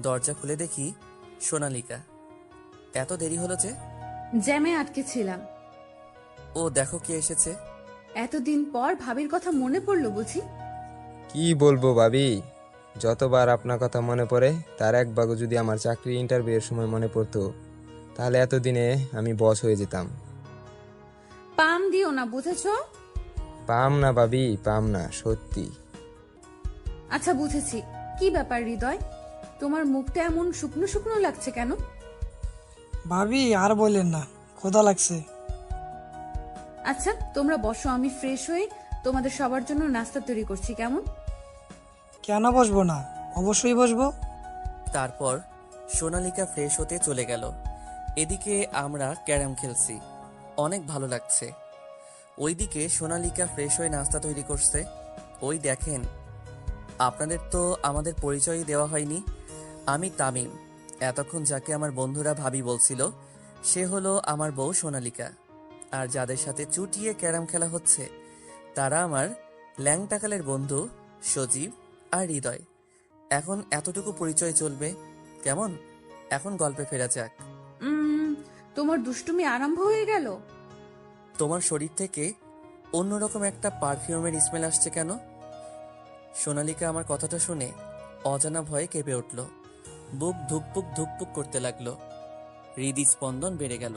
দরজা খুলে দেখি সোনালিকা। এত দেরি হলো যে? জ্যামে আটকে ছিলাম। ও দেখো কে এসেছে। এতদিন পর ভাবির কথা মনে পড়লো বুঝি? কি বলবো ভাবি, যতবার আপনার কথা মনে পড়ে তার এক ভাগও যদি আমার চাকরি ইন্টারভিউয়ের সময় মনে পড়তো, তাহলে এতদিনে আমি বস হয়ে যেতাম। পাম দিও না, বুঝেছো? পাম না ভাবি, পাম না, সত্যি। আচ্ছা বুঝেছি। কি ব্যাপার হৃদয়, তোমার মুখটা এমন শুকনো শুকনো লাগছে কেন? ভাবি আর বললেন না, ক্ষুধা লাগছে। আচ্ছা তোমরা বসো, আমি ফ্রেশ হয়ে তোমাদের সবার জন্য নাস্তা তৈরি করছি, কেমন? কেন বসবো না, অবশ্যই বসবো। তারপর সোনালিকা ফ্রেশ হতে চলে গেল। এদিকে আমরা ক্যারাম খেলছি, অনেক ভালো লাগছে। ওইদিকে সোনালিকা ফ্রেশ হয়ে নাস্তা তৈরি করছে। ওই দেখেন, আপনাদের তো আমাদের পরিচয়ই দেওয়া হয়নি। আমি তামিম। এতক্ষণ যাকে আমার বন্ধুরা ভাবি বলছিল, সে হলো আমার বউ সোনালিকা। আর যাদের সাথে চুটিয়ে ক্যারাম খেলা হচ্ছে, তারা আমার ল্যাংটাকালের বন্ধু সজীব আর হৃদয়। এখন এতটুকু পরিচয় চলবে, কেমন? এখন গল্পে ফেরা যাক। তোমার দুষ্টুমি আরম্ভ হয়ে গেল। তোমার শরীর থেকে অন্যরকম একটা পারফিউমের স্মেল আসছে কেন? সোনালিকা আমার কথাটা শুনে অজানা ভয়ে কেঁপে উঠল। বুক ধুকপুক ধুকপুক করতে লাগলো। হৃদস্পন্দন বেড়ে গেল।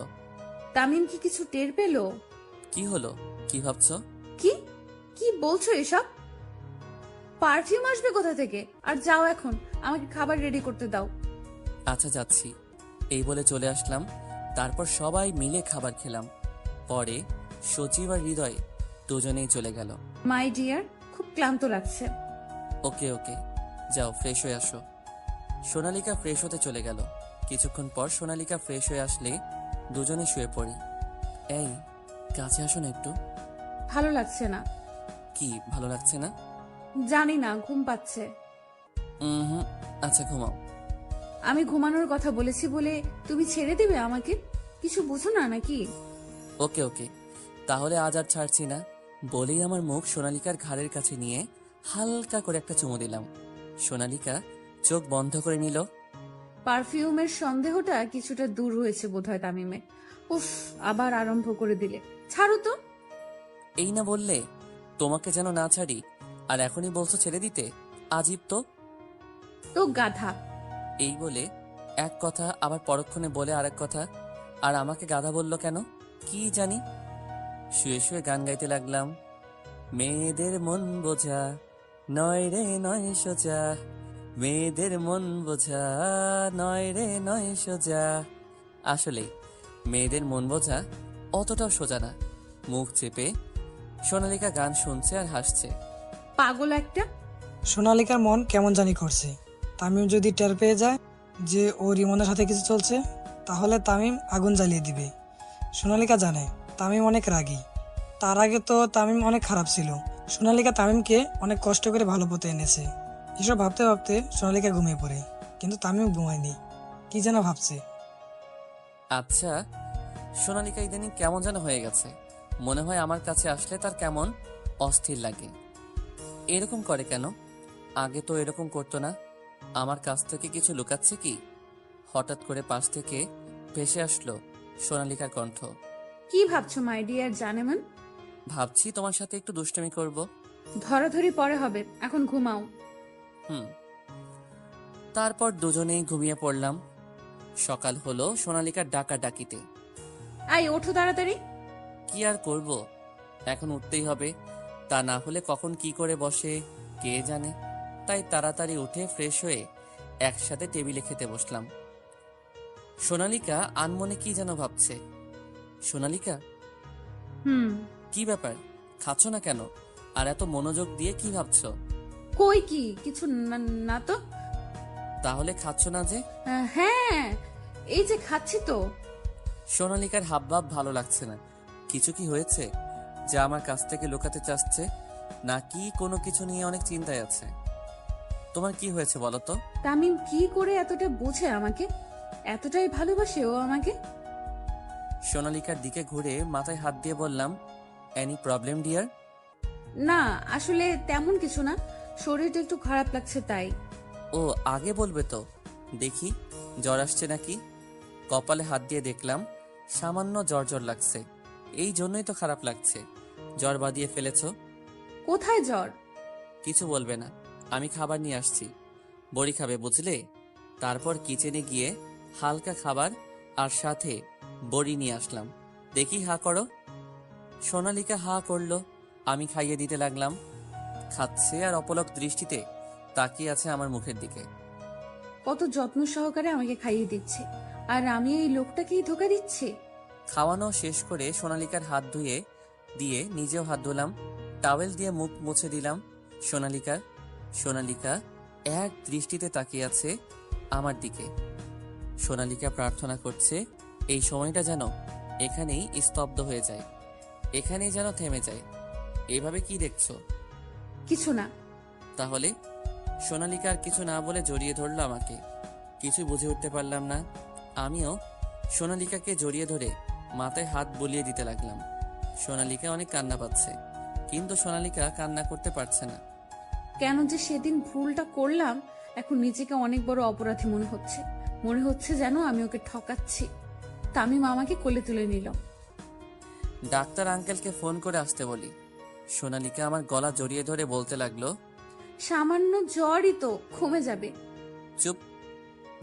তামিম কি কিছু টের পেলো? কি হলো? কি ভাবছো? কি কি বলছো এসব? পারফিউম আসবে কোথা থেকে? আর যাও এখন, আমাকে খাবার রেডি করতে দাও। আচ্ছা যাচ্ছি, এই বলে চলে আসলাম। তারপর সবাই মিলে খাবার খেলাম। পরে সচিব আর হৃদয় দুজনেই চলে গেল। মাই ডিয়ার, খুব ক্লান্ত লাগছে। ওকে ওকে, যাও ফ্রেশ হয়ে আসো। সোনালিকা ফ্রেশ হতে চলে গেল। কিছুক্ষণ পর সোনালিকা ফ্রেশ হয়ে আসলে দুজনে শুয়ে পড়ি। এই, কাছে আসো না একটু। ভালো লাগছে না। কি ভালো লাগছে না? জানি না, ঘুম পাচ্ছে। হুম, আচ্ছা ঘুমাও। আমি ঘুমানোর কথা বলেছি বলে তুমি ছেড়ে দিবে আমাকে? কিছু বুঝো না নাকি? ওকে ওকে, তাহলে আজ আর ছাড়ছি না। বলেই আমার মুখ সোনালিকার ঘাড়ের কাছে নিয়ে হালকা করে একটা চুমু দিলাম। সোনালিকা চোখ বন্ধ করে নিল। পারফিউমের সন্দেহটা কিছুটা দূর হয়েছে বোধহয় তামিমে। উফ, আবার আরম্ভ করে দিলে। ছাড়ো তো। এই না বললে তোমাকে যেন না ছাড়ি, আর এখনই বলছো ছেড়ে দিতে? আজীব তো। তো গাধা। এই বলে এক কথা, আবার পরক্ষণে বলে আরেক কথা। আর আমাকে গাধা বললো কেন কি জানি। শুয়ে শুয়ে গান গাইতে লাগলাম। মেয়েদের মন বোঝা নয় রে নয় সোজা, মেয়েদের মন বোঝা নয় রে নয় সোজা। আসলে মেয়েদের মন বোঝা অতটাও সোজা না। মুখ চেপে সোনালিকা গান শুনছে আর হাসছে। পাগল একটা। সোনালিকার মন কেমন জানি করছে। তামিম যদি টের পেয়ে যায় যে ও রিমনের সাথে কিছু চলছে, তাহলে তামিম আগুন জ্বালিয়ে দিবে। সোনালিকা জানে তামিম অনেক রাগী। তার আগে তো তামিম অনেক খারাপ ছিল। সোনালিকা তামিমকে অনেক কষ্ট করে ভালো পথে এনেছে। এসব ভাবতে ভাবতে সোনালিকা ঘুমিয়ে পড়ে, কিন্তু তামিম ঘুমায়নি, কি যেন ভাবছে। আচ্ছা, সোনালিকা ইদানিং কেমন যেন হয়ে গেছে। মনে হয় আমার কাছে আসলে তার কেমন অস্থির লাগে। এরকম করে কেন? আগে তো এরকম করতো না। আমার কাছ থেকে কিছু লুকাচ্ছে কি? হঠাৎ করে পাশ থেকে ভেসে আসলো সোনালিকার কণ্ঠ। কি ভাবছো মাই ডিয়ার জানেমান? ভাবছি তোমার সাথে একটু দুষ্টুমি করব। ধরাধরি পরে হবে, এখন ঘুমাও। হুম। তারপর দুজনেই ঘুমিয়ে পড়লাম। সকাল হলো সোনালিকার ডাকা ডাকিতে। আই ওঠো তাড়াতাড়ি। কি আর করব, এখন উঠতেই হবে। তা না হলে কখন কি করে বসে কে জানে। তাই তাড়াতাড়ি উঠে ফ্রেশ হয়ে একসাথে টেবিলে খেতে বসলাম। সোনালিকা আনমনে কি যেন ভাবছে। সোনালিকা, হুম। কি ব্যাপার? খাচ্ছ না কেন? আর এত মনোযোগ দিয়ে কি ভাবছো? কই কি কিছু না, না তো। তাহলে খাচ্ছ না যে? হ্যাঁ, এই যে খাচ্ছি তো। সোনালিকার হাবভাব ভালো লাগছে না। কিছু কি হয়েছে যা আমার কাছ থেকে লুকাতে চাচ্ছে, নাকি কোনো কিছু নিয়ে অনেক চিন্তায় আছে? তোমার কি হয়েছে বলো তো? তামিম কি করে এতটা বোঝে আমাকে? এতটাই ভালোবাসে ও আমাকে? সোনালিকার দিকে ঘুরে মাথায় হাত দিয়ে বললাম, এনি প্রবলেম ডিয়ার? না, আসলে তেমন কিছু না। শরীরটা একটু খারাপ লাগছে তাই। ও আগে বলবে তো, দেখি জ্বর আসছে নাকি। কপালে হাত দিয়ে দেখলাম সামান্য জ্বর জ্বর লাগছে। এই জন্যই তো খারাপ লাগছে। জ্বর বাঁধিয়ে ফেলেছো। কোথায় জ্বর? কিছু বলবে না, আমি খাবার নিয়ে আসছি। বড়ি খাবে বুঝলে? তারপর কিচেনে গিয়ে হালকা খাবার আর সাথে বড়ি নিয়ে আসলাম। দেখি হা করো। সোনালিকা হা করলো। আমি খাইয়ে দিতে লাগলাম। খাচ্ছে আর অপলক দৃষ্টিতে তাকিয়ে আছে আমার মুখের দিকে। কত যত্ন সহকারে আমাকে খাইয়ে দিচ্ছে, আর আমি এই লোকটাকেই ধোকা দিচ্ছি। খাওয়ানো শেষ করে সোনালিকার হাত ধুয়ে দিয়ে নিজেও হাত ধুলাম। টাওয়েল দিয়ে মুখ মুছে দিলাম সোনালিকার। সোনালিকা এক দৃষ্টিতে তাকিয়ে আছে আমার দিকে। সোনালিকা প্রার্থনা করছে এই সময়টা যেন এখানেই স্তব্ধ হয়ে যায়, এখানেই যেন থেমে যায়। এইভাবে কি দেখছো? কিছু না। তাহলে? সোনালিকা আর কিছু না বলে জড়িয়ে ধরলো আমাকে। কিছু বুঝে উঠতে পারলাম না। আমিও সোনালিকাকে জড়িয়ে ধরে মাথায় হাত বুলিয়ে দিতে লাগলাম। সোনালিকা অনেক কান্না পাচ্ছে, কিন্তু সোনালিকা কান্না করতে পারছে না। কেন যে সেদিন ভুলটা করলাম, এখন নিজেকে অনেক বড় অপরাধী মনে হচ্ছে। মনে হচ্ছে যেন আমি ওকে ঠকাচ্ছি। তামিম আমাকে কোলে তুলে নিল। ডাক্তার আঙ্কেলকে ফোন করে আসতে বলি। সোনালিকা আমার গলা জড়িয়ে ধরে বলতে লাগলো, সামান্য জ্বরই তো, কমে যাবে। চুপ,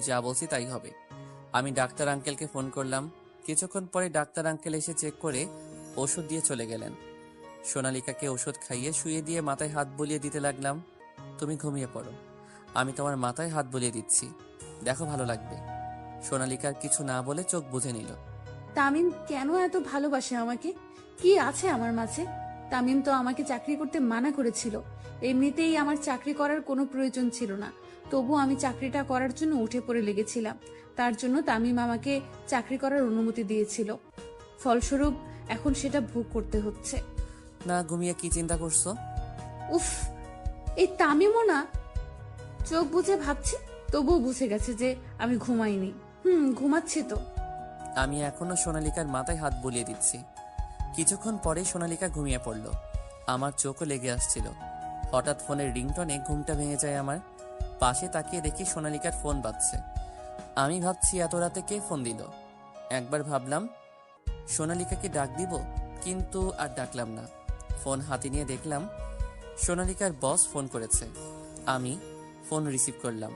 যা বলছি তাই হবে। আমি ডাক্তার আঙ্কেলকে ফোন করলাম। কিছুক্ষণ পরে ডাক্তার আঙ্কেল এসে চেক করে ওষুধ দিয়ে চলে গেলেন। সোনালিকাকে ওষুধ খাইয়ে শুয়ে দিয়ে মাথায় হাত বুলিয়ে দিতে লাগলাম। তুমি ঘুমিয়ে পড়ো, আমি তোমার মাথায় হাত বুলিয়ে দিচ্ছি, দেখো ভালো লাগবে। সোনালিকার কিছু না বলে চোখ বুজে নিল। তামিম কেন এত ভালোবাসে আমাকে? কি আছে আমার মাঝে? তামিম তো আমাকে চাকরি করতে মানা করেছিল। এমনিতেই আমার চাকরি করার কোনো প্রয়োজন ছিল না, তবু আমি চাকরিটা করার জন্য উঠে পড়ে লেগেছিলাম। তার জন্য তামিম আমাকে চাকরি করার অনুমতি দিয়েছিল। ফলস্বরূপ এখন সেটা ভোগ করতে হচ্ছে। না ঘুমিয়ে কি চিন্তা করছো? উফ, এই তামিমও না। চোখ বুজে ভাবছি, তবুও বুঝে গেছে যে আমি ঘুমাইনি। ঘুমাচ্ছি তো। আমি এখনো সোনালিকার মাথায় হাত বুলিয়ে দিচ্ছি। কিছুক্ষণ পরে সোনালিকা ঘুমিয়ে পড়ল। আমার চোখও লেগে আসছিল। হঠাৎ ফোনের রিংটনে ঘুমটা ভেঙে যায় আমার। পাশে তাকিয়ে দেখি সোনালিকার ফোন বাজছে। আমি ভাবছি এত রাতে কে ফোন দিল। একবার ভাবলাম সোনালিকাকে ডাক দিব, কিন্তু আর ডাকলাম না। ফোন হাতে নিয়ে দেখলাম সোনালিকার বস ফোন করেছে। আমি ফোন রিসিভ করলাম।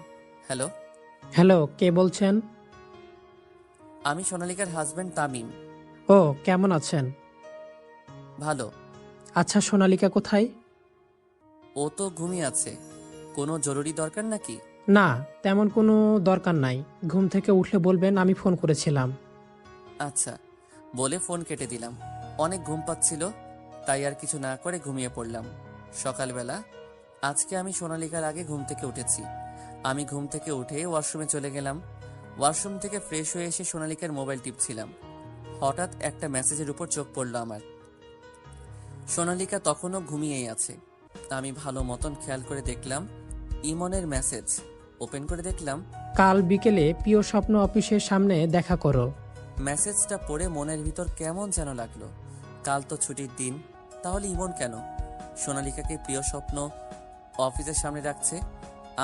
হ্যালো। হ্যালো, কে বলছেন? আমি সোনালিকার হাজবেন্ড তামিম। ও, কেমন আছেন? ভালো। আচ্ছা, সোনালিকা কোথায়? ও তো ঘুমিয়ে আছে। কোনো জরুরি দরকার নাকি? না, তেমন কোনো দরকার নাই। ঘুম থেকে উঠলে বলবেন আমি ফোন করেছিলাম। আচ্ছা বলে ফোন কেটে দিলাম। অনেক ঘুম পাচ্ছিল, তাই আর কিছু না করে ঘুমিয়ে পড়লাম। সকালবেলা আজকে আমি সোনালিকার আগে ঘুম থেকে উঠেছি। আমি ঘুম থেকে উঠে ওয়াশরুমে চলে গেলাম। ওয়াশরুম থেকে ফ্রেশ হয়ে এসে সোনালিকার মোবাইল টিপছিলাম। হঠাৎ একটা মেসেজের উপর চোখ পড়ল আমার। সোনালিকা তখনও ঘুমিয়েই আছে। আমি ভালো মতন খেয়াল করে দেখলাম ইমনের মেসেজ। ওপেন করে দেখলাম কাল বিকেলে প্রিয় স্বপ্ন অফিসের সামনে দেখা করো। মেসেজটা পড়ে মনের ভিতর কেমন যেন লাগলো। কাল তো ছুটির দিন, তাহলে ইমন কেন সোনালিকাকে প্রিয় স্বপ্ন অফিসের সামনে রাখছে?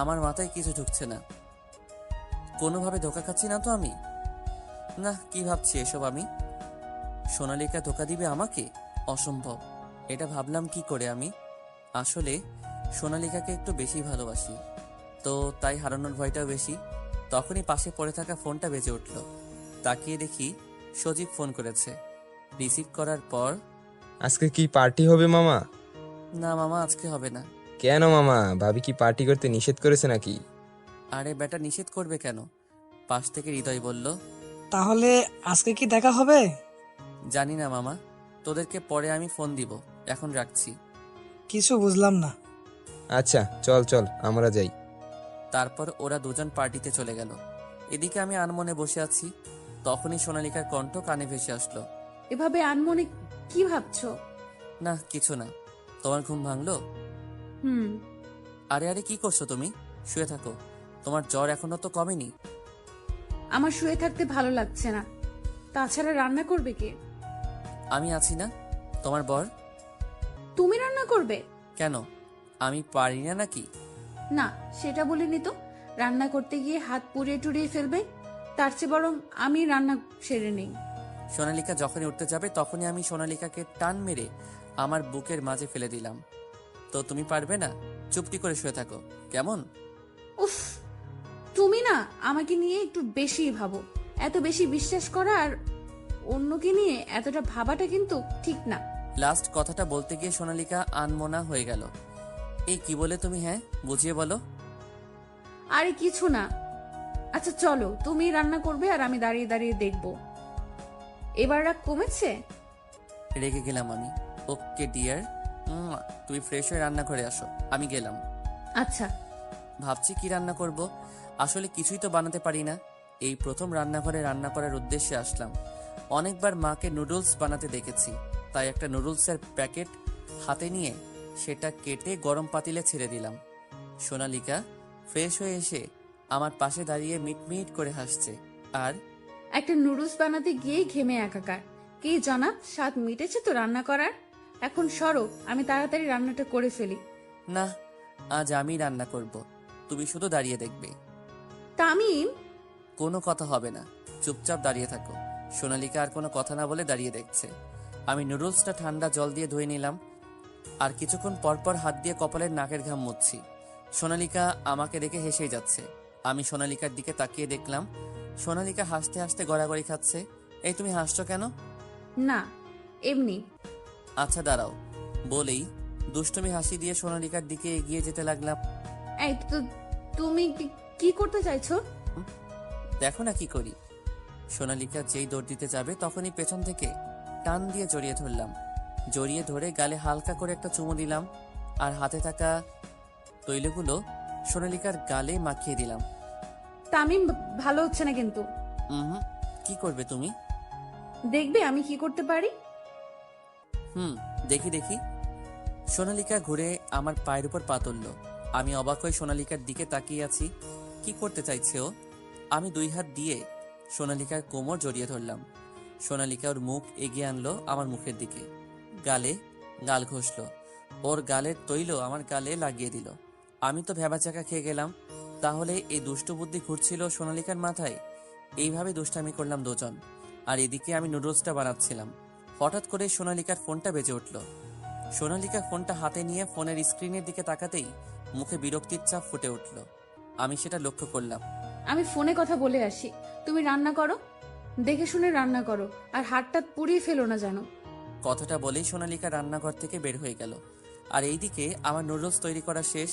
আমার মাথায় কিছু ঢুকছে না। কোনোভাবে ধোকা খাচ্ছি না তো আমি? না, কি ভাবছি এসব আমি? সোনালিকা ধোকা দিবে আমাকে? অসম্ভব। এটা ভাবলাম কি করে আমি? আসলে সোনালিকাকে একটু বেশি ভালোবাসি, তো তাই হারানোর ভয়টাও বেশি। তখনই পাশে পড়ে থাকা ফোনটা বেজে উঠল। তাকিয়ে দেখি সজীব ফোন করেছে। রিসিভ করার পর, আজকে কি পার্টি হবে মামা? না মামা আজকে হবে না। কেন মামা, ভাবি কি পার্টি করতে নিষেধ করেছে নাকি? আরে বেটা নিষেধ করবে কেন? পাশ থেকে হৃদয় বলল, তাহলে আজকে কি দেখা হবে? জানি না মামা, তোদেরকে পরে আমি ফোন দিব, এখন রাখছি। কিছু বুঝলাম না। আচ্ছা চল চল আমরা যাই। তারপর ওরা দুজন পার্টিতে চলে গেল। এদিকে আমি আনমনে বসে আছি। তখনই সোনালিকার কণ্ঠ কানে ভেসে আসলো। এভাবে আনমনে কি ভাবছো? না কিছু না। তোমার ঘুম ভাঙলো? হুম। আরে আরে কি করছো তুমি? শুয়ে থাকো, তোমার জ্বর এখনো তো কমেনি। আমার শুয়ে থাকতে ভালো লাগছে না। তাছাড়া রান্না করবে কে? আমি আছি না, তোমার বর। তুমি রান্না করবে? কেন, আমি পারি না নাকি? না, সেটা বলিনি তো। রান্না করতে গিয়ে হাত পুড়িয়ে টুড়িয়ে ফেলবে, তার চেয়ে বরং আমি রান্না সেরে নেই। সোনালিকা যখনই উঠতে যাবে তখনই আমি সোনালিকাকে টান মেরে আমার বুকের মাঝে ফেলে দিলাম। তো তুমি পারবে না? চুপটি করে শুয়ে থাকো, কেমন? উফ, তুমি না আমাকে নিয়ে একটু বেশিই ভাবো। এত বেশি বিশ্বাস করা আর অন্যকে নিয়ে এতটা ভাবাটা কিন্তু ঠিক না। লাস্ট কথাটা বলতে গিয়ে সোনালিকা আনমনা হয়ে গেল। এই কি বলে তুমি? হ্যাঁ, বুঝিয়ে বলো। আরে কিছু না। আচ্ছা চলো, তুমি রান্না করবে আর আমি দাঁড়িয়ে দাঁড়িয়ে দেখব। এবার রাগ কমেছে? রেগে গেলাম আমি। ওকে ডিয়ার, তুমি ফ্রেশ হয়ে রান্না করে আসো, আমি গেলাম। আচ্ছা। ভাবছি কি রান্না করব, আসলে কিছুই তো বানাতে পারি না। এই প্রথম রান্নাঘরে রান্না করার উদ্দেশ্যে আসলাম। অনেকবার মাকে নুডলস বানাতে দেখেছি, তাই একটা নুডলসের প্যাকেট হাতে নিয়ে সেটা কেটে গরম পাতিলে ছেড়ে দিলাম। সোনালিকা ফ্রেশ হয়ে এসে আমার পাশে দাঁড়িয়ে মিটমিট করে হাসছে। আর একটা নুডলস বানাতে গিয়েই ঘেমে একাকার। কি জনাব, স্বাদ মিটেছে তো রান্না করার? এখন সরো, আমি তাড়াতাড়ি রান্নাটা করে ফেলি। না, আজ আমি রান্না করব, তুমি শুধু দাঁড়িয়ে দেখবে। তামিম, কোনো কথা হবে না, চুপচাপ দাঁড়িয়ে থাকো। সোনালিকা আর কোনো কথা না বলে দাঁড়িয়ে দেখছে। আমি নুডলসটা ঠান্ডা জল দিয়ে ধুয়ে নিলাম, আর কিছুক্ষণ পরপর হাত দিয়ে কপালের নাকের ঘাম মুছছি। সোনালিকা আমাকে দেখে হেসেই যাচ্ছে। আমি সোনালিকার দিকে তাকিয়ে দেখলাম সোনালিকা হাসতে হাসতে গড়াগড়ি খাচ্ছে। এই তুমি হাসছো কেন? না এমনি। আচ্ছা দাঁড়াও, বলেই দুষ্টুমি হাসি দিয়ে সোনালিকার দিকে এগিয়ে যেতে লাগলাম। এই তো, তুমি কি করতে চাইছো? দেখো না কি করি। সোনালিকা যেই দৌড় দিতে যাবে তখনই পেছন থেকে টান দিয়ে জড়িয়ে ধরলাম। জড়িয়ে ধরে গালে হালকা করে একটা চুমু দিলাম, আর হাতে থাকা তৈলগুলো সোনালিকার গালে মাখিয়ে দিলাম। তামিম, ভালো হচ্ছে না কিন্তু। হুম, কি করবে তুমি? দেখবে আমি কি করতে পারি। দেখি দেখি। সোনালিকা ঘুরে আমার পায়ের উপর পা তুলল। আমি অবাক হয়ে সোনালিকার দিকে তাকিয়ে আছি। কি করতে চাইছে ও? আমি দুই হাত দিয়ে সোনালিকার কোমর জড়িয়ে ধরলাম। সোনালিকা ওর মুখ এগিয়ে আনলো আমার মুখের দিকে, গালে গাল ঘষলো। ওর গালের তৈল আমার গালে লাগিয়ে দিল। আমি তো ভ্যাবাচাকা খেয়ে গেলাম। তাহলে এই দুষ্টু বুদ্ধি ঘুরছিল সোনালিকার মাথায়? এইভাবে দুষ্টামি করলাম দুজন, আর এদিকে আমি নুডলসটা বানাচ্ছিলাম। হঠাৎ করে সোনালিকার ফোনটা বেজে উঠল। সোনালিকা ফোনটা হাতে নিয়ে ফোনের স্ক্রিনের দিকে তাকাতেই মুখে বিরক্তির চাপ ফুটে উঠল। আমি সেটা লক্ষ্য করলাম। আমি ফোনে কথা বলে আসি, তুমি রান্না করো। দেখে শুনে রান্না করো, আর হাতটা পুড়িয়ে ফেলো না যেন। কথাটা বলেই সোনালিকা রান্নাঘর থেকে বের হয়ে গেল। আর এইদিকে আমার নুডলস তৈরি করা শেষ,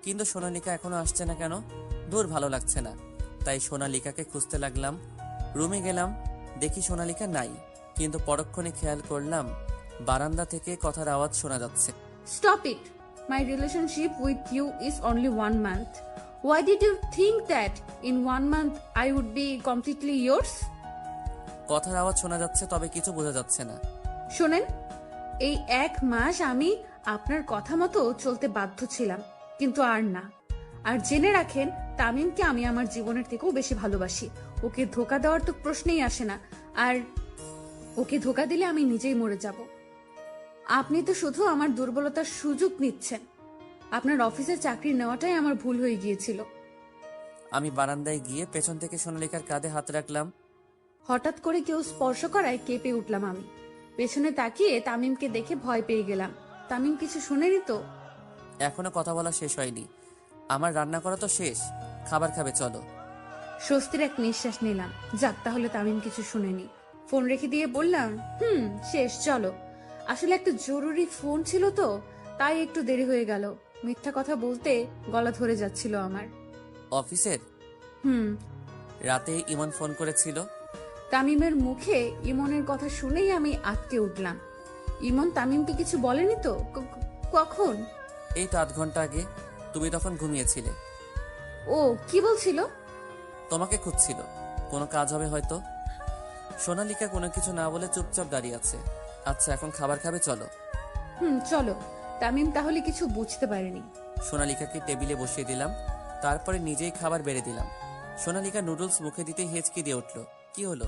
কিন্তু সোনালিকা এখনো আসছে না কেন? দূর, ভালো লাগছে না। তাই সোনালিকাকে খুঁজতে লাগলাম। রুমে গেলাম, দেখি সোনালিকা নাই, কিন্তু পরক্ষণে খেয়াল করলাম বারান্দা থেকে কথার আওয়াজ শোনা যাচ্ছে। Stop it, my relationship with you is only 1 month. Why did you think that in 1 month I would be completely yours? কথার আওয়াজ শোনা যাচ্ছে, তবে কিছু বোঝা যাচ্ছে না। শোনেন, এই 1 মাস আমি আপনার কথা মতো চলতে বাধ্য ছিলাম, কিন্তু আর না। আর জেনে রাখেন, তামিমকে আমি আমার জীবনের থেকেও বেশি ভালোবাসি। ওকে ধোকা দেওয়ার তো প্রশ্নই আসে না, আর ওকে ধোকা দিলে আমি নিজেই মরে যাব। আপনি তো শুধু আমার দুর্বলতার সুযোগ নিচ্ছেন। আপনার অফিসে চাকরি নেওয়াটাই আমার ভুল হয়ে গিয়েছিল। আমি বারান্দায় গিয়ে পেছন থেকে সোনালিকার কাঁধে হাত রাখলাম। হঠাৎ করে কেউ স্পর্শ করায় কেঁপে উঠলাম আমি। পেছনে তাকিয়ে তামিমকে দেখে ভয় পেয়ে গেলাম। তামিম কিছু শুনেনি তো? এখনো কথা বলা শেষ হয়নি। আমার রান্না করা তো শেষ, খাবার খাবে, চলো। স্বস্তির এক নিঃশ্বাস নিলাম। যাক, তাহলে তামিম কিছু শুনেনি। ফোন রেখে দিয়ে বললাম, শেষ, চলো। আসলে একটা জরুরি ফোন ছিল তো, তাই একটু দেরি হয়ে গেল। মিথ্যা কথা বলতে গলা ধরে যাচ্ছিল আমার। অফিসের হুম। রাতে ইমন ফোন করেছিল। তামিমের মুখে ইমনের কথা শুনেই আমি আটকে উঠলাম। ইমন তামিমকে কিছু বলেনি তো? কখন? এই তো 8 ঘন্টা আগে। তুমি তখন ঘুমিয়েছিলে। ও কি বলছিল? তোমাকে খুঁজছিল, কোনো কাজ হবে হয়তো। সোনালিকা কোনো কিছু না বলে চুপচাপ দাঁড়িয়ে আছে। আচ্ছা, এখন খাবার খাবে, চলো। চলো। তামিম তাহলে কিছু বুঝতে পারেনি। সোনালিকাকে টেবিলে বসিয়ে দিলাম, তারপরে নিজেই খাবার বেড়ে দিলাম। সোনালিকা নুডলস মুখে দিতে হেঁচকি দিয়ে উঠল। কি হলো?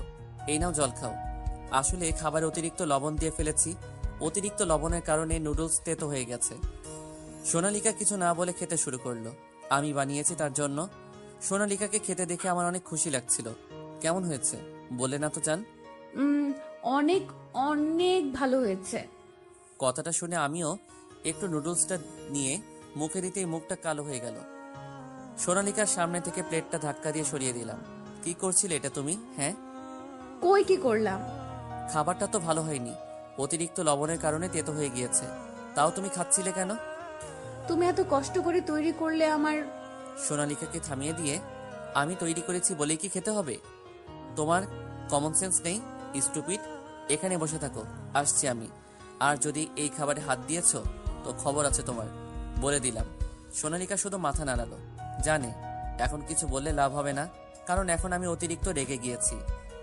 এই নাও, জল খাও। আসলে খাবারে অতিরিক্ত লবণ দিয়ে ফেলেছি। অতিরিক্ত লবণের কারণে নুডলস তেতো হয়ে গেছে। সোনালিকা কিছু না বলে খেতে শুরু করলো। আমি বানিয়েছি তার জন্য। সোনালিকাকে খেতে দেখে আমার অনেক খুশি লাগছিল। কেমন হয়েছে বলে না তো জান? উম, অনেক অনেক ভালো হয়েছে। কথাটা শুনে আমিও একটু নুডলসটা নিয়ে মুখে দিতেই মুখটা কালো হয়ে গেল। সোনালিকার সামনে থেকে প্লেটটা ধাক্কা দিয়ে সরিয়ে দিলাম। কি করছিলে এটা তুমি? হ্যাঁ, কই কি করলাম? খাবারটা তো ভালো হয়নি। অতিরিক্ত লবণের কারণে তেতো হয়ে গিয়েছে। তাও তুমি খাচ্ছিলে কেন? তুমি এত কষ্ট করে তৈরি করলে আমার। সোনালিকাকে থামিয়ে দিয়ে, আমি তৈরি করেছি বলেই কি খেতে হবে? তোমার কমন সেন্স নেই স্টুপিড। এখানে বসে থাকো, আসছি আমি। আর যদি এই খাবারে হাত দিয়েছো তো খবর আছে তোমার, বলে দিলাম। সোনালিকা শুধু মাথা নাড়ালো। জানে এখন কিছু বললে লাভ হবে না, কারণ এখন আমি অতিরিক্ত রেগে গিয়েছি।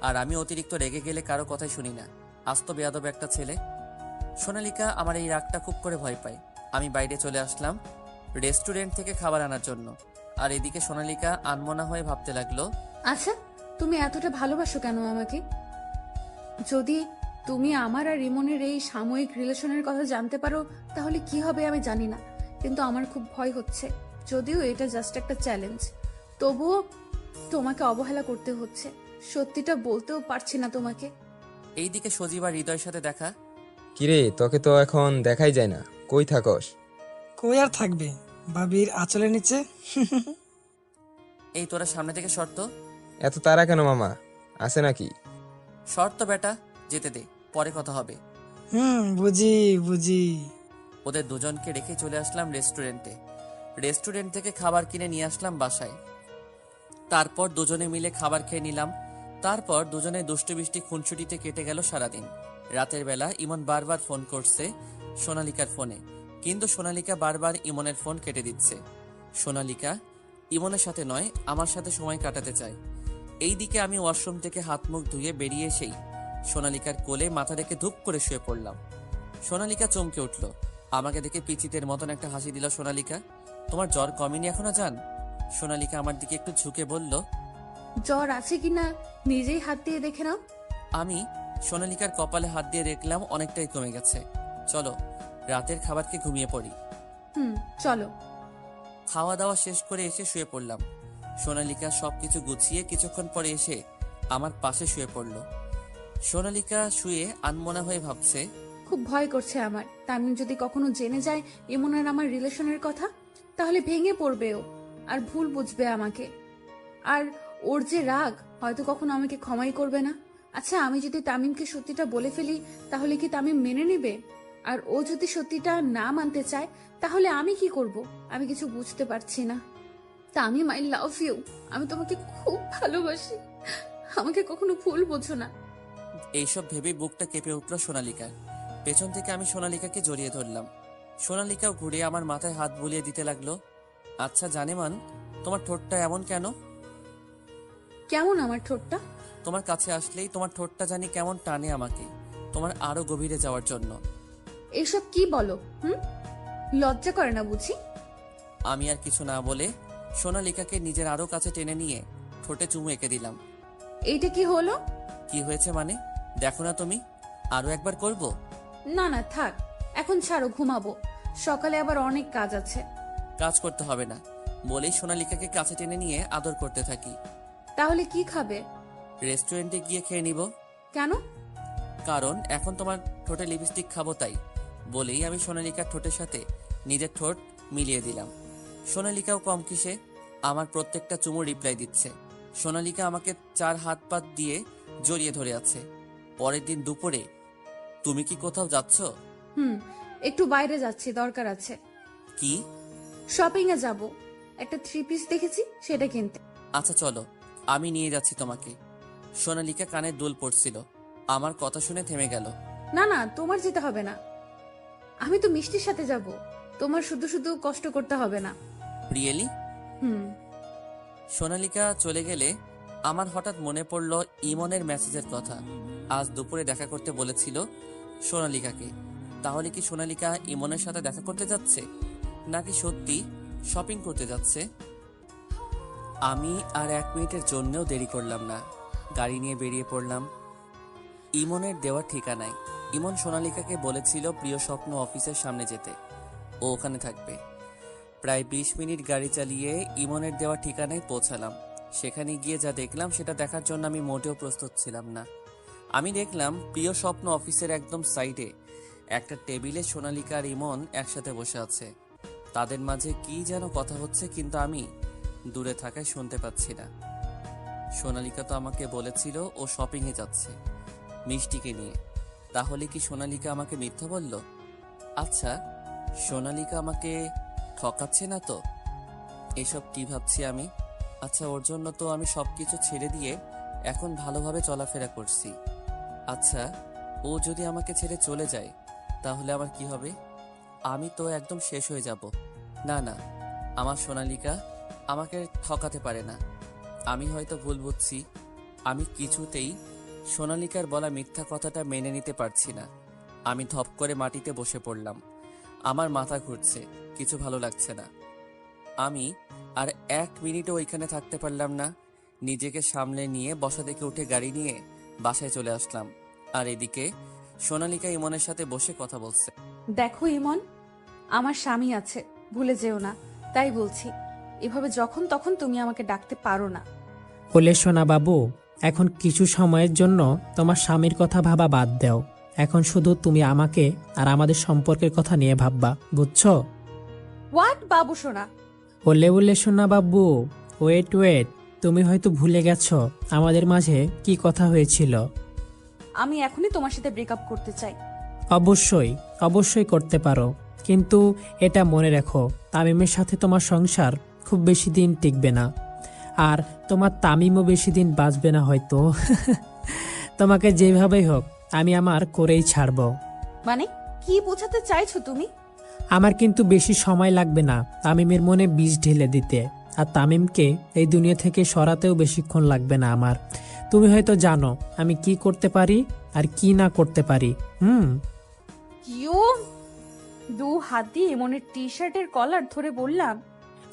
আর আমি অতিরিক্ত রেগে গেলে কারো কথাই শুনি না। আস্ত বেয়াদব একটা ছেলে। সোনালিকা আমার এই রাগটা খুব করে ভয় পায়। আমি বাইরে চলে আসলাম রেস্টুরেন্ট থেকে খাবার আনার জন্য। আর এদিকে সোনালিকা আনমনা হয়ে ভাবতে লাগলো, আচ্ছা, তুমি এতটা ভালোবাসো কেন আমাকে? যদি তুমি আমার আর রিমনের এই সাময়িক রিলেশনের কথা জানতে পারো তাহলে কি হবে আমি জানি না, কিন্তু আমার খুব ভয় হচ্ছে। যদিও এটা জাস্ট একটা চ্যালেঞ্জ, তবুও তোমাকে অবহেলা করতে হচ্ছে। সত্যিটা বলতেও পারছি না তোমাকে। এইদিকে সজীব আর হৃদয়ের সাথে দেখা। কিরে, তোকে তো এখন দেখাই যায় না, কই থাকস? কই আর থাকবে, ভাবির আঁচলের নিচে। এই তোরা সামনে থেকে শর্ত। এত তারা কেন মামা, আছে নাকি? শর্ত বেটা, যেতে দে, পরে কথা হবে। বুঝি বুঝি। ওদের দুজনকে রেখে চলে আসলাম রেস্টুরেন্টে। রেস্টুরেন্ট থেকে খাবার কিনে নিয়ে আসলাম বাসায়। তারপর দুজনে মিলে খাবার খেয়ে নিলাম। তারপর দুজনে দুষ্টু বৃষ্টি খুনসুটিতে কেটে গেল সারাদিন। রাতের বেলা ইমন বারবার ফোন করছে সোনালিকার ফোনে, কিন্তু সোনালিকা বারবার ইমনের ফোন কেটে দিচ্ছে। সোনালিকা ইমনের সাথে নয়, আমার সাথে সময় কাটাতে চায়। এইদিকে আমি ওয়াশরুম থেকে হাত মুখ ধুয়ে বেরিয়ে এসেই সোনালিকার কোলে মাথা রেখে ধূপ করে শুয়ে পড়লাম। সোনালিকা চমকে উঠল। আমাকে দেখে পিচিতের মতন একটা হাসি দিল সোনালিকা। তোমার জ্বর কমেনি এখনো জান? সোনালিকা আমার দিকে একটু ঝুঁকে বলল। জ্বর আছে কিনা নিজেই হাত দিয়ে দেখে নাও। আমি সোনালিকার কপালে হাত দিয়ে দেখলাম অনেকটাই কমে গেছে। চলো রাতের খাবারকে ঘুমিয়ে পড়ি। চলো। খাওয়া দাওয়া শেষ করে এসে শুয়ে পড়লাম। সোনালিকা সবকিছু গুছিয়ে কিছুক্ষণ পরে এসে আমার পাশে শুয়ে পড়ল। সোনালিকা শুয়ে আনমনা হয়ে ভাবছে, খুব ভয় করছে আমার। তামিম যদি কখনো জেনে যায় এমন আর আমার রিলেশনের কথা, তাহলে ভেঙে পড়বে ও, আর ভুল বুঝবে আমাকে। আর ওর যে রাগ, হয়তো কখনো আমাকে ক্ষমাই করবে না। আচ্ছা, আমি যদি তামিমকে সত্যিটা বলে ফেলি তাহলে কি তামিম মেনে নেবে? আর ও যদি সত্যিটা না মানতে চায় তাহলে আমি কি করব? আমি কিছু বুঝতে পারছি না। Tamim, I love you. আমি তোমাকে খুব ভালোবাসি, আমাকে কখনো ভুল বোঝো না। এইসব ভেবে বুকটা কেঁপে উঠল সোনালিকার। পেছন থেকে আমি সোনালিকাকে জড়িয়ে ধরলাম। সোনালিকাও ঘুরে আমার মাথায় হাত বুলিয়ে দিতে লাগলো। আচ্ছা জানেমান, তোমার ঠোঁটটা এমন কেন? কেমন আমার ঠোঁটটা? তোমার কাছে আসলেই তোমার ঠোঁটটা জানি কেমন টানে আমাকে, তোমার আরো গভীরে যাওয়ার জন্য। এসব কি বলো? লজ্জা করে না বুঝি? আমি আর কিছু না বলে সোনালিকাকে নিজের আরো কাছে টেনে নিয়ে ঠোঁটে চুমু এঁকে দিলাম। এইটা কি হলো? কি হয়েছে মানে? দেখো না তুমি, আরো একবার করব? না না, থাক, এখন ছাড়ো, ঘুমাবো। সকালে আবার অনেক কাজ আছে। কাজ করতে হবে না বলেই সোনালিকাকে কাছে টেনে নিয়ে আদর করতে থাকি। তাহলে কি খাবে? রেস্টুরেন্টে গিয়ে খেয়ে নিব। কেন? কারণ এখন তোমার ঠোঁটে লিপস্টিক খাবো তাই। বলেই আমি সোনালিকার ঠোঁটের সাথে নিজের ঠোঁট মিলিয়ে দিলাম। সোনালিকাও কম কিসে আমার প্রত্যেকটা চুমু রিপ্লাই দিচ্ছে। সোনালিকা আমাকে 4 হাত পাত দিয়ে জড়িয়ে ধরে আছে। পরের দিন দুপুরে, তুমি কি কোথাও যাচ্ছ? একটু বাইরে যাচ্ছি, দরকার আছে। কি? শপিং এ যাব, একটা 3 পিস দেখেছি সেটা কিনতে। আচ্ছা চলো, আমি নিয়ে যাচ্ছি তোমাকে। সোনালিকা কানে দুল পড়ছিল, আমার কথা শুনে থেমে গেল। না না, তোমার যেতে হবে না, আমি তো মিষ্টির সাথে যাব। তোমার শুধু শুধু কষ্ট করতে হবে না। রিয়েলি? হুম। সোনালিকা চলে গেলে আমার হঠাৎ মনে পড়ল ইমনের মেসেজের কথা। আজ দুপুরে দেখা করতে বলেছিল সোনালিকাকে। তাহলে কি সোনালিকা ইমনের সাথে দেখা করতে যাচ্ছে, নাকি সত্যি শপিং করতে যাচ্ছে? আমি আর 1 মিনিটের জন্যও দেরি করলাম না, গাড়ি নিয়ে বেরিয়ে পড়লাম ইমনের দেওয়া ঠিকানায়। ইমন সোনালিকাকে বলেছিল প্রিয় স্বপ্ন অফিসের সামনে যেতে, ও ওখানে থাকবে। প্রায় 20 মিনিট গাড়ি চালিয়ে ইমনের দেওয়া ঠিকানায় পৌঁছালাম। সেখানে গিয়ে যা দেখলাম সেটা দেখার জন্য আমি মোটেও প্রস্তুত ছিলাম না। আমি দেখলাম প্রিয় স্বপ্ন অফিসের একদম সাইডে একটা টেবিলে সোনালিকা আর ইমন একসাথে বসে আছে। তাদের মাঝে কি যেন কথা হচ্ছে, কিন্তু আমি দূরে থাকায় শুনতে পাচ্ছি না। সোনালিকা তো আমাকে বলেছিল ও শপিংয়ে যাচ্ছে মিষ্টিকে নিয়ে। তাহলে কি সোনালিকা আমাকে মিথ্যা বলল? আচ্ছা, সোনালিকা আমাকে ঠকাচ্ছে না তো? এসব কি ভাবছি আমি? আচ্ছা, ওর জন্য তো আমি সবকিছু ছেড়ে দিয়ে এখন ভালোভাবে চলাফেরা করছি। আচ্ছা, ও যদি আমাকে ছেড়ে চলে যায় তাহলে আমার কি হবে? আমি তো একদম শেষ হয়ে যাব। না না, আমার সোনালিকা আমাকে ঠকাতে পারে না। আমি হয়তো ভুল বুঝছি। আমি কিছুতেই সোনালিকার বলা মিথ্যা কথাটা মেনে নিতে পারছি না। আমি ধপ করে মাটিতে বসে পড়লাম। আমার মাথা ঘুরছে, কিছু ভালো লাগছে না। আমি আর 1 মিনিটও ওইখানে থাকতে পারলাম না। নিজেকে সামলে নিয়ে বসা থেকে উঠে গাড়ি নিয়ে বাসায় চলে আসলাম। আর এদিকে সোনালিকা ইমনের সাথে বসে কথা বলছে। দেখো ইমন, আমার স্বামী আছে, ভুলে যেও না। তাই বলছি, এভাবে যখন তখন তুমি আমাকে ডাকতে পারো না। বলে শোনা বাবু, এখন কিছু সময়ের জন্য তোমার স্বামীর কথা ভাবা বাদ দাও। এখন শুধু তুমি আমাকে আর আমাদের সম্পর্কের কথা নিয়ে ভাববা, বুঝছো? হোয়াট বাবু সোনা? বলে শোনা বাবু, ওয়েট ওয়েট, তুমি হয়তো ভুলে গেছো আমাদের মাঝে কি কথা হয়েছিল। আমি এখনই তোমার সাথে ব্রেকআপ করতে চাই। অবশ্যই অবশ্যই করতে পারো, কিন্তু এটা মনে রেখো, তামিমের সাথে তোমার সংসার খুব বেশি দিন টিকবে না। আর তোমার তামিমও বেশি দিন বাঁচবে না হয়তো। তোমাকে যেভাবেই হোক আমি আমার করেই ছাড়বো। মানে কি বোঝাতে চাইছো তুমি? আমার কিন্তু বেশি সময় লাগবে না তামিমের মনে বীজ ঢেলে দিতে, আর তামিমকে এই দুনিয়া থেকে সরাতেও বেশিক্ষণ লাগবে না আমার। তুমি হয়তো জানো আমি কি করতে পারি আর কি না করতে পারি। ইউ, 2 হাত দিয়ে ইমনের টি শার্টের কলার ধরে বললাম,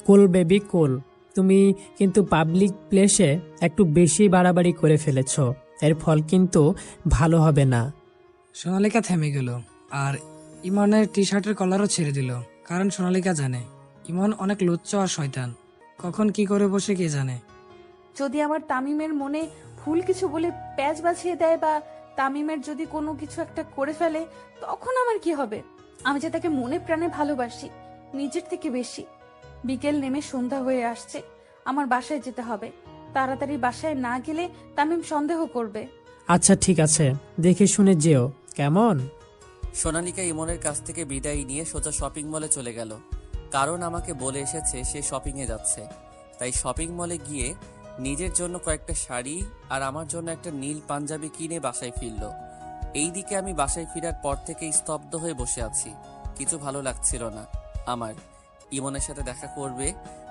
কুল বেবি কুল, তুমি কিন্তু পাবলিক প্লেসে একটু বেশি বাড়াবাড়ি করে ফেলেছ। এর ফল কিন্তু ভালো হবে না। সোনালিকা থেমে গেল আর ইমনের টি শার্টের কলারও ছেড়ে দিল, কারণ সোনালিকা জানে ইমন অনেক লুচ্চ আর শয়তান, কখন কি করে বসে কে জানে। যদি আমার তামিমের মনে ভুল কিছু বলে প্যাচ বাছিয়ে দেয় বা তামিমের যদি কোনো কিছু একটা করে ফেলে, তখন আমার কি হবে? আমি যে তাকে মনে প্রাণে ভালোবাসি, নিজের থেকে বেশি। বিকেল নেমে সন্ধ্যা হয়ে আসছে, আমার বাসায় যেতে হবে। তাড়াতাড়ি বাসায় না গেলে তামিম সন্দেহ করবে। আচ্ছা ঠিক আছে, দেখে শুনে যেও কেমন। সোনালিকা ইমনের কাছ থেকে বিদায় নিয়ে সোজা শপিং মলে চলে গেল। কারণ আমাকে বলে এসেছে সে শপিংয়ে যাচ্ছে। তাই শপিং মলে গিয়ে নিজের জন্য কয়েকটা শাড়ি আর আমার জন্য একটা নীল পাঞ্জাবি কিনে বাসায় ফিরল। এইদিকে আমি বাসায় ফেরার পর থেকেই স্তব্ধ হয়ে বসে আছি। কিছু ভালো লাগছিল না আমার। ইমনের সাথে দেখা করবে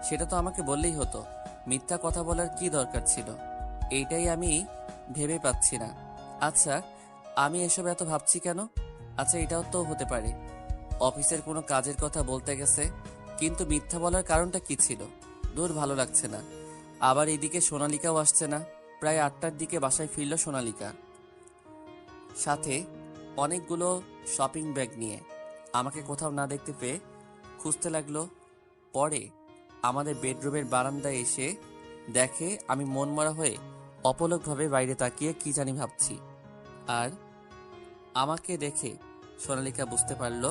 সেটা তো আমাকে বললেই হতো, মিথ্যা কথা বলার কি দরকার ছিল? এইটাই আমি ভেবে পাচ্ছি না। আচ্ছা, আমি এসব এত ভাবছি কেন? আচ্ছা, এটাও তো হতে পারে অফিসের কোনো কাজের কথা বলতে গেছে, কিন্তু মিথ্যা বলার কারণটা কি ছিল? দূর, ভালো লাগছে না। আবার এদিকে সোনালিকাও আসছে না। প্রায় 8টার দিকে বাসায় ফিরল সোনালিকা, সাথে অনেকগুলো শপিং ব্যাগ নিয়ে। আমাকে কোথাও না দেখতে পেয়ে খুঁজতে লাগলো। পরে আমাদের বেডরুমের বারান্দায় এসে দেখে আমি মনমরা হয়ে অপলকভাবে বাইরে তাকিয়ে কি জানি ভাবছি। আর আমাকে দেখে সোনালিকা বুঝতে পারল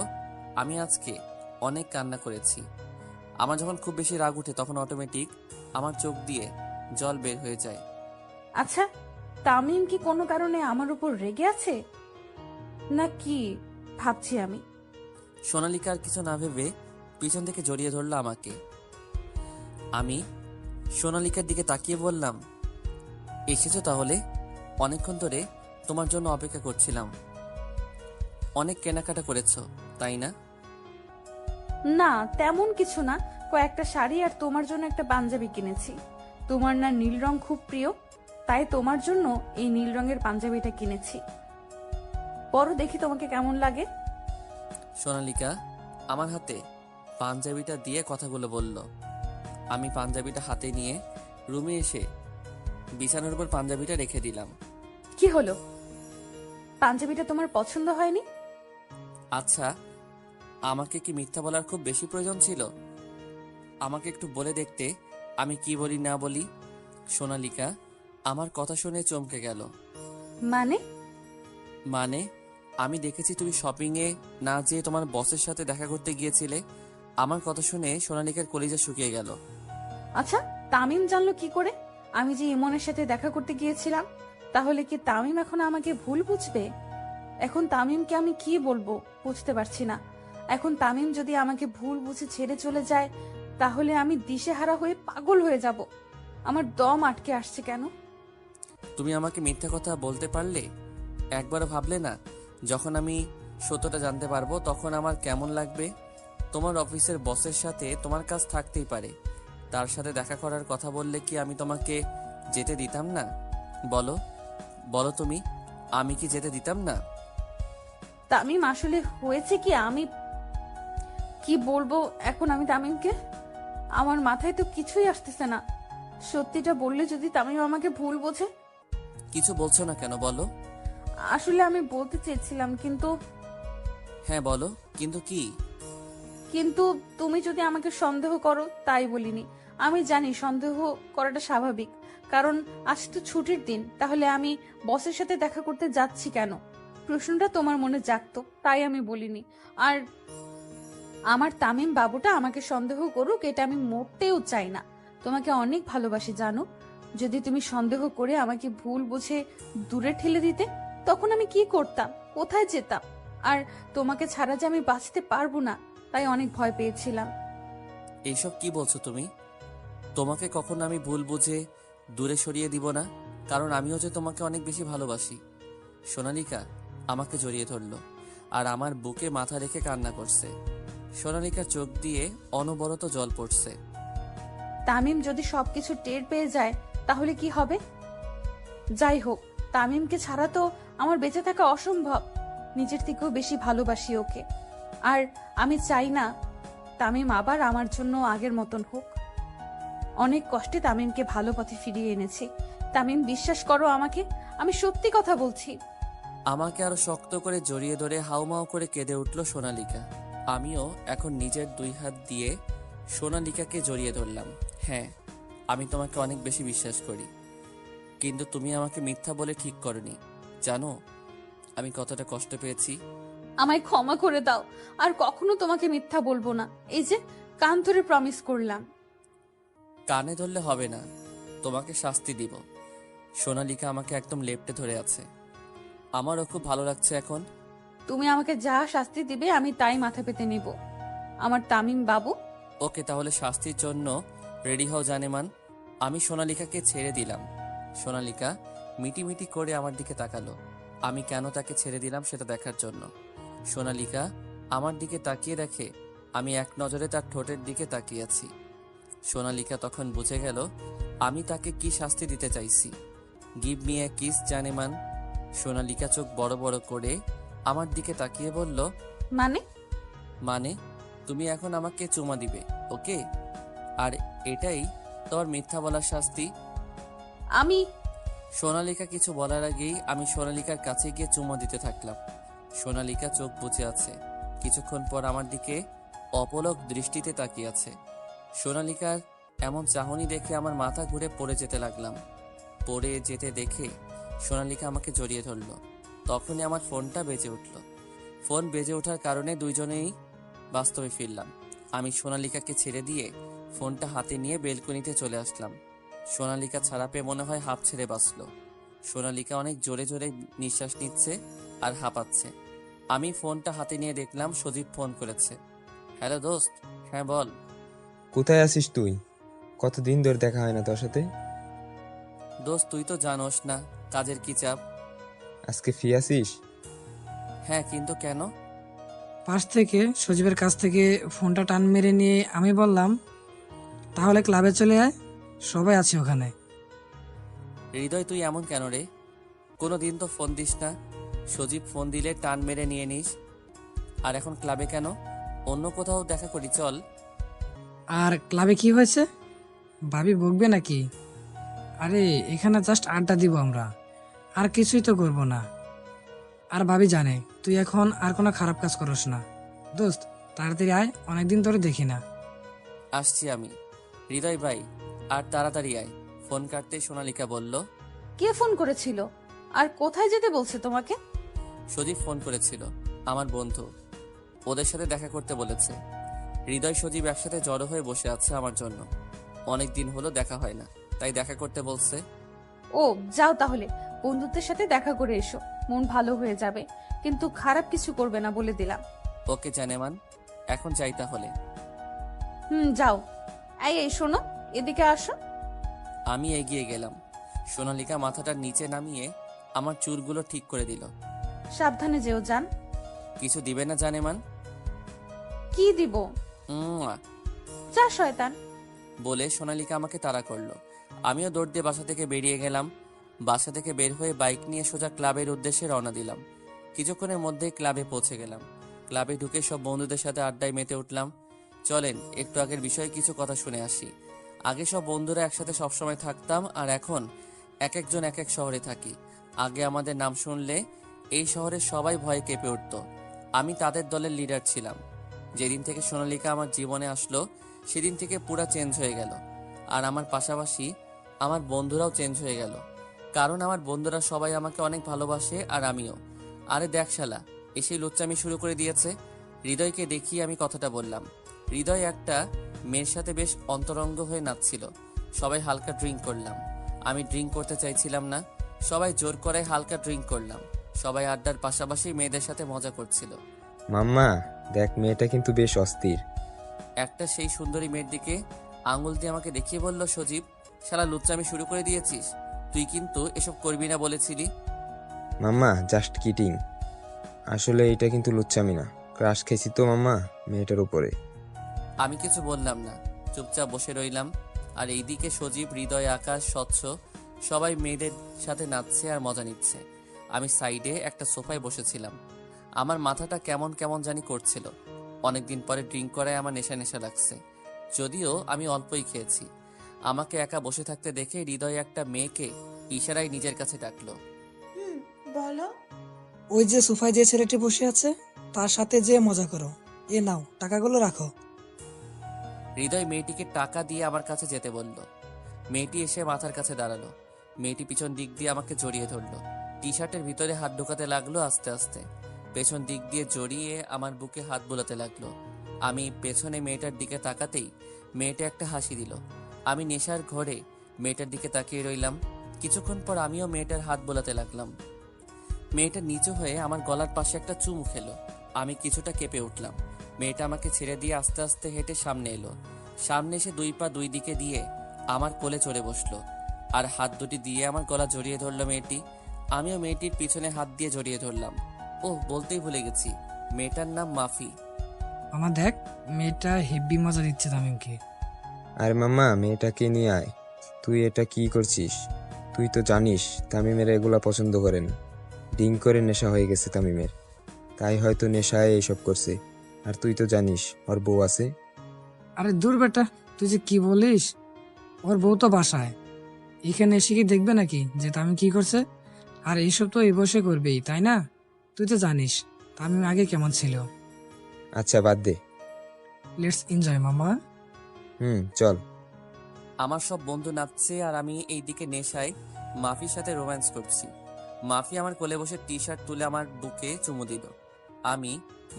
আমি আজকে অনেক কান্না করেছি। আমার যখন খুব বেশি রাগ উঠে তখন অটোমেটিক আমার চোখ দিয়ে জল বের হয়ে যায়। আচ্ছা, তামিম কি কোনো কারণে আমার উপর রেগে আছে না কি ভাবছি আমি। সোনালিকা আর কিছু না ভেবে পিছন থেকে জড়িয়ে ধরল আমাকে। আমি সোনালিকার দিকে তাকিয়ে বললাম, এসেছো তাহলে? অনেকক্ষণ ধরে তোমার জন্য অপেক্ষা করছিলাম। অনেক কেনাকাটা করেছো তাই না? না, তেমন কিছু না। কয়েকটা শাড়ি আর তোমার জন্য একটা পাঞ্জাবি কিনেছি। তোমার না নীল রং খুব প্রিয়, তাই তোমার জন্য এই নীল রঙের পাঞ্জাবিটা কিনেছি। পরো দেখি তোমাকে কেমন লাগে। সোনালিকা আমার হাতে পাঞ্জাবিটা দিয়ে কথাগুলো বলল। আমি পাঞ্জাবিটা হাতে নিয়ে রুমে এসে বিছানার উপর পাঞ্জাবিটা রেখে দিলাম। কি হলো, পাঞ্জাবিটা তোমার পছন্দ হয়নি? আচ্ছা, আমাকে কি মিথ্যা বলার খুব বেশি প্রয়োজন ছিল? আমাকে একটু বলে দেখতে আমি কি বলি না বলি। সোনালিকা আমার কথা শুনে চমকে গেল। মানে? মানে আমি দেখেছি তুমি শপিংয়ে না যেয়ে তোমার বসের সাথে দেখা করতে গিয়েছিলে। আমার কথা শুনে সোনালিকার কলিজা শুকিয়ে গেল। আচ্ছা, তামিম জানলো কি করে আমি যে ইমনের সাথে দেখা করতে গিয়েছিলাম? তাহলে কি তামিম এখন আমাকে ভুল বুঝবে? এখন তামিমকে আমি কি বলবো বুঝতে পারছি না। এখন তামিম যদি আমাকে ভুল বুঝে ছেড়ে চলে যায়, তাহলে আমি দিশেহারা হয়ে পাগল হয়ে যাব। আমার দম আটকে আসছে কেন? তুমি আমাকে মিথ্যা কথা বলতে পারলে? একবারও ভাবলে না যখন আমি সত্যটা জানতে পারবো তখন আমার কেমন লাগবে? তোমার অফিসের বসের সাথে তোমার কাজ থাকতেই পারে, তার সাথে দেখা করার কথা বললে কি আমি তোমাকে যেতে দিতাম না? বলো বলো তুমি, আমি কি যেতে দিতাম না? তামিম আসলে হয়েছে কি, আমি কি বলবো এখন আমি তামিমকে? আমার মাথায় তো কিছুই আসতেছে না। সত্যিটা বললে যদি তামিম আমাকে ভুল বোঝে? কিছু বলছো না কেন বলো? আসলে আমি বলতে চেয়েছিলাম, কিন্তু হ্যাঁ বলো, কিন্তু কি? কিন্তু তুমি যদি আমাকে সন্দেহ করো তাই বলিনি। আমি জানি সন্দেহ করাটা স্বাভাবিক, কারণ আজ তো ছুটির দিন। তাহলে আমি বসের সাথে দেখা করতে যাচ্ছি কেন? প্রশ্নটা তোমার মনে জাগতো, তাই আমি বলিনি। আর আমার তামিম বাবুটা আমাকে সন্দেহ করুক এটা আমি মোটেও চাই না। তোমাকে অনেক ভালোবাসি জানো। যদি তুমি সন্দেহ করে আমাকে ভুল বুঝে দূরে ঠেলে দিতে, তখন আমি কি করতাম, কোথায় যেতাম? আর তোমাকে ছাড়া যে আমি বাঁচতে পারবো না, তাই অনেক ভয় পেয়েছিলাম। এইসব কি বলছো তুমি? তোমাকে কখনো আমি ভুল বুঝে দূরে সরিয়ে দিব না, কারণ আমিও যে তোমাকে অনেক বেশি ভালোবাসি। সোনালিকা আমাকে জড়িয়ে ধরলো আর আমার বুকে মাথা রেখে কান্না করছে। সোনালিকার চোখ দিয়ে অনবরত জল পড়ছে। তামিম যদি সবকিছু টের পেয়ে যায় তাহলে কি হবে? যাই হোক, তামিমকে ছাড়া তো আমার বেঁচে থাকা অসম্ভব। নিজের থেকেও বেশি ভালোবাসি ওকে। আর আমি চাই না তামিম আবার আমার জন্য আগের মতন হোক। অনেক কষ্টে তামিমকে ভালো পথে ফিরিয়ে এনেছি। তামিম, বিশ্বাস করো আমাকে, আমি সত্যি কথা বলছি। আমাকে আরো শক্ত করে জড়িয়ে ধরে হাউমাউ করে কেঁদে উঠল সোনালিকা। আমিও এখন নিজের দুই হাত দিয়ে সোনালিকাকে জড়িয়ে ধরলাম। হ্যাঁ, আমি তোমাকে অনেক বেশি বিশ্বাস করি, কিন্তু তুমি আমাকে মিথ্যা বলে ঠিক করনি। জানো আমি কতটা কষ্ট পেয়েছি? আমায় ক্ষমা করে দাও, আর কখনো তোমাকে মিথ্যা বলবো না। এই যে কান ধরে প্রমিস করলাম। কানে ধরলে হবে না, তোমাকে শাস্তি দিব। সোনালিকা আমাকে একদম লেপ্টে ধরে আছে। আমারও খুব ভালো লাগছে এখন। তুমি আমাকে যা শাস্তি দিবে আমি তাই মাথা পেতে নিব। আমার তামিম বাবু। ওকে, তাহলে শাস্তির জন্য রেডি হও জানেমান। আমি সোনালিকাকে ছেড়ে দিলাম। সোনালিকা মিটিমিটি করে আমার দিকে তাকালো, আমি কেন তাকে ছেড়ে দিলাম সেটা দেখার জন্য। সোনালিকা আমার দিকে তাকিয়ে দেখে আমি এক নজরে তার ঠোঁটের দিকে তাকিয়ে আছি। সোনালিকা তখন বুঝে গেল আমি তাকে কি শাস্তি দিতে চাইছি। গিভ মি এ কিস জানেমান। সোনালিকা চোখ বড় বড় করে আমার দিকে তাকিয়ে বলল, মানে? মানে তুমি এখন আমাকে চুমা দিবে, ওকে? আর এটাই তোর মিথ্যা বলার শাস্তি। আমি সোনালিকা কিছু বলার আগেই আমি সোনালিকার কাছে গিয়ে চুমা দিতে থাকলাম। সোনালিকা চোখ বুজে আছে, কিছুক্ষণ পর আমার দিকে অপলক দৃষ্টিতে তাকিয়ে আছে। সোনালিকার এমন চাহনি দেখে আমার মাথা ঘুরে পড়ে যেতে লাগলাম। পড়ে যেতে দেখে সোনালিকা আমাকে জড়িয়ে ধরলো। তখনই আমার ফোনটা বেজে উঠল। ফোন বেজে ওঠার কারণে দুইজনেই বাস্তবে ফিরলাম। আমি সোনালিকাকে ছেড়ে দিয়ে ফোনটা হাতে নিয়ে বেলকনিতে চলে আসলাম। সোনালিকা ছাড়া পেয়ে মনে হয় হাঁপ ছেড়ে বাঁচল। সোনালিকা অনেক জোরে জোরে নিঃশ্বাস নিচ্ছে আর হাঁপাচ্ছে। আমি ফোনটা হাতে নিয়ে দেখলাম সজীব ফোন করেছে। হ্যালো দোস্ত। হ্যাঁ বল। কোথায় আছিস তুই? কতদিন ধরে দেখা হয় না তোর সাথে। দোস্ত তুই তো জানোস না কাজের কি চাপ। আজকে ফ্রি আছিস? হ্যাঁ, কিন্তু কেন? পাশ থেকে সজীবের কাছ থেকে ফোনটা টান মেরে নিয়ে আমি বললাম, তাহলে ক্লাবে চলে আয়, সবাই আছে ওখানে। হৃদয় তুই এমন কেন রে? কোনো দিন তো ফোন দিস না। সজীব ফোন দিলে টান মেরে নিয়ে নিস, আর এখন ক্লাবে কেন? অন্য কোথাও দেখা করি চল। আর ক্লাবে কি হয়েছে? ভাবি বকবে নাকি? আরে এখানে জাস্ট আড্ডা দিব আমরা, আর কিছুই তো করব না। আর ভাবি জানে তুই এখন আর কোনো খারাপ কাজ করস না। দোস্ত তাড়াতাড়ি আয়, অনেকদিন ধরে দেখি না। আসছি আমি। হৃদয় ভাই, আর তাড়াতাড়ি আয়। ফোন কাটতে সোনালিকা বলল, কে ফোন করেছিল আর কোথায় যেতে বলছে তোমাকে? সজীব ফোন করেছিল, আমার বন্ধু। ওদের সাথে দেখা করতে বলেছে। হৃদয় সজীব একসাথে জড়ো হয়ে বসে আছে আমার জন্য। অনেক দিন হলো দেখা হয় না, তাই দেখা করতে বলছে। ও যাও তাহলে, বন্ধুদের সাথে দেখা করে এসো, মন ভালো হয়ে যাবে। কিন্তু খারাপ কিছু করবে না বলে দিলাম। ওকে জানেমান, এখন যাই তাহলে। যাও। এই শোনো, এদিকে আসো। আমি এগিয়ে গেলাম। সোনালিকা মাথাটা নিচে নামিয়ে আমার চুলগুলো ঠিক করে দিল। সাবধানে যেও যান। কিছু দিবে না জানেমান? কি দিব? উম্মুয়া। যা শয়তান। বলে সোনালিকা আমাকে তাড়া করলো। আমিও দৌড় দিয়ে বাসা থেকে বেরিয়ে গেলাম। বাসা থেকে বের হয়ে বাইক নিয়ে সোজা ক্লাবের উদ্দেশ্যে রওনা দিলাম। কিছুক্ষণের মধ্যেই ক্লাবে পৌঁছে গেলাম। ক্লাবে ঢুকে সব বন্ধুদের সাথে আড্ডায় মেতে উঠলাম। চলেন একটু আগের বিষয়ে কিছু কথা শুনে আসি। আগে সব বন্ধুরা একসাথে সবসময় থাকতাম, আর এখন এক একজন এক এক শহরে থাকি। আগে আমাদের নাম শুনলে এই শহরের সবাই ভয়ে কেঁপে উঠত। আমি তাদের দলের লিডার ছিলাম। যেদিন থেকে সোনালিকা আমার জীবনে আসলো, সেদিন থেকে পুরা চেঞ্জ হয়ে গেল। আর আমার পাশাপাশি আমার বন্ধুরাও চেঞ্জ হয়ে গেল, কারণ আমার বন্ধুরা সবাই আমাকে অনেক ভালোবাসে, আর আমিও। আরে দেখ শালা, এসেই লুচ্চামি শুরু করে দিয়েছে। হৃদয়কে দেখিয়ে আমি কথাটা বললাম। হৃদয় একটা মেয়ের সাথে বেশ অন্তরঙ্গ হয়ে নাচছিল। সবাই হালকা ড্রিঙ্ক করলাম। আমি ড্রিঙ্ক করতে চাইছিলাম না, সবাই জোর করে হালকা ড্রিঙ্ক করলাম। সবাই আড্ডার পাশাপাশি মেয়েদের সাথে মজা করছিল। মাম্মা, দেখ মেয়েটা কিন্তু বেশ অস্থির। একটা সেই সুন্দরী মেয়ের দিকে আঙুল দিয়ে আমাকে দেখিয়ে বলল, সজীব, শালা লুচ্চামি শুরু করে দিয়েছিস। তুই কিন্তু এসব করবি না বলেছিলি। মাম্মা, জাস্ট কিটিং। আসলে এটা কিন্তু লুচ্চামি না, ক্রাশ খেয়েছি তো মাম্মা মেয়েটার উপরে। আমি কিছু বললাম না, চুপচাপ বসে রইলাম। আর এইদিকে সজীব, হৃদয়, আকাশ, স্বচ্ছ সবাই মেয়েদের সাথে নাচছে আর মজা নিচ্ছে। আমি সাইডে একটা সোফায় বসেছিলাম। আমার মাথাটা কেমন কেমন জানি করছিল। অনেকদিন পরে ড্রিঙ্ক করায় আমার নেশা নেশা লাগছে, যদিও আমি অল্পই খেয়েছি। আমাকে একা বসে থাকতে দেখে হৃদয় একটা মেয়েকে ইশারায় নিজের কাছে ডাকলো। বলো। ওই যে সোফায় যে ছেলেটি বসে আছে তার সাথে যে মজা করো। এ নাও, টাকাগুলো রাখো। হৃদয় মেয়েটিকে টাকা দিয়ে আমার কাছে যেতে বলল। মেয়েটি এসে মাথার কাছে দাঁড়ালো। মেয়েটি পিছন দিক দিয়ে আমাকে জড়িয়ে ধরলো। টি শার্টের ভিতরে হাত ঢোকাতে লাগলো আস্তে আস্তে। পেছন দিক দিয়ে জড়িয়ে আমার বুকে হাত বোলাতে লাগলো। আমি পেছনে মেয়েটার দিকে তাকাতেই মেয়েটা একটা হাসি দিল। আমি নেশার ঘরে মেয়েটার দিকে তাকিয়ে রইলাম। কিছুক্ষণ পর আমিও মেয়েটার হাত বোলাতে লাগলাম। মেয়েটা নিচু হয়ে আমার গলার পাশে একটা চুমু খেলো। আমি কিছুটা কেঁপে উঠলাম। মেয়েটা আমাকে ছেড়ে দিয়ে আস্তে আস্তে হেঁটে সামনে এলো। সামনে এসে দুই পা দুই দিকে দিয়ে আমার কোলে চড়ে বসলো, আর হাত দুটি দিয়ে আমার গলা জড়িয়ে ধরলো মেয়েটি। আমিও মেয়েটির পিছনে হাত দিয়ে জড়িয়ে ধরলাম। বলতেই ভুলে গেছি, মেয়েটার নাম মাফি। আমার দেখ, মেয়েটা হেব্বি মজা দিচ্ছে তামিমকে। আর মাম্মা, মেয়েটাকে নিয়ে আয়। তুই এটা কি করছিস? তুই তো জানিস তামিমের এগুলা পছন্দ করেন। ড্রিঙ্ক করে নেশা হয়ে গেছে তামিমের, তাই হয়তো নেশায় এইসব করছে। আর তুই তো জানিস ওর বউ আছে। আরে দূর বেটা, তুই যে কি বলিস? ওর বউ তো বাসায়, এখানে এসে কি দেখবে নাকি যে তামিম কি করছে? আর এইসব তো এই বসে করবেই, তাই না? তুই তো জানিস তামিম আগে কেমন ছিল। আচ্ছা বাদ দে। লেটস এনজয় মামা। চল। আমার সব বন্ধু নাচছে আর আমি এইদিকে নেশায় মাফির সাথে রোম্যান্স করছি। মাফি আমার কোলে বসে টি শার্ট তুলে আমার বুকে চুমু দিল। আমি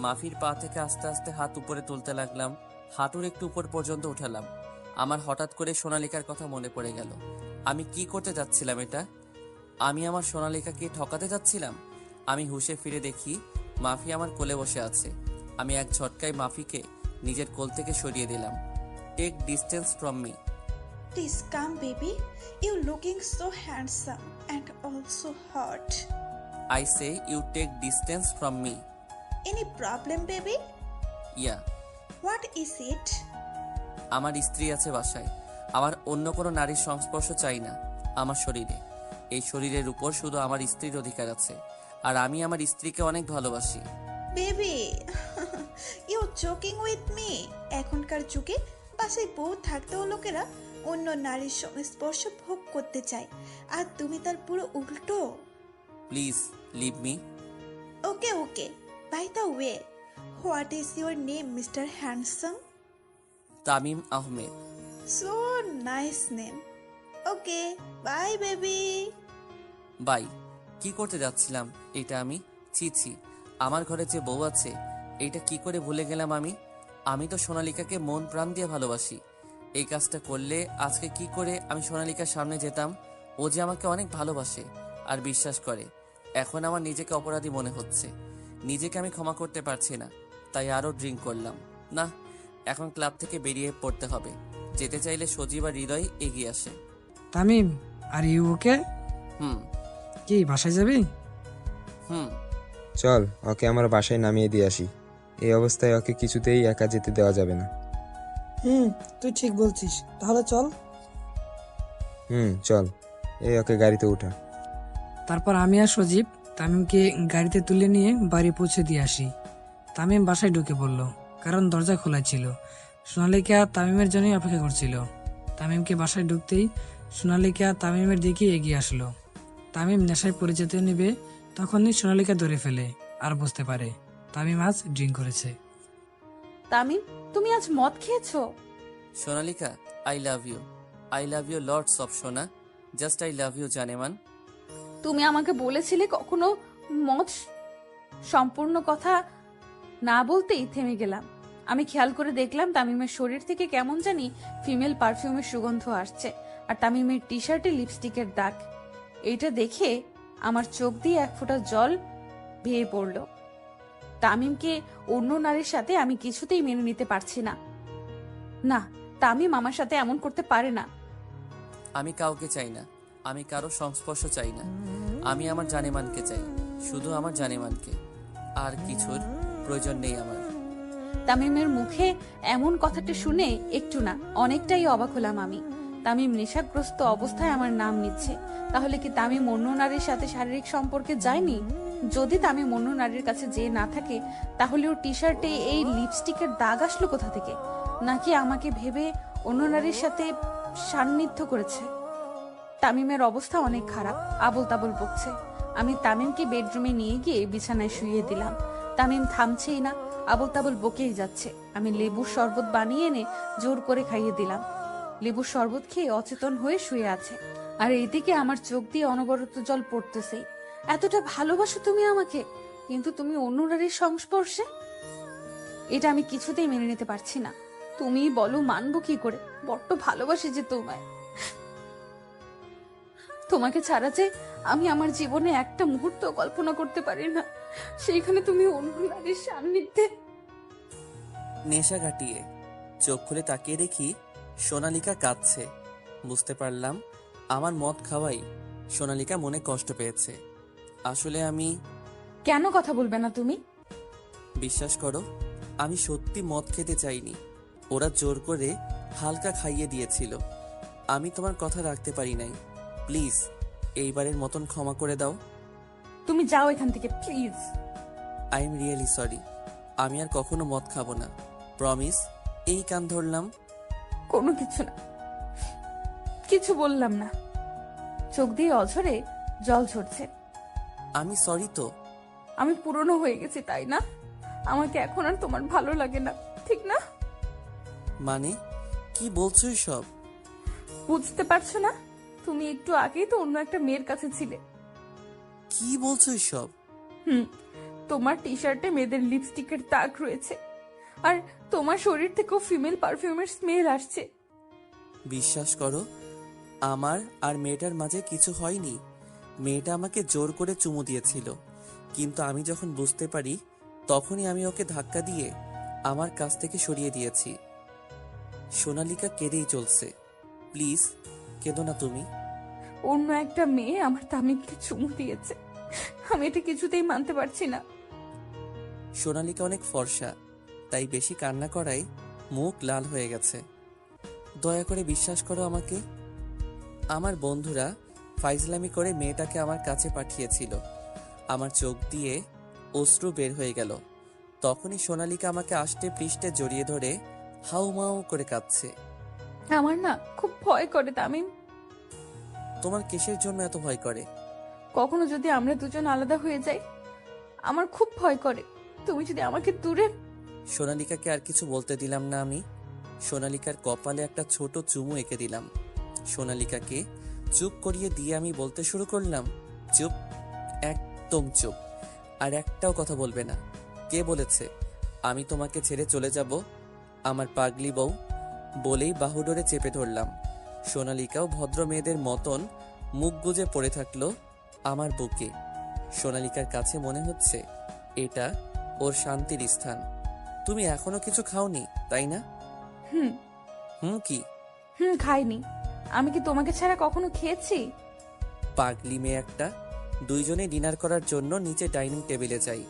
মাফির পা থেকে আস্তে আস্তে হাত উপরে তুলতে লাগলাম, হাঁটুর একটু উপর পর্যন্ত উঠালাম। আমার হঠাৎ করে সোনালিকার কথা মনে পড়ে গেল। আমি কি করতে যাচ্ছিলাম এটা? আমি আমার সোনালিকাকে ঠকাতে যাচ্ছিলাম। আমি হুঁশে ফিরে দেখি মাফি আমার কোলে বসে আছে। আমি এক ঝটকায় মাফিকে নিজের কোল থেকে সরিয়ে দিলাম। Take distance from me. Please come, baby. You looking so handsome and also hot. I say you take distance from me. Any problem, baby? Yeah. What is it? আমার স্ত্রী আছে বাসায়। আমার অন্য কোনো নারীর সংস্পর্শ চাই না আমার শরীরে। এই শরীরের উপর শুধু আমার স্ত্রীর অধিকার আছে, আর আমি আমার স্ত্রীকে অনেক ভালোবাসি। Baby, you joking with me? এখনকার যুগে বাসায় বউ থাকতেও লোকেরা অন্য নারীর সংস্পর্শ ভোগ করতে চায়, আর তুমি তার পুরো উল্টো। Please leave me. Okay. By the way, what is your name, Mr. Handsome? Tamim Ahmed. So nice name. Okay, bye baby. Bye. কি করতে যাচ্ছিলাম এটা আমি? ছি ছি, আমার ঘরে যে বউ আছে এইটা কি করে ভুলে গেলাম আমি? আমি তো সোনালিকাকে মন প্রাণ দিয়ে ভালোবাসি। এই কাজটা করলে আজকে কি করে আমি সোনালিকার সামনে যেতাম? ও যে আমাকে অনেক ভালোবাসে আর বিশ্বাস করে। এখন আমার নিজেকে অপরাধী মনে হচ্ছে। নিজেকে আমি ক্ষমা করতে পারছি না, তাই আরও ড্রিঙ্ক করলাম। না, এখন ক্লাব থেকে বেরিয়ে পড়তে হবে। যেতে চাইলে সজীব আর হৃদয় এগিয়ে আসে। Tamim, are you okay? হুম কি বাসায় যাবি? হুম। চল ওকে আমার বাসায় নামিয়ে দিয়ে আসি। এই অবস্থায় ওকে কিছুতেই একা যেতে দেওয়া যাবে না। তুই ঠিক বলছিস, তাহলে চল। চল। এই ওকে গাড়িতে উঠা। তারপর আমি আর সজীব তামিমকে গাড়িতে তুলে নিয়ে বাড়ি পৌঁছে দিয়ে আসি। তামিম বাসায় ঢুকে পড়ল, কারণ দরজা খোলা ছিল। সোনালিকা তামিমের জন্যই অপেক্ষা করছিল। তামিমকে বাসায় ঢুকতেই সোনালিকা তামিমের দিকে এগিয়ে আসলো। তামিম নেশায় পড়ে যেতে নেবে, তখনই সোনালিকা ধরে ফেলে আর বুঝতে পারে তামিম আজ ড্রিঙ্ক করেছে। তামিম, তুমি আজ মদ খেয়েছো? Sonalika, I love you. I love you lots of সোনা। জাস্ট আই লাভ ইউ জানেমান। তুমি আমাকে বলেছিলে কখনো মদ সম্পূর্ণ কথা না বলতেই থেমে গেলাম। আমি খেয়াল করে দেখলাম তামিমের শরীর থেকে কেমন জানি ফিমেল পারফিউমের সুগন্ধ আসছে, আর তামিমের টি শার্টে লিপস্টিকের দাগ। এইটা দেখে আমার চোখ দিয়ে এক ফোঁটা জল ভেয়ে পড়ল। তামিমকে অন্য নারীর সাথে আমি কিছুতেই মেনে নিতে পারছি না। না, তামিম আমার সাথে এমন করতে পারে না। আমি কাউকে চাই না, আমি কারো সংস্পর্শ চাই না। আমি আমার জানেমানকে চাই, শুধু আমার জানেমানকে। আর কিছুর প্রয়োজন নেই আমার। তামিমের মুখে এমন কথাটা শুনে একটু না অনেকটাই অবাক হলাম আমি। তামিম নেশাগ্রস্ত অবস্থায় আমার নাম নিচ্ছে, তাহলে কি তামিম অন্য নারীর সাথে শারীরিক সম্পর্কে যায়নি? যদি তামিম অন্য নারীর কাছে যেয়ে না থাকে, তাহলে ওর টি শার্টে এই লিপস্টিকের দাগ আসলো কোথা থেকে? নাকি আমাকে ভেবে অন্য নারীর সাথে সান্নিধ্য করেছে? তামিমের অবস্থা অনেক খারাপ, আবোল তাবোল বকছে। আমি তামিমকে বেডরুমে নিয়ে গিয়ে বিছানায় শুইয়ে দিলাম। তামিম থামছেই না, আবোল তাবোল বকেই যাচ্ছে। আমি লেবুর শরবত বানিয়ে এনে জোর করে খাইয়ে দিলাম। লেবুর শরবত খেয়ে অচেতন হয়ে শুয়ে আছে, আর এইদিকে আমার চোখ দিয়ে অনবরত জল পড়তেছেই। এতটা ভালোবাসো তুমি আমাকে, কিন্তু তুমি অন্য নারীর সংস্পর্শে? এটা আমি কিছুতেই মেনে নিতে পারছি না। তুমি বলো মানবো কি করে? বড্ড ভালোবাসি যে তোমায়। তোমাকে ছাড়া যে আমি আমার জীবনে একটা মুহূর্ত কল্পনা করতে পারি না, সেইখানে তুমি অন্য নারীর সান্নিধ্যে। নেশা কাটিয়ে চোখ খুলে তাকিয়ে দেখি সোনালিকা কাঁদছে। বুঝতে পারলাম আমার মদ খাওয়াই সোনালিকা মনে কষ্ট পেয়েছে। আসলে আমি, কেন কথা বলবে না তুমি? বিশ্বাস করো, আমি সত্যি মদ খেতে চাইনি। ওরা জোর করে হালকা খাইয়ে দিয়েছিল। আমি তোমার কথা রাখতে পারি নাই। প্লিজ এইবারের মতন ক্ষমা করে দাও। তুমি যাও এখান থেকে please. I am really sorry. আমি আর কখনো মদ খাবো না, প্রমিস। এই কান ধরলাম। কোনো কিছু না, কিছু বললাম না। চোখ দিয়ে অঝরে জল ঝরছে। আমি সরি তো। আমি পুরনো হয়ে গেছি, তাই না? আমাকে এখন আর তোমার ভালো লাগে না, ঠিক না? মানে কি বলছো সব? বুঝতে পারছো না? তুমি একটু আগেই তো অন্য একটা মেয়ের কাছে ছিলে। কি বলছো সব? তোমার টি শার্টে মেয়েদের লিপস্টিকের দাগ রয়েছে, আর তোমার শরীর থেকেও ফিমেল পারফিউমের স্মেল আসছে। বিশ্বাস করো, আমার আর মেয়েটার মাঝে কিছু হয়নি। মেয়েটা আমাকে জোর করে চুমু দিয়েছিল, কিন্তু আমি যখন বুঝতে পারি তখনই আমি ওকে ধাক্কা দিয়ে আমার কাছ থেকে সরিয়ে দিয়েছি। সোনালিকা কেঁদেই চলছে। প্লিজ কেঁদো না তুমি। অন্য একটা মেয়ে আমার তামিমকে চুমু দিয়েছে, আমি এটা কিছুতেই মানতে পারছি না। সোনালিকা অনেক ফর্সা, তাই বেশি কান্না করায় মুখ লাল হয়ে গেছে। দয়া করে বিশ্বাস করো আমাকে। আমার বন্ধুরা ফাইজলামি করে মেয়েটাকে আমার কাছে পাঠিয়েছিল। আমার চোখ দিয়ে অশ্রু বের হয়ে গেল। তখনই সোনালিকা আমাকে আষ্টে পৃষ্ঠে জড়িয়ে ধরে হাউমাউ করে কাঁদছে। আমার না খুব ভয় করে তামিম। তোমার কিসের জন্য এত ভয় করে? কখনো যদি আমরা দুজন আলাদা হয়ে যাই, আমার খুব ভয় করে। তুমি যদি আমাকে দূরে। সোনালিকাকে আর কিছু বলতে দিলাম না আমি। সোনালিকার কপালে একটা ছোট চুমু এঁকে দিলাম। সোনালিকাকে চুপ করিয়ে দিয়ে আমি বলতে শুরু করলাম, চুপ, একদম চুপ, আর একটাও কথা বলবে না। কে বলেছে আমি তোমাকে ছেড়ে চলে যাব? আমার পাগলি বউ। বলেই বাহুডোরে চেপে ধরলাম। সোনালিকাও ভদ্র মেয়েদের মতন মুখ গুজে পড়ে থাকলো আমার বুকে। সোনালিকার কাছে মনে হচ্ছে এটা ওর শান্তির স্থান। তুমি এখনো কিছু খাওনি, তাই না? হুম। কি? খাইনি। আমি কি তোমাকে ছাড়া কখনো খেয়েছি? পাগলি মেয়ে একটা। দুইজনে ডিনার করার জন্য নিচে ডাইনিং টেবিলে যাই।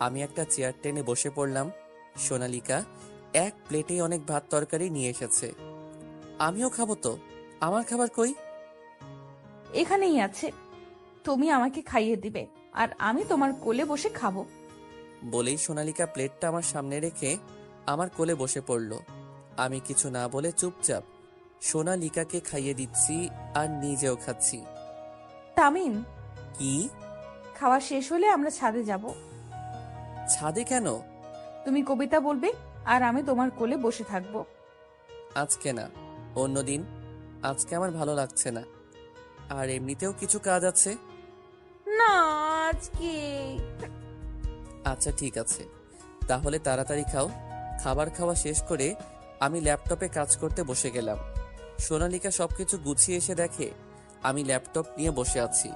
আমি একটা চেয়ার টেনে বসে পড়লাম। সোনালিকা এক প্লেটে অনেক ভাত তরকারি নিয়ে এসেছে। আমিও খাবো তো, আমার খাবার কই? এখানেই আছে, তুমি আমাকে খাইয়ে দিবে আর আমি তোমার কোলে বসে খাবো। বলেই সোনালিকা প্লেটটা আমার সামনে রেখে আমার কোলে বসে পড়ল। আমি কিছু না বলে চুপচাপ সোনালিকাকে খাইয়ে দিচ্ছি আর নিজেও খাচ্ছি। তামিম, কি? খাওয়া শেষ হলে আমরা ছাদে যাব। ছাদে কেন? তুমি কবিতা বলবে আর আমি তোমার কোলে বসে থাকবো। আজকে না, অন্যদিন। আজকে আমার ভালো লাগছে না, আর এমনিতেও কিছু কাজ আছে। না, আজকে। আচ্ছা ঠিক আছে, তাহলে তাড়াতাড়ি খাও। খাবার খাওয়া শেষ করে আমি ল্যাপটপে কাজ করতে বসে গেলাম। সোনালিকা সবকিছু গুছিয়ে এসে দেখে আমি ল্যাপটপ নিয়ে বসে আছি।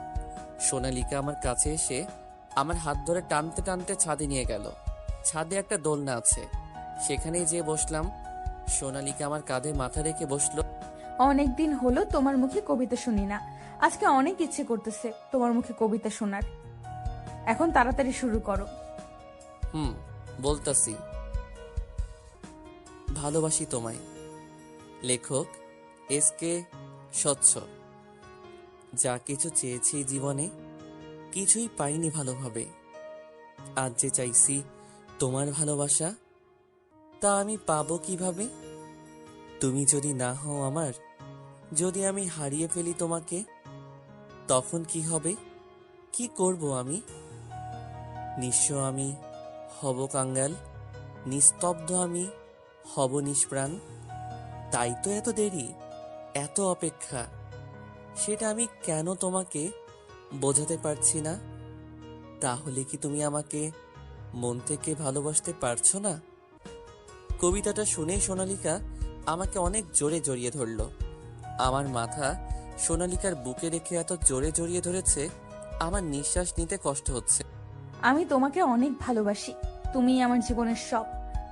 সোনালিকা আমার কাছে এসে আমার হাত ধরে টানতে টানতে ছাদে নিয়ে গেল। ছাদে একটা দোলনা আছে, সেখানেই যেয়ে বসলাম। সোনালিকা আমার কাঁধে মাথা রেখে বসলো। অনেকদিন হলো তোমার মুখে কবিতা শুনি না। আজকে অনেক ইচ্ছে করতেছে তোমার মুখে কবিতা শোনার। এখন তাড়াতাড়ি শুরু করো। বলতাছি। ভালোবাসি তোমায়। লেখক এসকে স্বচ্ছ। যা কিছু চেয়েছি জীবনে, কিছুই পাইনি ভালোভাবে। আজ যে চাইছি তোমার ভালোবাসা, তা আমি পাবো কিভাবে? তুমি যদি না হও আমার, যদি আমি হারিয়ে ফেলি তোমাকে, তখন কি হবে? কি করব আমি? নিঃস্ব আমি হব কাঙ্গাল, নিস্তব্ধ আমি হব নিষ্প্রাণ। তাই তো এত দেরি, এত অপেক্ষা। সেটা আমি কেন তোমাকে বোঝাতে পারছি না? তাহলে কি তুমি আমাকে মন থেকে ভালোবাসতে পারছো না? কবিতাটা শুনেই সোনালিকা আমাকে অনেক জোরে জড়িয়ে ধরল। আমার মাথা সোনালিকার বুকে রেখে এত জোরে জড়িয়ে ধরেছে, আমার নিঃশ্বাস নিতে কষ্ট হচ্ছে। আমি তোমাকে অনেক ভালোবাসি, তুমি আমার জীবনের সব।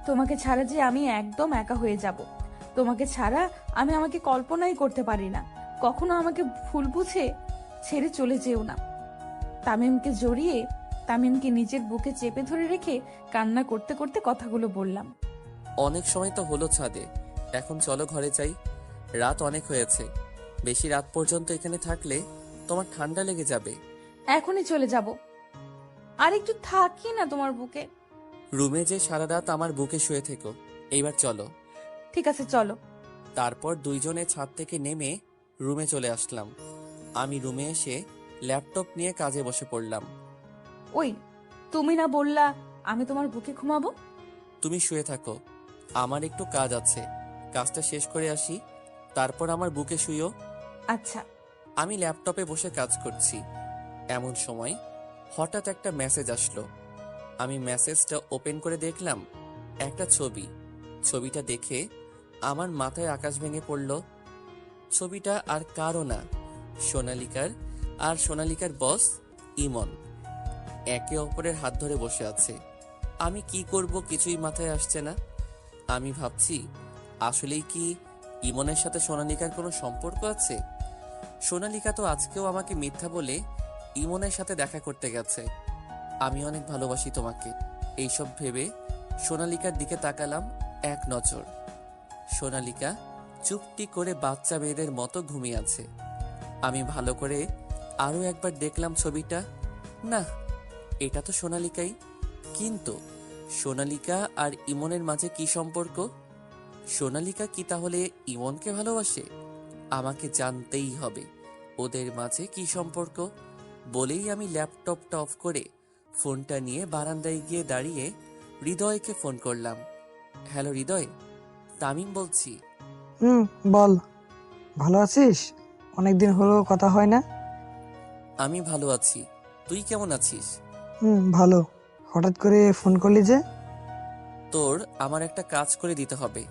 তোমাকে ছাড়া যে আমি একদম একা হয়ে যাব। তোমাকে ছাড়া আমি আমাকে কল্পনাই করতে পারি না। কখনো আমাকে ভুল বুঝে ছেড়ে চলে যেও না। তামিমকে জড়িয়ে তামিমকে নিজের বুকে চেপে ধরে রেখে কান্না করতে করতে কথাগুলো বললাম। অনেক সময় তো হলো ছাদে, এখন চলো ঘরে যাই। রাত অনেক হয়েছে, বেশি রাত পর্যন্ত এখানে থাকলে তোমার ঠান্ডা লেগে যাবে। এখনই চলে যাব। আর একটু থাকি না তোমার বুকে? রুমে যে সারা রাত আমার বুকে শুয়ে থেকো, এইবার চলো। ঠিক আছে, চলো। তারপর দুইজনে ছাদ থেকে নেমে রুমে চলে আসলাম। আমি রুমে এসে ল্যাপটপ নিয়ে কাজে বসে পড়লাম। ওই, তুমি না বললা আমি তোমার বুকে ঘুমাবো? তুমি শুয়ে থাকো, আমার একটু কাজ আছে, কাজটা শেষ করে আসি, তারপর আমার বুকে শুইও। আচ্ছা। আমি ল্যাপটপে বসে কাজ করছি, এমন সময় হঠাৎ একটা মেসেজ আসলো। আমি মেসেজটা ওপেন করে দেখলাম একটা ছবি। ছবিটা দেখে আমার মাথায় আকাশ ভেঙে পড়ল। ছবিটা আর কারো না, সোনালিকার আর সোনালিকার বস ইমন একে অপরের হাত ধরে বসে আছে। আমি কি করব কিছুই মাথায় আসছে না। আমি ভাবছি, আসলেই কি ইমনের সাথে সোনালিকার কোনো সম্পর্ক আছে? সোনালিকা তো আজকেও আমাকে মিথ্যা বলে ইমনের সাথে দেখা করতে গেছে। আমি অনেক ভালোবাসি তোমাকে, এইসব ভেবে সোনালিকার দিকে তাকালাম এক নজর। সোনালিকা চুপটি করে বাচ্চা মেয়েদের মতো ঘুমিয়ে আছে। আমি ভালো করে আরো একবার দেখলাম ছবিটা। না, এটা তো সোনালিকাই। কিন্তু সোনালিকা আর ইমনের মাঝে কি সম্পর্ক? সোনালিকা কি তাহলে ইমনকে ভালোবাসে? আমাকে জানতেই হবে ওদের মাঝে কি সম্পর্ক। বলেই আমি ল্যাপটপটা অফ করে ফোনটা নিয়ে বারান্দায় গিয়ে দাঁড়িয়ে হৃদয়কে ফোন করলাম। হ্যালো হৃদয়, তামিম বলছি। হুম, বল। ভালো আছিস? অনেকদিন হলো কথা হয় না। আমি ভালো আছি, তুই কেমন আছিস? হুম, ভালো। হঠাৎ করে ফোন করলি যে? তোর আমার একটা কাজ করে দিতে হবে।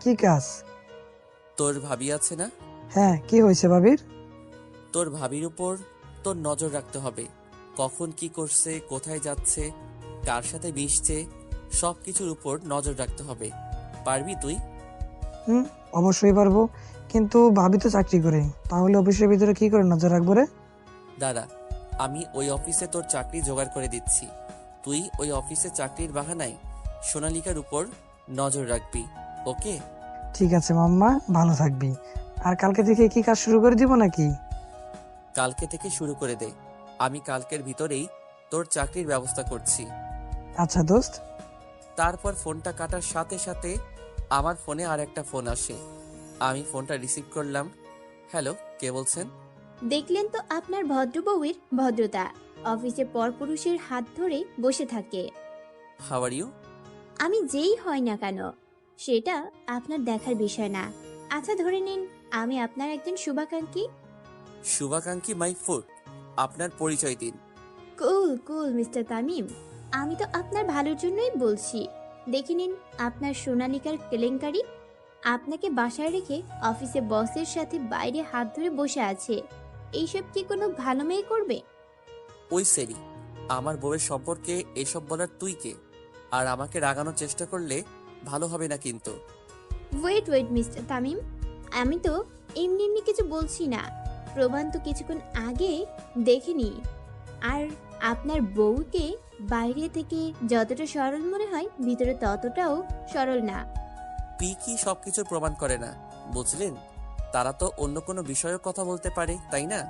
কি কাজ? তোর ভাবি আছে না? হ্যাঁ, কি হয়েছে ভাবির? তোর ভাবির উপর তোর নজর রাখতে হবে। কখন কি করছে, কোথায় যাচ্ছে, কার সাথে মিশছে, সব কিছুর উপর নজর রাখতে হবে। পারবি তুই? হুম, অবশ্যই পারবো। কিন্তু ভাবি তো চাকরি করে, তাহলে অফিসের ভিতরে কি করে নজর রাখবো রে? দাঁড়া, আমি ওই অফিসে তোর চাকরি জোগাড় করে দিচ্ছি। তুই ওই অফিসে চাকরির বাহানায় সোনালিকার উপর নজর রাখবি, ওকে? ঠিক আছে মাম্মা, ভালো থাকবি। আর কালকে থেকে কি কাজ শুরু করে দিব নাকি? কালকে থেকে শুরু করে দে। আমি কালকের ভিতরেই তোর চাকরির ব্যবস্থা করছি। আচ্ছা দোস্ত। তারপর ফোনটা কাটার সাথে সাথে আমার ফোনে আর একটা ফোন আসে। আমি ফোনটা রিসিভ করলাম। হ্যালো, কে বলছেন? দেখলেন তো আপনার ভদ্র বউয়ের ভদ্রতা। অফিসে পরপুরুষের হাত ধরে বসে থাকে। How are you? আমি যেই হয় না কেন, সেটা আপনার দেখার বিষয় না। আচ্ছা ধরে নিন আমি আপনার একজন শুভাকাঙ্ক্ষী। শুভাকাঙ্ক্ষী মাই ফুড। আপনার পরিচয় দিন। কুল কুল মিস্টার তামিম, আমি তো আপনার ভালোর জন্যই বলছি। দেখে নিন আপনার সোনালিকার কেলেঙ্কারি। আপনাকে বাসায় রেখে অফিসে বসের সাথে বাইরে হাত ধরে বসে আছে। এইসব কি কোনো ভালো মেয়ে করবে? ওই সেরি, আমার বউয়ের সম্পর্কে এসব বলার তুই কে? আর আমাকে রাগানোর চেষ্টা করলে ভালো হবে না কিন্তু। ওয়েট ওয়েট মিস্টার তামিম, আমি তো এমনি এমনি কিছু বলছি না। প্রমাণ তো কিছুক্ষণ আগে দেখেনি। আর আপনার বউকে বাইরে থেকে যতটা সরল মনে হয় ভিতরে ততটাও সরল না। কি সবকিছু প্রমাণ করে না, বুঝলেন? তারা তো অন্য কোনো বিষয়েও কথা বলতে পারে, তাই না?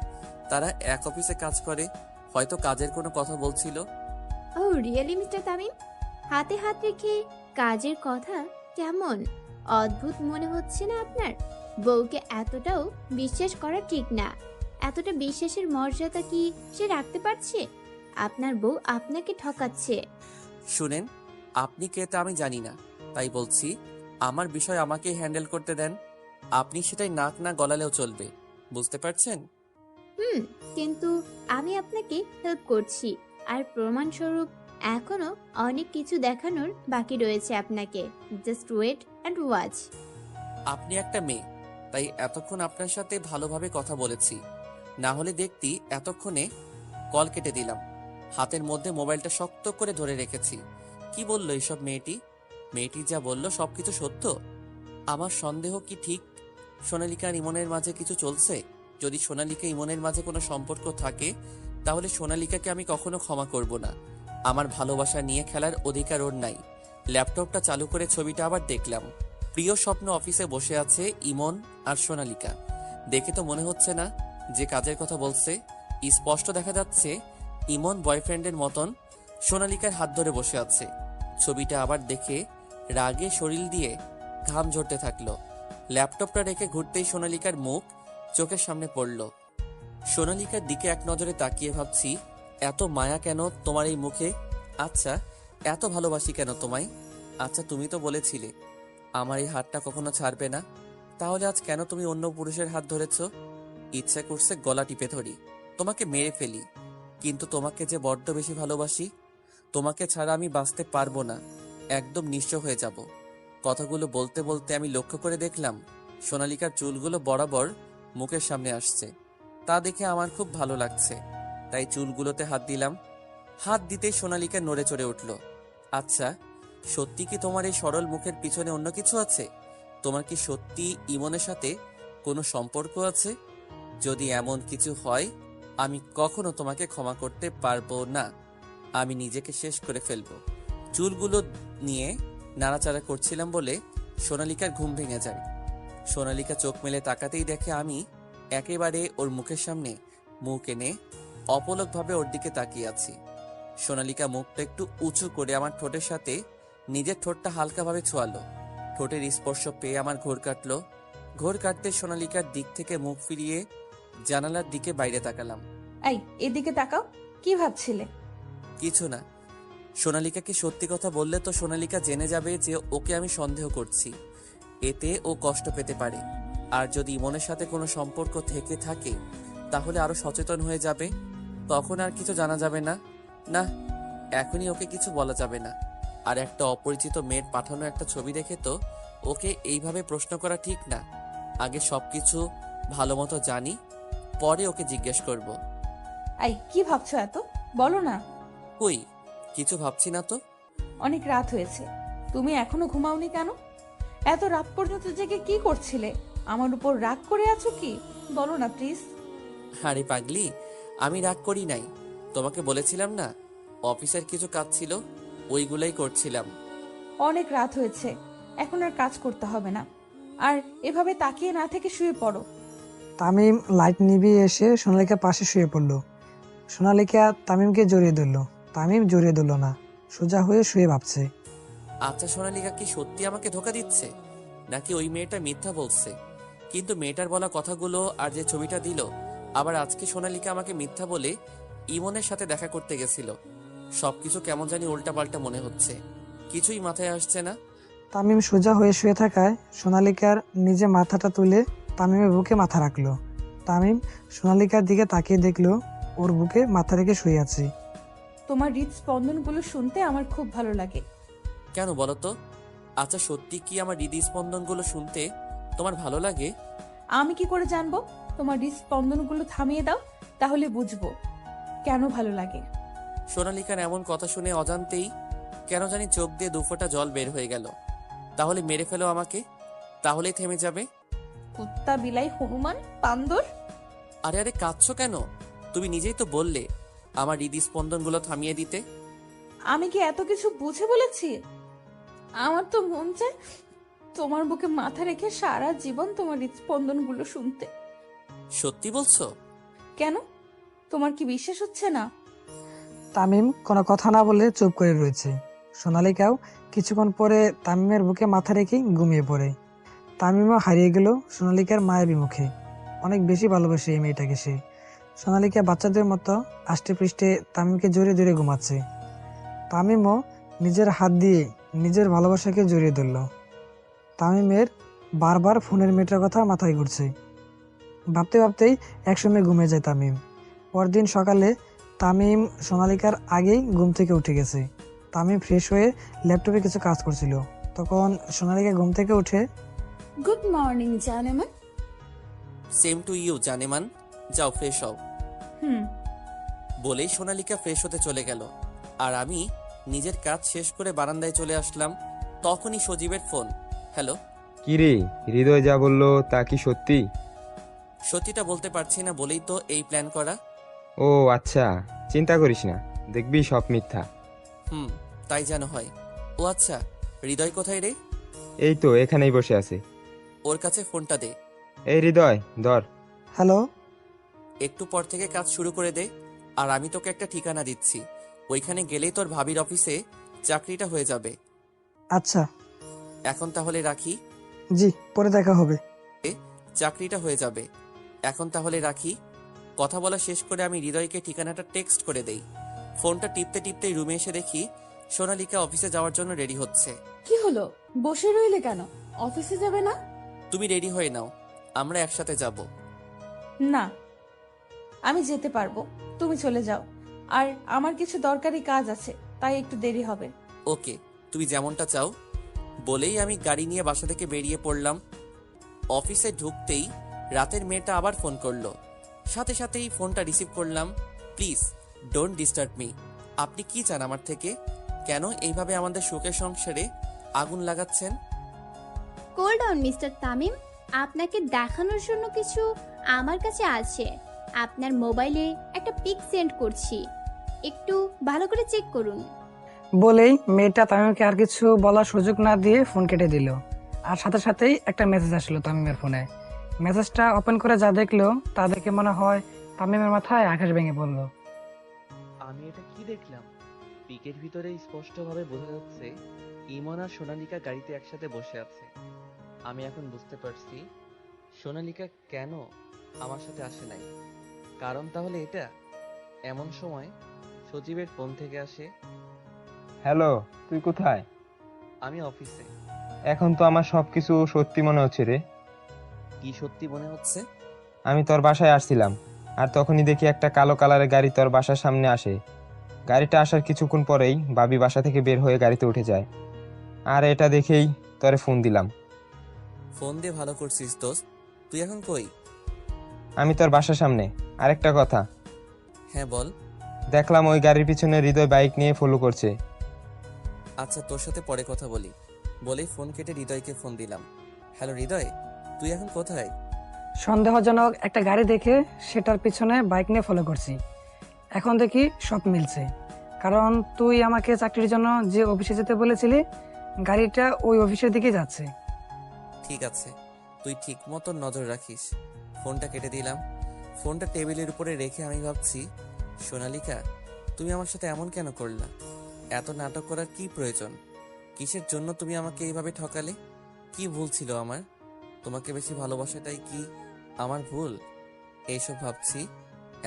তারা এক অফিসে কাজ করে, হয়তো কাজের কোনো কথা বলছিল। ও রিয়েলি মিস্টার তামিম, হাতে হাত রেখে কাজের কথা? কেমন অদ্ভুত মনে হচ্ছে না আপনার? বউকে এতটাও বিশ্বাস করা ঠিক না। এতটা বিশ্বাসের মর্যাদা কি সে রাখতে পারছে? আপনার বউ আপনাকে ঠকাচ্ছে। শুনেন, আপনি কে তা আমি জানি না, তাই বলছি আমার বিষয় আমাকে হ্যান্ডেল করতে দেন। আপনি সেটাই নাক না গলালেও চলবে, বুঝতে পারছেন? হুম, কিন্তু আমি আপনাকে হেল্প করছি। আর প্রমাণস্বরূপ এখনো অনেক কিছু দেখানোর বাকি রয়েছে আপনাকে। Just wait and watch. আপনি একটা মেয়ে, তাই এতক্ষণ আপনার সাথে ভালোভাবে কথা বলেছি। না হলে দেখতি এতক্ষণে কল কেটে দিলাম। হাতের মধ্যে মোবাইলটা শক্ত করে ধরে রেখেছি। কি বললো এইসব মেয়েটি? মেয়েটি যা বলল সবকিছু সত্য? আমার সন্দেহ কি ঠিক? সোনালিকা আর ইমনের মাঝে কিছু চলছে? যদি সোনালিকা ইমনের মাঝে কোনো সম্পর্ক থাকে, তাহলে সোনালিকাকে আমি কখনো ক্ষমা করব না। আমার ভালোবাসা নিয়ে খেলার অধিকার ওর নাই। ল্যাপটপটা চালু করে ছবিটা আবার দেখলাম। প্রিয় স্বপ্ন অফিসে বসে আছে ইমন আর সোনালিকা। দেখে তো মনে হচ্ছে না যে কাজের কথা বলছে। স্পষ্ট দেখা যাচ্ছে ইমন বয়ফ্রেন্ডের মতন সোনালিকার হাত ধরে বসে আছে। ছবিটা আবার দেখে রাগে শরীর দিয়ে ঘাম ঝরতে থাকলো। ল্যাপটপটা রেখে ঘুরতেই সোনালিকার মুখ চোখের সামনে পড়ল। সোনালিকার দিকে এক নজরে তাকিয়ে ভাবছি, এত মায়া কেন তোমার এই মুখে? আচ্ছা, এত ভালোবাসি কেন তোমায়? আচ্ছা, তুমি তো বলেছিলে আমার এই হাতটা কখনো ছাড়বে না। তাহলে আজ কেন তুমি অন্য পুরুষের হাত ধরেছ? ইচ্ছা করছে গলা টিপে ধরি, তোমাকে মেরে ফেলি। কিন্তু তোমাকে যে বড্ড বেশি ভালোবাসি, তোমাকে ছাড়া আমি বাঁচতে পারবো না, একদম নিঃস্ব হয়ে যাব। কথাগুলো বলতে বলতে আমি লক্ষ্য করে দেখলাম সোনালিকার চুলগুলো বরাবর মুখের সামনে আসছে। তা দেখে আমার খুব ভালো লাগছে, তাই চুলগুলোতে হাত দিলাম। হাত দিতেই সোনালিকা নড়ে চড়ে উঠল। আচ্ছা, সত্যি কি তোমার এই সরল মুখের পিছনে অন্য কিছু আছে? তোমার কি সত্যি ইমনের সাথে কোনো সম্পর্ক আছে? যদি এমন কিছু হয়, আমি কখনো তোমাকে ক্ষমা করতে পারবো না। আমি নিজেকে শেষ করে ফেলবো। চুলগুলো নিয়ে নাড়াচাড়া করছিলাম বলে সোনালিকার ঘুম ভেঙে যায়। সোনালিকা চোখ মেলে তাকাতেই দেখে আমি একেবারে ওর মুখের সামনে মুখ এনে অপলকভাবে ওর দিকে তাকিয়ে আছি। সোনালিকা মুখটা একটু উঁচু করে আমার ঠোঁটের সাথে নিজের ঠোঁটটা হালকাভাবে ছোঁয়ালো। ঠোঁটের স্পর্শ পেয়ে আমার ঘোর কাটলো। ঘোর কাটতে সোনালিকার দিক থেকে মুখ ফিরিয়ে জানালার দিকে বাইরে তাকালাম। এই, এদিকে তাকাও। কি ভাবছিলে? কিছু না। সোনালিকাকে সত্যি কথা বললে তো সোনালিকা জেনে যাবে যে ওকে আমি সন্দেহ করছি। এতে ও কষ্ট পেতে পারে। আর যদি ইমনের সাথে কোনো সম্পর্ক থেকে থাকে তাহলে আরো সচেতন হয়ে যাবে, তখন আর কিছু জানা যাবে না। না, এখনই ওকে কিছু বলা যাবে না। আর একটা অপরিচিত মেয়ের পাঠানো একটা ছবি দেখে তো ওকে এইভাবে প্রশ্ন করা ঠিক না। আগে সবকিছু ভালো মতো জানি, পরে ওকে জিজ্ঞেস করব। আই, কি ভাবছো এত? বলো না। কই, কিছু ভাবছি না তো। অনেক রাত হয়েছে, তুমি এখনো ঘুমাওনি কেন? এত রাত পর্যন্ত জেগে কি করছিলে? আমার উপর রাগ করে আছো কি? বলো না প্লিজ। আরে পাগলি, আমি রাগ করি নাই। তোমাকে বলেছিলাম না অফিসের কিছু কাজ ছিল, ওইগুলাই করছিলাম। অনেক রাত হয়েছে, এখন আর কাজ করতে হবে না। আর এভাবে তাকিয়ে না থেকে শুয়ে পড়ো। তামিম লাইট নিভিয়ে এসে সোনালিকার পাশে শুয়ে পড়ল। সোনালিকা তামিমকে জড়িয়ে ধরল। তামিম জড়িয়ে ধরল না, সোজা হয়ে শুয়ে ভাবছে। আচ্ছা, সোনালিকা কি সত্যি আমাকে ধোকা দিচ্ছে, নাকি ওই মেয়েটা মিথ্যা বলছে? কিন্তু মেয়েটার বলা কথাগুলো আর যে ছবিটা দিল, আবার আজকে সোনালিকা আমাকে মিথ্যা বলে ইমনের সাথে দেখা করতে গেছিল। সবকিছু কেমন জানি উল্টাপাল্টা মনে হচ্ছে, কিছুই মাথায় আসছে না। তামিম সোজা হয়ে শুয়ে থাকায় সোনালিকার নিজে মাথাটা তুলে তামিমের বুকে মাথা রাখলো। তামিম সোনালিকার দিকে তাকিয়ে দেখলো ওর বুকে মাথা রেখে শুয়ে আছে। তোমার হৃদস্পন্দনগুলো শুনতে আমার খুব ভালো লাগে। কেন বলো তো? আচ্ছা, সত্যি কি আমার হৃদস্পন্দনগুলো শুনতে তোমার ভালো লাগে? আমি কি করে জানবো? তোমার হৃদস্পন্দনগুলো থামিয়ে দাও, তাহলে বুঝবো কেন ভালো লাগে। সোনালিকার এমন কথা শুনে অজান্তেই কেন জানি চোখ দিয়ে দুফোঁটা জল বের হয়ে গেল। তাহলে মেরে ফেলো আমাকে, তাহলেই থেমে যাবে। কুত্তা, বিলাই, হনুমান, বান্দর। আরে আরে, কাঁদছো কেন? তুমি নিজেই তো বললে আমার হৃদস্পন্দনগুলো থামিয়ে দিতে। আমি কি এত কিছু বুঝে বলেছি? আমার তো মন চায় তোমার বুকে মাথা রেখে সারা জীবন তোমার হৃদস্পন্দনগুলো শুনতে। সত্যি বলছো? কেন, তোমার কি বিশ্বাস হচ্ছে না? তামিম কোনো কথা না বলে চুপ করে রয়েছে। সোনালিকাও কিছুক্ষণ পরে তামিমের বুকে মাথা রেখেই ঘুমিয়ে পড়ে। তামিমও হারিয়ে গেল সোনালিকার মায়াবী মুখে। অনেক বেশি ভালোবাসে এই মেয়েটাকে সে। সোনালিকা বাচ্চাদের মতো আষ্টে পৃষ্ঠে তামিমকে জড়িয়ে ধরে ঘুমাচ্ছে। তামিমও নিজের হাত দিয়ে নিজের ভালোবাসাকে জড়িয়ে ধরল। তামিমের বারবার ফোনের মেয়েটার কথা মাথায় ঘুরছে। ভাবতে ভাবতেই একসময় ঘুমিয়ে যায় তামিম। পরদিন সকালে তামিম সোনালিকার আগেই ঘুম থেকে উঠে গেছে। তামিম ফ্রেশ হয়ে ল্যাপটপে কিছু কাজ করছিল, তখন সোনালিকা ঘুম থেকে উঠে, গুড মর্নিং জানেমান। সেম টু ইউ জানেমান, যাও ফ্রেশ হও। হুম। বলেই সোনালিকা ফ্রেশ হতে চলে গেল। আর আমি নিজের কাজ শেষ করে বারান্দায় চলে আসলাম। তখনই সজীবের ফোন। হ্যালো। কি রে, হৃদয় যা বললো তা কি সত্যি? সত্যিটা বলতে পারছি না বলেই তো এই প্ল্যান করা। ও আচ্ছা, চিন্তা করিস না, দেখবি সব মিথ্যা। হুম, তাই যেন হয়। ও আচ্ছা, হৃদয় কোথায় রে? এই তো এখানেই বসে আছে। ওর কাছে ফোনটা দে। এই হৃদয়, ধর। হ্যালো। একটু পর থেকে কাজ শুরু করে দে। আর আমি তোকে একটা ঠিকানা দিচ্ছি, ওইখানে গেলেই তোর ভাবির অফিসে চাকরিটা হয়ে যাবে। আচ্ছা। এখন তাহলে রাখি। জি, পরে দেখা হবে। চাকরিটা হয়ে যাবে। এখন তাহলে রাখি। কথা বলা শেষ করে আমি হৃদয়কে ঠিকানাটা টেক্সট করে দেই। ফোনটা টিপতে টিপতেই রুমে এসে দেখি সোনালিকা অফিসে যাওয়ার জন্য রেডি হচ্ছে। কি হলো, বসে রইলে কেন? অফিসে যাবে না? তুমি রেডি হয়ে নাও, আমরা একসাথে যাব। না, আমি যেতে পারবো, তুমি চলে যাও। আর আমার কিছু দরকারি কাজ আছে, তাই একটু দেরি হবে। ওকে, তুমি যেমনটা চাও। বলেই আমি গাড়ি নিয়ে বাসা থেকে বেরিয়ে পড়লাম। অফিসে ঢুকতেই রাতের মেয়েটা আবার ফোন করলো। সাথে সাথেই ফোনটা রিসিভ করলাম। Please don't disturb me. আপনি কি চান আমার থেকে? কেন এইভাবে আমাদের সুখের সংসারে আগুন লাগাচ্ছেন? কোল ডাউন মিস্টার তামিম, আপনাকে দেখানোর জন্য কিছু আমার কাছে আছে। আপনার মোবাইলে একটা পিক সেন্ড করছি, একটু ভালো করে চেক করুন। বলেই মেয়েটা তামিমকে আর কিছু বলার সুযোগ না দিয়ে ফোন কেটে দিল। আর সাথে সাথেই একটা মেসেজ আসলো তামিমের ফোনে। মেসেজটা ওপেন করে যা দেখলো তা দেখে মনে হয় তামিমের মাথায় আকাশ ভেঙে পড়লো। আমি এটা কি দেখলাম? পিকের ভিতরে স্পষ্টভাবে বোঝা যাচ্ছে ইমন আর সোনালিকা গাড়িতে একসাথে বসে আছে। আমি এখন বুঝতে পারছি সোনালিকা কেন আমার সাথে আসে নাই। কারণ তাহলে এটা। এমন সময় সজীবের ফোন থেকে আসে। হ্যালো, তুই কোথায়? আমি অফিসে। এখন তো আমার সবকিছু সত্যি মনে হচ্ছে রে। কি সত্যি মনে হচ্ছে? আমি তোর বাসায় আসছিলাম, আর তখনই দেখি একটা কালো কালারের গাড়ি তোর বাসার সামনে আসে। গাড়িটা আসার কিছুক্ষণ পরেই ভাবি বাসা থেকে বের হয়ে গাড়িতে উঠে যায়। আর এটা দেখেই তোরে ফোন দিলাম। ফোন দিয়ে ভালো করছিস দোস্ত। তুই এখন কই? আমি তোর বাসার সামনে। আরেকটা কথা, হ্যাঁ বল। দেখলাম ওই গাড়ির পিছনে হৃদয় বাইক নিয়ে ফলো করছে। আচ্ছা, তোর সাথে পরে কথা বলি বলেই ফোন কেটে হৃদয়কে ফোন দিলাম। হ্যালো হৃদয়, তুই এখন কোথায়? সন্দেহজনক একটা গাড়ি দেখে সেটার পিছনে বাইক নিয়ে ফলো করছি। এখন দেখি সব মিলছে, কারণ তুই আমাকে চাকরির জন্য যে অফিসে যেতে বলেছিলি, গাড়িটা ওই অফিসের দিকে যাচ্ছে। ঠিক আছে, তুই ঠিক মতো নজর রাখিস। ফোনটা কেটে দিলাম। ফোনটা টেবিলের উপরে রেখে আমি ভাবছি, সোনালিকা, তুমি আমার সাথে এমন কেন করলা? এত নাটক করার কি প্রয়োজন? কিসের জন্য তুমি আমাকে এইভাবে ঠকালে? কি ভুল ছিল আমার? তোমাকে বেশি ভালোবাসাটাই কি আমার ভুল? এইসব ভাবছি,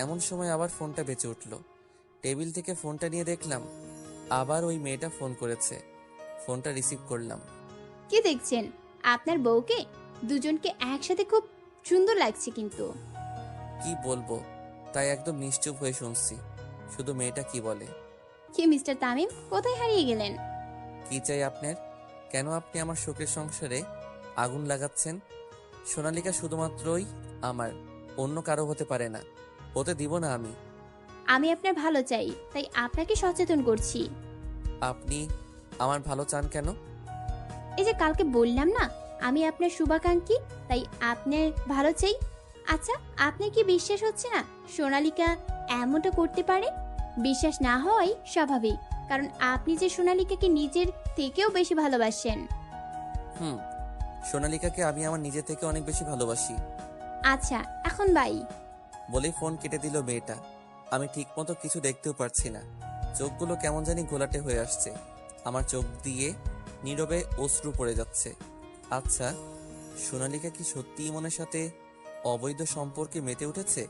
এমন সময় আবার ফোনটা বেঁচে উঠলো। টেবিল থেকে ফোনটা নিয়ে দেখলাম আবার ওই মেয়েটা ফোন করেছে। ফোনটা রিসিভ করলাম। কি দেখছেন? আপনার বউকে দুজনকে একসাথে খুব সুন্দর লাগছে কিন্তু। কি বলবো, তাই একদম নিশ্চুপ হয়ে শুনছি শুধু মেয়েটা কি বলে। কি মিস্টার তামিম, কোথায় হারিয়ে গেলেন? কি চাই আপনার? কেন আপনি আমার শোকের সংসারে আগুন লাগাচ্ছেন? সোনালিকা শুধুমাত্রই আমার, অন্য কারো হতে পারে না, হতে দিব না আমি। আমি আপনার ভালো চাই, তাই আপনাকে সচেতন করছি। আপনি আমার ভালো চান কেন? এই যে কালকে বললাম না, আমি আপনার শুভাকাঙ্ক্ষী, তাই আপনার ভালো চাই। আচ্ছা, আপনার কি বিশ্বাস হচ্ছে না সোনালিকা এমনটা করতে পারে? বিশ্বাস না হওয়াই স্বাভাবিক, কারণ আপনি যে সোনালিকাকে নিজের থেকেও বেশি ভালোবাসেন। হুম, সোনালিকাকে আমি আমার নিজে থেকে অনেক বেশি ভালোবাসি। আচ্ছা, এখন বাই। বলেই ফোন কেটে দিল মেয়েটা। আমি ঠিক মতো কিছু দেখতেও পারছি না, চোখগুলো কেমন জানি ঘোলাটে হয়ে আসছে। আমার চোখ দিয়ে নীরবে অশ্রু পড়ে যাচ্ছে। আচ্ছা, সোনালিকা কি সত্যি ইমনের সাথে অবৈধ সম্পর্কে মেতে উঠেছে?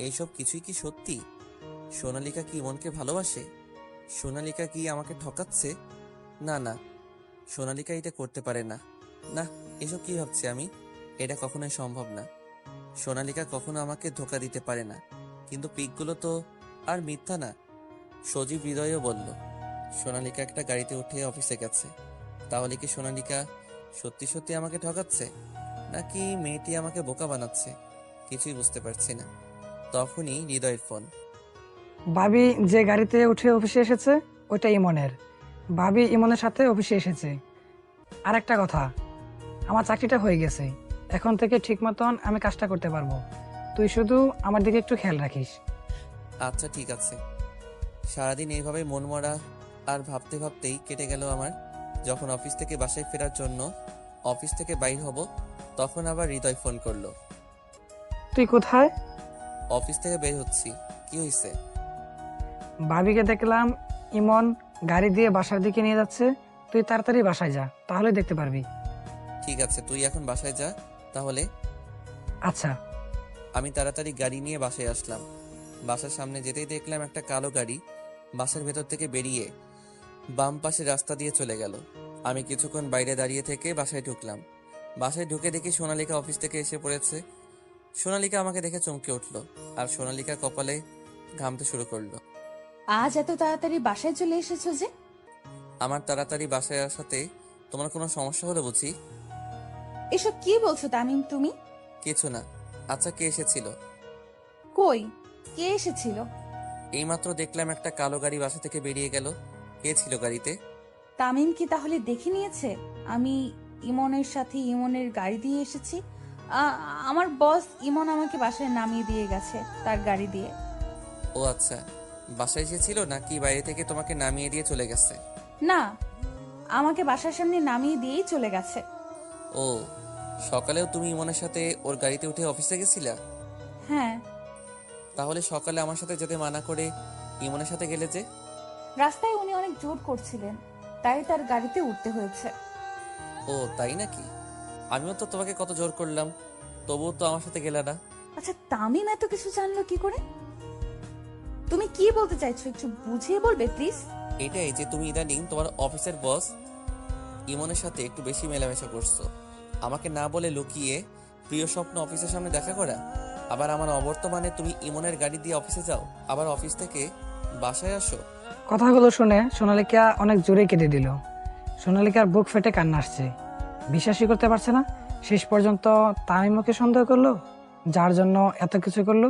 এইসব কিছুই কি সত্যি? সোনালিকা কি ইমনকে ভালোবাসে? সোনালিকা কি আমাকে ঠকাচ্ছে? না না, সোনালিকা এটা করতে পারে না। না, এসব কি ভাবছি আমি? এটা কখনোই সম্ভব না। সোনালিকা কখনো আমাকে ধোকা দিতে পারে না। কিন্তু পিকগুলো তো আর মিথ্যা না। সজীব হৃদয়ও বলল সোনালিকা একটা গাড়িতে উঠে অফিসে গেছে। তাহলে কি সোনালিকা সত্যি সত্যি আমাকে ঠকাচ্ছে, নাকি মেয়েটি আমাকে বোকা বানাচ্ছে? কিছুই বুঝতে পারছি না। তখনই হৃদয়ের ফোন। ভাবি যে গাড়িতে উঠে অফিসে এসেছে ওইটা ইমনের। ভাবি ইমনের সাথে অফিসে এসেছে। আর একটা কথা, আমার চাকরিটা হয়ে গেছে, এখন থেকে ঠিক মতন আমি কাজটা করতে পারবো। তুই শুধু আমার দিকে একটু খেয়াল রাখিস। আচ্ছা ঠিক আছে। সারাদিন এইভাবে মনমরা আর ভাবতে ভাবতেই কেটে গেল আমার। যখন অফিস থেকে বাসায় ফেরার জন্য অফিস থেকে বাইর হব, তখন আবার হৃদয় ফোন করলো। তুই কোথায়? অফিস থেকে বের হচ্ছি। কি হয়েছে? ভাবিকে দেখলাম ইমন গাড়ি দিয়ে বাসার দিকে নিয়ে যাচ্ছে। তুই তাড়াতাড়ি বাসায় যা, তাহলে দেখতে পারবি। ঠিক আছে, তুই এখন বাসায় যা তাহলে। আচ্ছা। আমি তাড়াতাড়ি গাড়ি নিয়ে বাসায় আসলাম। বাসার সামনে যেতেই দেখলাম একটা কালো গাড়ি বাসার ভেতর থেকে বেরিয়ে বাম পাশে রাস্তা দিয়ে চলে গেল। আমি কিছুক্ষণ বাইরে দাঁড়িয়ে থেকে বাসায় ঢুকলাম। বাসায় ঢুকে দেখি সোনালিকা অফিস থেকে এসে পড়েছে। সোনালিকা আমাকে দেখে চমকে উঠলো, আর সোনালিকা কপালে ঘামতে শুরু করলো। আজ এত তাড়াতাড়ি বাসায় চলে এসেছো যে? আমার তাড়াতাড়ি বাসায় আসাতে তোমার কোনো সমস্যা হলো বুঝি? এসব কি বলছো তামিম তুমি? কিছু না। আচ্ছা, কে এসেছিল? কই, কে এসেছিল? এইমাত্র দেখলাম একটা কালো গাড়ি বাসা থেকে বেরিয়ে গেল। কে ছিল গাড়িতে? তামিম কি তাহলে দেখে নিয়েছে আমি ইমনের সাথে ইমনের গাড়ি দিয়ে এসেছি? আমার বস ইমন আমাকে বাসায় নামিয়ে দিয়ে গেছে তার গাড়ি দিয়ে। ও আচ্ছা, বাসায় এসেছিল নাকি বাইরে থেকে তোমাকে নামিয়ে দিয়ে চলে গেছে? না, আমাকে বাসার সামনে নামিয়ে দিয়েই চলে গেছে। ও, সকালেও তুমি ইমনের সাথে ওর গাড়িতে উঠে অফিসে গেছিলা? হ্যাঁ। তাহলে সকালে আমার সাথে যেতে মানা করে ইমনের সাথে গেলে যে? রাস্তায় উনি অনেক জোর করছিলেন, তাই তার গাড়িতে উঠতে হয়েছে। ও তাই নাকি? আমিও তো তোমাকে কত জোর করলাম, তবুও তো আমার সাথে গেলে না। আচ্ছা, তামিম এত কিছু জানলো কি করে? তুমি কি বলতে চাইছো একটু বুঝিয়ে বলবে প্লিজ? এটাই যে তুমি ইদানিং তোমার অফিসের বস ইমনের সাথে একটু বেশি মেলামেশা করছো। আমাকে না বলে লুকিয়ে প্রিয় স্বপ্ন অফিসের সামনে দেখা করা। আবার আমার অবর্তমানে তুমি ইমনের গাড়ি দিয়ে অফিসে যাও, আবার অফিস থেকে বাসায় আসো। কথাগুলো শুনে সোনালিকা অনেক জোরে কেঁদে দিল। সোনালিকার বুক ফেটে কান্না আসছে। বিশ্বাসই করতে পারছে না শেষ পর্যন্ত তামিম ওকে সন্দেহ করলো, যার জন্য এত কিছু করলো,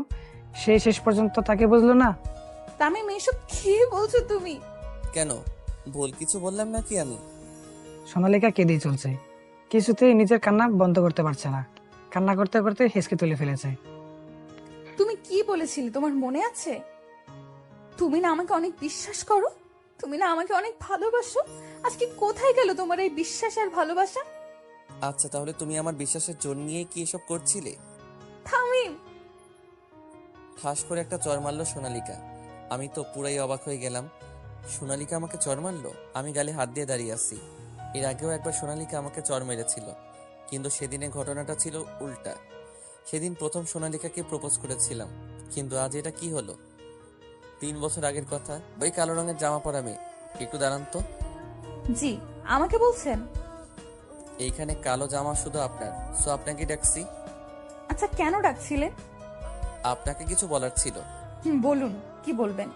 সে শেষ পর্যন্ত তাকে বুঝলো না। তামিম, এসব কি বলছো তুমি? কেন, ভুল কিছু বললাম নাকি আমি? সোনালিকা কেঁদেই চলছে, কিছুতেই নিজের কান্না বন্ধ করতে পারছে না। কান্না করতে করতে হেসকে তুলে ফেলেছে। তুমি কি বলেছিলে তোমার মনে আছে? তুমি না আমাকে অনেক বিশ্বাস করো, তুমি না আমাকে অনেক ভালোবাসো। আজকে কোথায় গেল তোমার এই বিশ্বাস আর ভালোবাসা? আচ্ছা, তাহলে তুমি আমার বিশ্বাসের জোর নিয়ে কি এসব করছিলে? তামিম, ঠাস করে একটা চর মারলো সোনালিকা। আমি তো পুরাই অবাক হয়ে গেলাম। সোনালিকা আমাকে চর মারলো? আমি গালে হাত দিয়ে দাঁড়িয়ে আছি। এর আগেও একবার সোনালিকা আমাকে চর মেরেছিল, কিন্তু সেদিনের ঘটনাটা ছিল উল্টা। সেদিন প্রথম সোনালিকাকে প্রপোজ করেছিলাম, কিন্তু আজ এটা কি হলো? 3 বছর আগের কথা। ওই কালো রঙের জামা পরা মেয়ে। একটু দাঁড়ান তো। জি, আমাকে বলছেন? এইখানে কালো জামা শুধু আপনার, সো আপনাকে ডাকছি। আচ্ছা, কেন ডাকছিলেন? আপনাকে কিছু বলার ছিল। বলুন, কি বলবেন?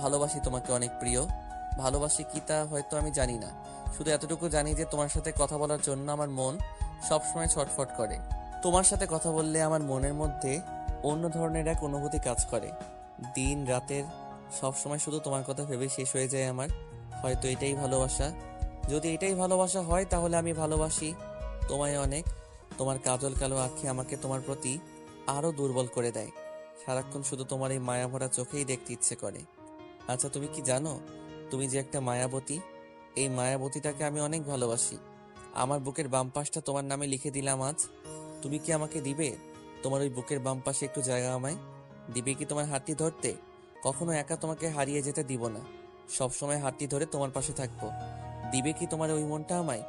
ভালোবাসি তোমাকে অনেক প্রিয়। ভালোবাসি কি তা হয়তো আমি জানি না, শুধু এতটুকু জানি যে তোমার সাথে কথা বলার জন্য আমার মন সবসময় ছটফট করে। তোমার সাথে কথা বললে আমার মনের মধ্যে অন্য ধরনের এক অনুভূতি কাজ করে। দিন রাতের সবসময় শুধু তোমার কথা ভেবে শেষ হয়ে যায় আমার। হয়তো এটাই ভালোবাসা। যদি এটাই ভালোবাসা হয় তাহলে আমি ভালোবাসি তোমায় অনেক। তোমার কাজল কালো আঁখি আমাকে তোমার প্রতি আরো দুর্বল করে দেয়। সারাক্ষণ শুধু তোমার এই মায়া ভরা চোখেই দেখতে ইচ্ছে করে। আচ্ছা, তুমি কি জানো তুমি যে একটা মায়াবতী? এই মায়াবতীটাকে আমি অনেক ভালোবাসি। আমার বুকের বাম পাশটা তোমার নামে লিখে দিলাম আজ। তুমি কি আমাকে দিবে তোমার ওই বুকের বাম পাশে একটু জায়গা আমায়? দিবে কি তোমার হাতটি ধরতে? কখনো একা তোমাকে হারিয়ে যেতে দিব না, সবসময় হাতটি ধরে তোমার পাশে থাকবো। দিবে কি তোমার ওই মনটা আমায়?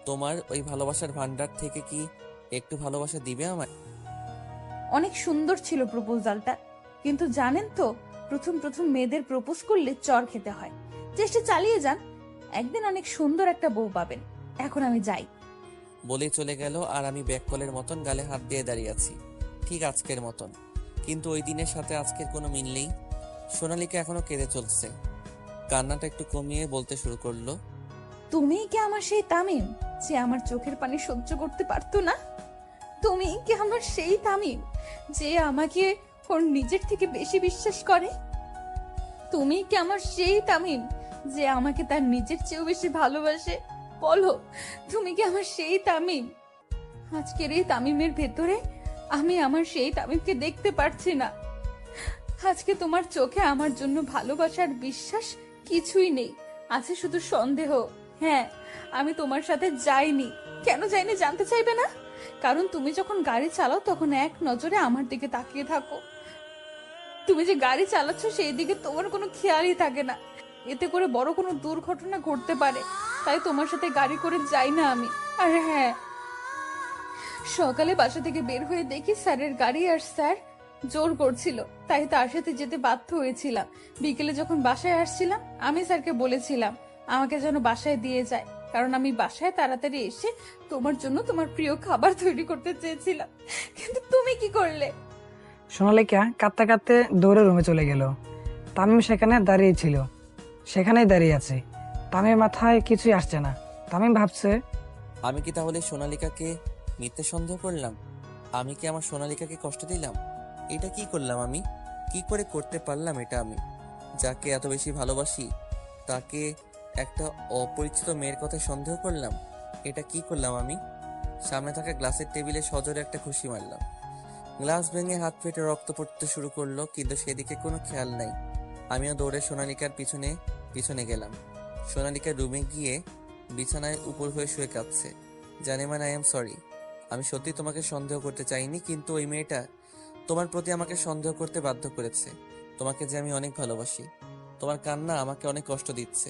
তোমার ওই ভালোবাসার ভান্ডার থেকে কি একটু ভালোবাসা দিবে আমায়? অনেক সুন্দর ছিল প্রপোজালটা, কিন্তু জানেন তো, প্রথম প্রথম মেয়েদের প্রপোজ করলে চর খেতে হয়। চেষ্টা চালিয়ে যান, একদিন অনেক সুন্দর একটা বউ পাবেন। এখন আমি যাই। বলেই চলে গেল, আর আমি ব্যাককলের মতন গালে হাত দিয়ে দাঁড়িয়ে আছি, ঠিক আজকের মতন। কিন্তু ওই দিনের সাথে আজকের কোনো মিল নেই। সোনালিকা এখনো কেঁদে চলছে। কান্নাটা একটু কমিয়ে বলতে শুরু করলো, তুমি কি আমার সেই তামিম যে আমার চোখের পানি সহ্য করতে পারতো না? তুমি কি আমার সেই তামিম যে আমাকে ওর নিজের থেকে বেশি বিশ্বাস করে? তুমি কি আমার সেই তামিম যে আমাকে তার নিজের চেয়েও বেশি ভালোবাসে? বলো, তুমি কি আমার সেই তামিম? আজকের এই তামিমের ভেতরে আমি আমার সেই তামিমকে দেখতে পারছি না। আজকে তোমার চোখে আমার জন্য ভালোবাসার বিশ্বাস কিছুই নেই, আছে শুধু সন্দেহ। হ্যাঁ, আমি তোমার সাথে যাইনি। কেন যাইনি জানতে চাইবে না? কারণ তুমি যখন গাড়ি চালাও তখন এক নজরে আমার দিকে তাকিয়ে থাকো। তুমি যে গাড়ি চালাচ্ছ সেই দিকে তোমার কোনো খেয়ালই থাকে না। এতে করে বড় কোনো দুর্ঘটনা ঘটতে পারে, তাই তোমার সাথে গাড়ি করে যাই না আমি। আর হ্যাঁ, সকালে বাসা থেকে বের হয়ে দেখি স্যারের গাড়ি, আর স্যার জোর করছিল, তাই তার সাথে যেতে বাধ্য হয়েছিলাম। বিকেলে যখন বাসায় আসছিলাম আমি স্যারকে বলেছিলাম আমাকে যেন বাসায় দিয়ে যায়, কারণ আমি বাসায় তাড়াতাড়ি এসে তোমার জন্য তোমার প্রিয় খাবার তৈরি করতে চেয়েছিলাম। কিন্তু তুমি কি করলে? সোনালিকা কাঁদতে কাঁদতে দৌড়ে রুমে চলে গেল। তামিম সেখানে দাঁড়িয়ে ছিল, সেখানেই দাঁড়িয়ে আছে। তামিমের মাথায় কিছুই আসছে না। তামিম ভাবছে, আমি কি তাহলে সোনালিকাকে মিথ্যে সন্দেহ করলাম? আমি কি আমার সোনালিকাকে কষ্ট দিলাম? এটা কি করলাম আমি? কি করে করতে পারলাম এটা আমি? যাকে এত বেশি ভালোবাসি তাকে একটা অপরিচিত মেয়ের কথায় সন্দেহ করলাম। এটা কি করলাম আমি? সামনে থাকা গ্লাসের টেবিলে সজোরে একটা ঘুষি মারলাম। গ্লাস ভেঙে হাত ফেটে রক্ত পড়তে শুরু করলো, কিন্তু সেদিকে কোনো খেয়াল নাই। আমিও দৌড়ে সোনালিকার পিছনে পিছনে গেলাম। সোনালিকার রুমে গিয়ে বিছানায় উপর হয়ে শুয়ে কাঁদছে। জানেমান, আই এম সরি। আমি সত্যি তোমাকে সন্দেহ করতে চাইনি, কিন্তু ওই মেয়েটা তোমার প্রতি আমাকে সন্দেহ করতে বাধ্য করেছে। তোমাকে যে আমি অনেক ভালোবাসি। তোমার কান্না আমাকে অনেক কষ্ট দিচ্ছে।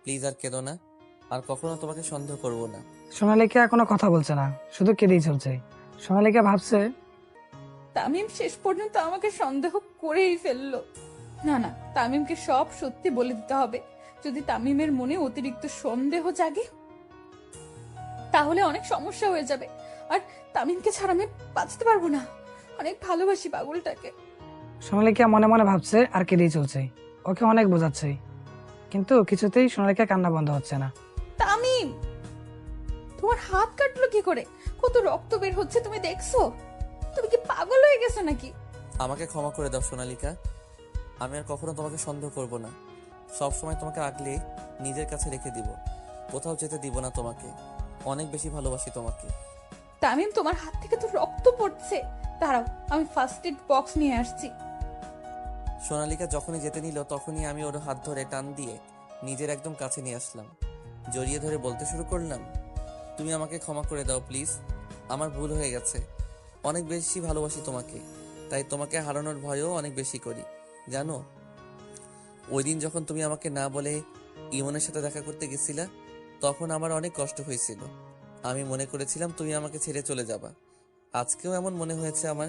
প্লিজ আর কেঁদো না, আর কখনো তোমাকে সন্দেহ করব না। সোনালিকা কোনো কথা বলছে না, শুধু কেঁদেই চলছে। সোনালিকা ভাবছে, তামিম শেষ পর্যন্ত আমাকে সন্দেহ করেই ফেললো। না না, তামিমকে সব সত্যি বলে দিতে হবে। যদি তামিমের মনে অতিরিক্ত সন্দেহ জাগে তাহলে অনেক সমস্যা হয়ে যাবে। আর তামিমকে ছাড়া আমি বাঁচতে পারবো না। অনেক ভালোবাসি পাগলটাকে। সোনালিকা মনে মনে ভাবছে আর কেঁদেই চলছে। ওকে অনেক বোঝাচ্ছে, কিন্তু কিছুতেই সোনালিকা কান্না বন্ধ হচ্ছে না। তামিম, তোমার হাত কাটলো কি করে? কত রক্ত বের হচ্ছে তুমি দেখছো? তুমি কি পাগল হয়ে গেছো নাকি? আমাকে ক্ষমা করে দাও সোনালিকা। আমি আর কখনো তোমাকে সন্দেহ করব না। সব সময় তোমাকে আগলে নিজের কাছে রেখে দিব। কোথাও যেতে দিব না তোমাকে। অনেক বেশি ভালোবাসি তোমাকে। তামিম, তোমার হাত থেকে তো রক্ত পড়ছে। দাঁড়াও, আমি ফার্স্ট এড বক্স নিয়ে আসছি। সোনালিকা যখনই যেতে নিল তখনই আমি ওর হাত ধরে টান দিয়ে নিজের একদম কাছে নিয়ে আসলাম। জড়িয়ে ধরে বলতে শুরু করলাম, তুমি আমাকে ক্ষমা করে দাও প্লিজ। আমার ভুল হয়ে গেছে। অনেক বেশি ভালোবাসি তোমাকে, তাই তোমাকে হারানোর ভয়ও অনেক বেশি করি জানো। ওই দিন যখন তুমি আমাকে না বলে ইমনের সাথে দেখা করতে গেছিলা, তখন আমার অনেক কষ্ট হয়েছিল। আমি মনে করেছিলাম তুমি আমাকে ছেড়ে চলে যাবা। আজকেও এমন মনে হয়েছে আমার।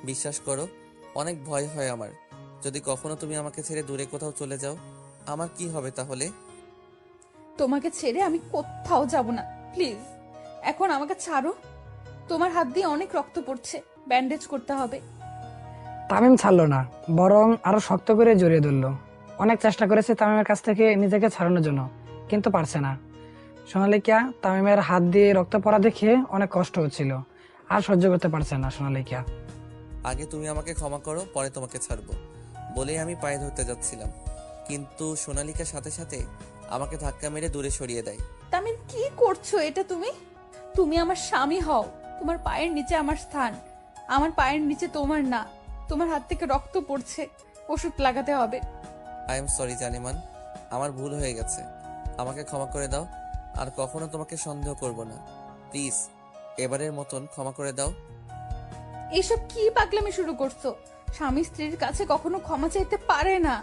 বিশ্বাস করো, অনেক ভয় হয় আমার। যদি কখনো তুমি আমাকে ছেড়ে দূরে কোথাও চলে যাও, আমার কি হবে তাহলে? তোমাকে ছেড়ে আমি কোথাও যাব না, প্লিজ। এখন আমাকে ছাড়ো। তোমার হাত দিয়ে অনেক রক্ত পড়ছে, ব্যান্ডেজ করতে হবে। তামিম ছাড়লো না, বরং আরো শক্ত করে জড়িয়ে ধরলো। অনেক চেষ্টা করেছে তামিমের কাছ থেকে নিজেকে ছাড়ানোর জন্য, কিন্তু পারছে না। সোনালিকা তামিমের হাত দিয়ে রক্ত পড়া দেখে অনেক কষ্ট হচ্ছিল, আর সহ্য করতে পারছে না সোনালিকা। আগে তুমি আমাকে ক্ষমা করো, পরে তোমাকে ছাড়বো বলেই আমি পায়ে ধরতে যাচ্ছিলাম, কিন্তু সোনালিকার সাথে সাথে আমাকে ধাক্কা মেরে দূরে সরিয়ে দেয়। তামিম, কি করছো এটা তুমি? তুমি আমার স্বামী হও। তোমার পায়ের নিচে আমার স্থান, আমার পায়ের নিচে তোমার না। তোমার হাত থেকে রক্ত পড়ছে, ওষুধ লাগাতে হবে। আই এম সরি জানিমান, আমার ভুল হয়ে গেছে। আমাকে ক্ষমা করে দাও। আর কখনো তোমাকে সন্দেহ করব না। প্লিজ, এবারের মতন ক্ষমা করে দাও। এইসব কি পাগলামি শুরু করছো? স্বামী স্ত্রীর কাছে কখনো ক্ষমা চাইতে পারে না।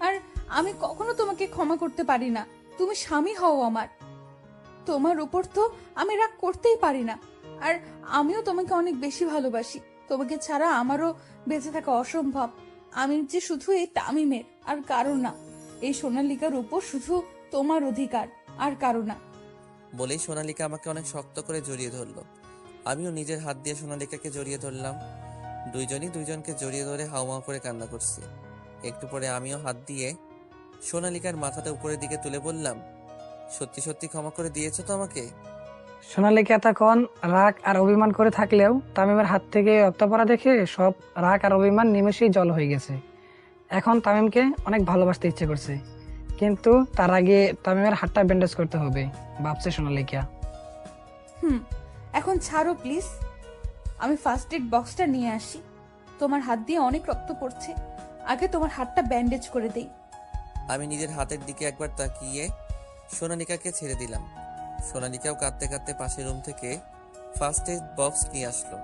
আর আমি কখনো তোমাকে ক্ষমা করতে পারি না। তুমি স্বামী হও আমার। তোমার উপর তো আমি রাগ করতেই পারি না। আর আমিও তোমাকে অনেক বেশি ভালোবাসি। তোমাকে ছাড়া আমারও বেঁচে থাকা অসম্ভব। আমি যে শুধু এই তামিমের, আর কারো না। এই সোনালিকার উপর শুধু তোমার অধিকার, আর কারো না। বলেই সোনালিকা আমাকে অনেক শক্ত করে জড়িয়ে ধরলো। আমিও নিজের হাত দিয়ে সোনালিকাকে জড়িয়ে ধরলাম। দুইজনই দুইজনকে জড়িয়ে ধরে হাউমাউ করে কান্না করছি। একটু পরে আমিও হাত দিয়ে সোনালিকার মাথাটা উপরের দিকে তুলে বললাম, সত্যি সত্যি ক্ষমা করে দিয়েছো তো আমাকে? সোনালিকা তখন রাগ আর অভিমান করে থাকলেও তামিমের হাত থেকে রক্ত পড়া দেখে সব রাগ আর অভিমান নিমেষেই জল হয়ে গেছে। এখন তামিমকে অনেক ভালোবাসতে ইচ্ছে করছে, কিন্তু তার আগে তামিমের হাতটা ব্যান্ডেজ করতে হবে ভাবছে সোনালিকা। এখন ছাড়ো প্লিজ। আমি ফার্স্ট এড বক্সটা নিয়ে আসি। তোমার হাত দিয়ে অনেক রক্ত পড়ছে, আগে তোমার হাতটা ব্যান্ডেজ করে দেই। আমি নিজের হাতের দিকে একবার তাকিয়ে সোনালিকাকে ছেড়ে দিলাম। সোনালিকাও কাঁদতে কাঁদতে পাশের রুম থেকে ফার্স্ট এড বক্স নিয়ে আসলো।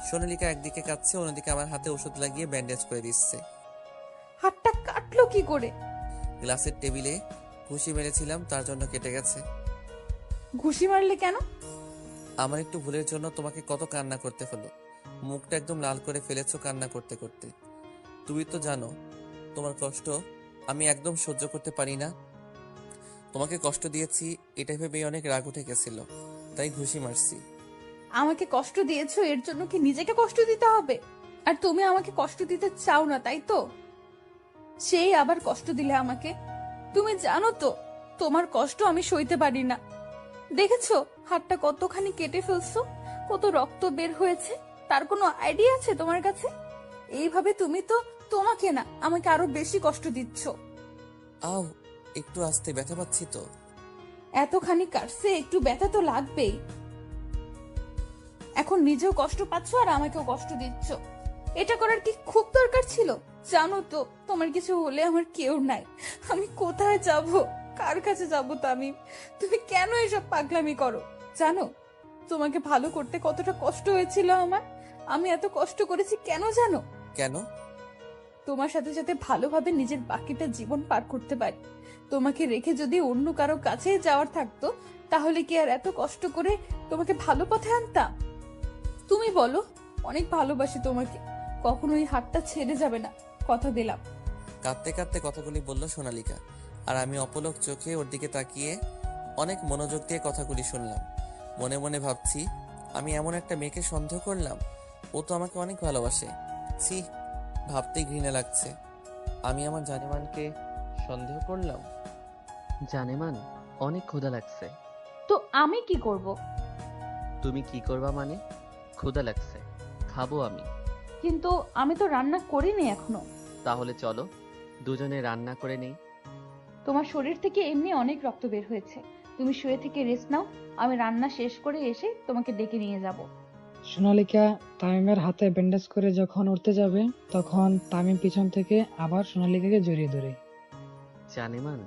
সোনালিকা একদিকে কাঁদছে, অন্যদিকে আমার হাতে ওষুধ লাগিয়ে ব্যান্ডেজ করে দিচ্ছে। হাতটা কাটলো কি করে? গ্লাসের টেবিলে ঘুষি মেরেছিলাম, তার জন্য কেটে গেছে। ঘুষি মারলে কেন? আমার একটু ভুলের জন্য তোমাকে কত কান্না করতে হলো। মুখটা একদম লাল করে ফেলেছো কান্না করতে করতে। তুমি তো জানো তোমার কষ্ট আমি একদম সহ্য করতে পারি না। তোমাকে কষ্ট দিয়েছি এটা ভেবেই অনেক রাগ উঠে গেছিল, তাই ঘুষি মারছি। আমাকে কষ্ট দিয়েছো, এর জন্য কি নিজেকে কষ্ট দিতে হবে? আর তুমি আমাকে কষ্ট দিতে চাও না, তাই তো? সেই আবার কষ্ট দিলে আমাকে। তুমি জানো তো তোমার কষ্ট আমি সইতে পারি না। দেখেছো হাতটা কতখানি কেটে ফেলছো, কত রক্ত বের হয়েছে। তার কোনো আইডিয়া আছে তোমার কাছে? এইভাবে তুমি তো তোমাকে না, আমাকে আরো বেশি কষ্ট দিচ্ছ। আও, একটু আস্তে, ব্যথা পাচ্ছি তো। এতখানি কাটছে, একটু ব্যথা তো লাগবেই। এখন নিজেও কষ্ট পাচ্ছ আর আমাকেও কষ্ট দিচ্ছ। এটা করার কি খুব দরকার ছিল? জানো তো তোমার কিছু হলে আমার কেউ নাই। আমি কোথায় যাব, কার কাছে যাব? তামিম, তুমি কেন এসব পাগলামি করো? জানো তোমাকে ভালো করতে কতটা কষ্ট হয়েছিল আমার? আমি এত কষ্ট করেছি কেন জানো? কেন? তোমার সাথে সাথে ভালোভাবে নিজের বাকিটা জীবন পার করতে পারি। তোমাকে রেখে যদি অন্য কারো কাছে যাওয়ার থাকতো, তাহলে কি আর এত কষ্ট করে তোমাকে ভালো পথে আনতাম? তুমি বলো, অনেক ভালোবাসি তোমাকে। কখনো এই হাতটা ছেড়ে যাবে না, কথা দিলাম। কাঁদতে কাঁদতে কথাগুলি বলল সোনালিকা, আর আমি অপলক চোখে ওর দিকে তাকিয়ে অনেক মনোযোগ দিয়ে কথাগুলি শুনলাম। মনে মনে ভাবছি, আমি এমন একটা মেয়েকে সন্দেহ করলাম, ও তো আমাকে অনেক ভালোবাসে। ছি, ভাবতেই ঘৃণা লাগছে। আমি আমার জানেমানকে সন্দেহ করলাম। জানেমান, অনেক ক্ষুধা লাগছে। তো আমি কি করব? তুমি কি করবা মানে? ক্ষুধা লাগছে, খাবো আমি। কিন্তু আমি তো রান্না করিনি এখনো। তাহলে চলো দুজনে রান্না করে নেই। তোমার শরীর থেকে এমনি অনেক রক্ত বের হয়েছে, তুমি শুয়ে থেকে রেস্ট নাও, আমি রান্না শেষ করে এসে তোমাকে ডেকে নিয়ে যাব। সোনালিকা তামিমের হাতে ব্যান্ডেজ করে যখন উঠতে যাবে, তখন তামিম পিছন থেকে আবার সোনালিকাকে জড়িয়ে ধরে। জানেমান,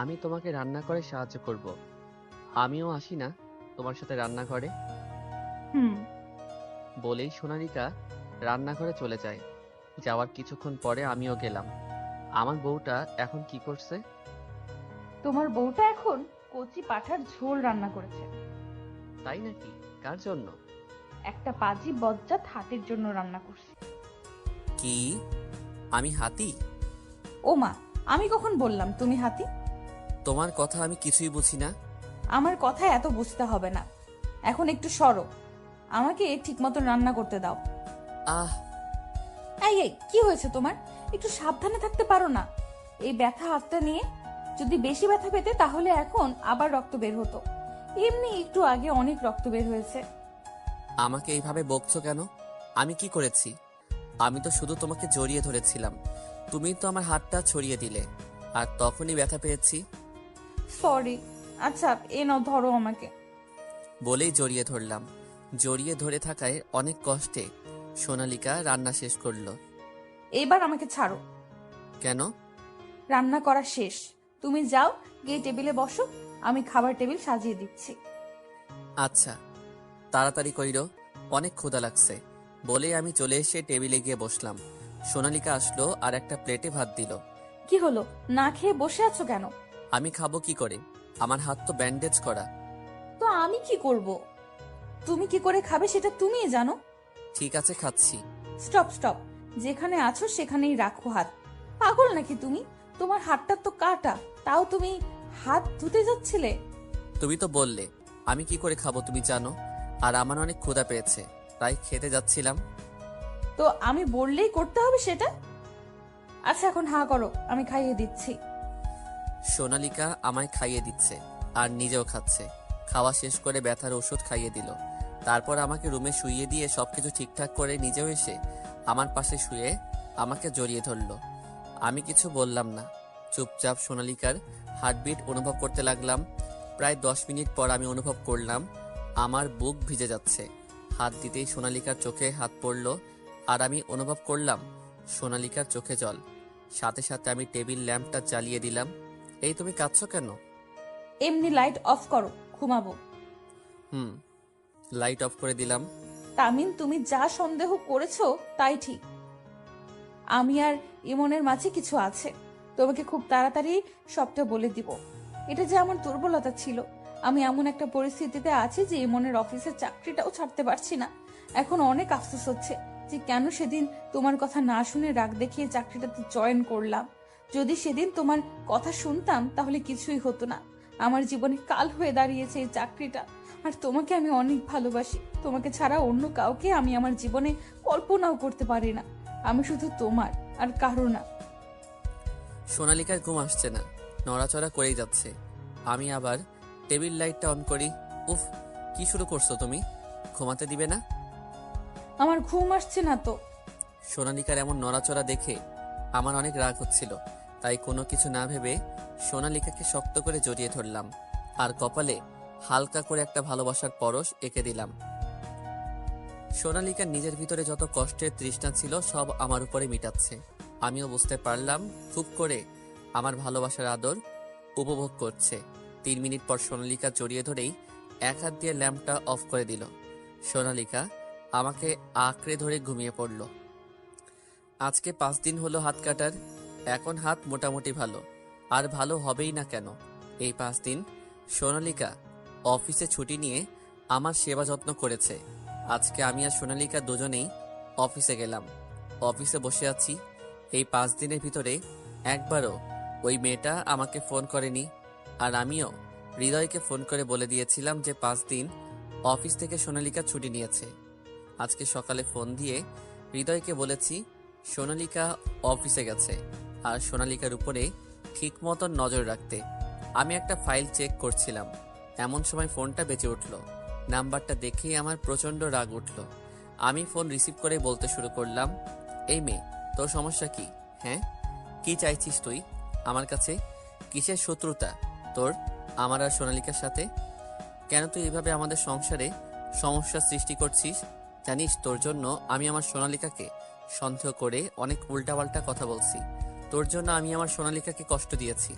আমি তোমাকে রান্না করে সাহায্য করব। আমিও আসি না তোমার সাথে রান্নাঘরে? হুম। বলেই সোনালিকা রান্নাঘরে চলে যায়। যাওয়ার কিছুক্ষণ পরে আমিও গেলাম। আমার বউটা এখন কি করছে? তোমার বউটা এখন কচি পাঠার ঝোল রান্না করেছে। তাই নাকি? কার জন্য? একটা পাজি বজ্জাত হাতির জন্য রান্না করছে। কি? আমি হাতি? ও মা, আমি কখন বললাম তুমি হাতি? তোমার কথা আমি কিছুই বুঝি না। আমার কথা এত বুঝতে হবে না, এখন একটু সরো, আমাকে ঠিক মতন রান্না করতে দাও। আহ, এই এই, কি হয়েছে তোমার? একটু সাবধানে থাকতে পারো না? এই ব্যথা হাতটা নিয়ে, যদি বেশি ব্যথা পেতে তাহলে এখন আবার রক্ত বের হতো। এমনি একটু আগে অনেক রক্ত বের হয়েছে। আমাকে এইভাবে বকছো কেন? আমি কি করেছি? আমি তো শুধু তোমাকে জড়িয়ে ধরেছিলাম, তুমি তো আমার হাতটা ছড়িয়ে দিলে, আর তখনই ব্যথা পেয়েছি। সরি। আচ্ছা, এ নাও, ধরো আমাকে। বলেই জড়িয়ে ধরলাম। জড়িয়ে ধরে থাকায় অনেক কষ্টে সোনালিকা রান্না শেষ করলো। এইবার আমাকে ছাড়ো। কেন? রান্না করা শেষ, তুমি যাও, গিয়ে টেবিলে বসো, আমি খাবার টেবিল সাজিয়ে দিচ্ছি। আচ্ছা, তাড়াতাড়ি কইরো, অনেক ক্ষুধা লাগছে। বলেই আমি চলে এসে টেবিলে গিয়ে বসলাম। সোনালিকা আসলো আর একটা প্লেটে ভাত দিল। কি হলো, না খেয়ে বসে আছো কেন? আমি খাবো কি করে? আমার হাত তো ব্যান্ডেজ করা। তো আমি কি করব? তুমি কি করে খাবে সেটা তুমিই জানো। ঠিক আছে, খাচ্ছি। স্টপ স্টপ, যেখানে আছো সেখানেই রাখো হাত। পাগল নাকি তুমি? তোমার হাতটা তো কাটা, তাও তুমি হাত ধুতে যাচ্ছিলে। তুমি তো বললে আমি কি করে খাবো তুমি জানো, আর আমার অনেক ক্ষুধা পেয়েছে, তাই খেতে যাচ্ছিলাম। তো আমি বললেই করতে হবে সেটা? আচ্ছা, এখন হা করো, আমি খাইয়ে দিচ্ছি। সোনালিকা আমায় খাইয়ে দিচ্ছে আর নিজেও খাচ্ছে। খাওয়া শেষ করে ব্যথার ওষুধ খাইয়ে দিল। তারপর আমাকে রুমে শুইয়ে দিয়ে সবকিছু ঠিকঠাক করে নিজেও এসে আমার পাশে শুয়ে আমাকে জড়িয়ে ধরলো। আমি কিছু বললাম না, চুপচাপ সোনালিকার হার্টবিট অনুভব করতে লাগলাম। প্রায় 10 মিনিট পর আমি অনুভব করলাম আমার বুক ভিজে যাচ্ছে। হাত দিতেই সোনালিকার চোখে হাত পড়ল, আর আমি অনুভব করলাম সোনালিকার চোখে জল। সাথে সাথে আমি টেবিল ল্যাম্পটা জ্বালিয়ে দিলাম। এই, তুমি কাঁদছো কেন? এমনি লাইট অফ করো, ঘুমাবো। হুম, লাইট অফ করে দিলাম। তামিম, তুমি যা সন্দেহ করেছো তাই ঠিক। আমি আর ইমনের মাঝে কিছু আছে, তোমাকে খুব তাড়াতাড়ি সবটা বলে দিব। এটা যে আমার দুর্বলতা ছিল, আমি এমন একটা পরিস্থিতিতে আছি যে ইমনের অফিসের চাকরিটাও ছাড়তে পারছি না। এখন অনেক আফসোস হচ্ছে যে কেন সেদিন তোমার কথা না শুনে রাগ দেখিয়ে চাকরিটাতে জয়েন করলাম। যদি সেদিন তোমার কথা শুনতাম তাহলে কিছুই হতো না। আমার জীবনে কাল হয়ে দাঁড়িয়েছে এই চাকরিটা। আর তোমাকে আমি অনেক ভালোবাসি, তোমাকে ছাড়া অন্য কাউকে আমি আমার জীবনে কল্পনাও করতে পারি না। আমি শুধু তোমার, আর কারো না। সোনালিকার ঘুম আসছে না, নড়াচড়া করেই যাচ্ছে। আমি আবার টেবিল লাইটটা অন করি। উফ, কি শুরু করছো তুমি? ঘুমাতে দিবে না? আমার ঘুম আসছে না তো। সোনালিকার এমন নড়াচড়া দেখে আমার অনেক রাগ হচ্ছিল, তাই কোনো কিছু না ভেবে সোনালিকাকে শক্ত করে জড়িয়ে ধরলাম আর কপালে হালকা করে একটা ভালোবাসার পরশ এঁকে দিলাম। সোনালিকার নিজের ভিতরে যত কষ্টের তৃষ্ণা ছিল সব আমার উপরে মিটাচ্ছে। আমিও বুঝতে পারলাম খুব করে আমার ভালোবাসার আদর উপভোগ করছে। 3 মিনিট পর সোনালিকা জড়িয়ে ধরেই এক হাত দিয়ে ল্যাম্পটা অফ করে দিল। সোনালিকা আমাকে আঁকড়ে ধরে ঘুমিয়ে পড়ল। আজকে 5 দিন হলো হাত কাটার। এখন হাত মোটামুটি ভালো, আর ভালো হবেই না কেন। এই 5 দিন সোনালিকা অফিসে ছুটি নিয়ে আমার সেবা যত্ন করেছে। আজকে আমি আর সোনালিকা দুজনেই অফিসে গেলাম। অফিসে বসে আছি। এই 5 দিনের ভিতরে একবারও ওই মেয়েটা আমাকে ফোন করেনি, আর আমিও হৃদয়কে ফোন করে বলে দিয়েছিলাম যে 5 দিন অফিস থেকে সোনালিকা ছুটি নিয়েছে। আজকে সকালে ফোন দিয়ে হৃদয়কে বলেছি সোনালিকা অফিসে গেছে আর সোনালিকার উপরে ঠিক মতন নজর রাখতে। আমি একটা ফাইল চেক করছিলাম, এমন সময় ফোনটা বেজে উঠল। নাম্বারটা দেখেই আমার প্রচণ্ড রাগ উঠল। আমি ফোন রিসিভ করে বলতে শুরু করলাম, এই মেয়ে, তোর সমস্যা কি? হ্যাঁ, কি চাইছিস তুই আমার কাছে? কিসের শত্রুতা তোর আমার আর সোনালিকার সাথে? কেন তুই এভাবে আমাদের সংসারে সমস্যা সৃষ্টি করছিস? জানিস তোর জন্য আমি আমার সোনালিকাকে সন্দেহ করে অনেক উল্টাপাল্টা কথা বলছি। তোর জন্য আমি আমার সোনালিকাকে কষ্ট দিয়েছি।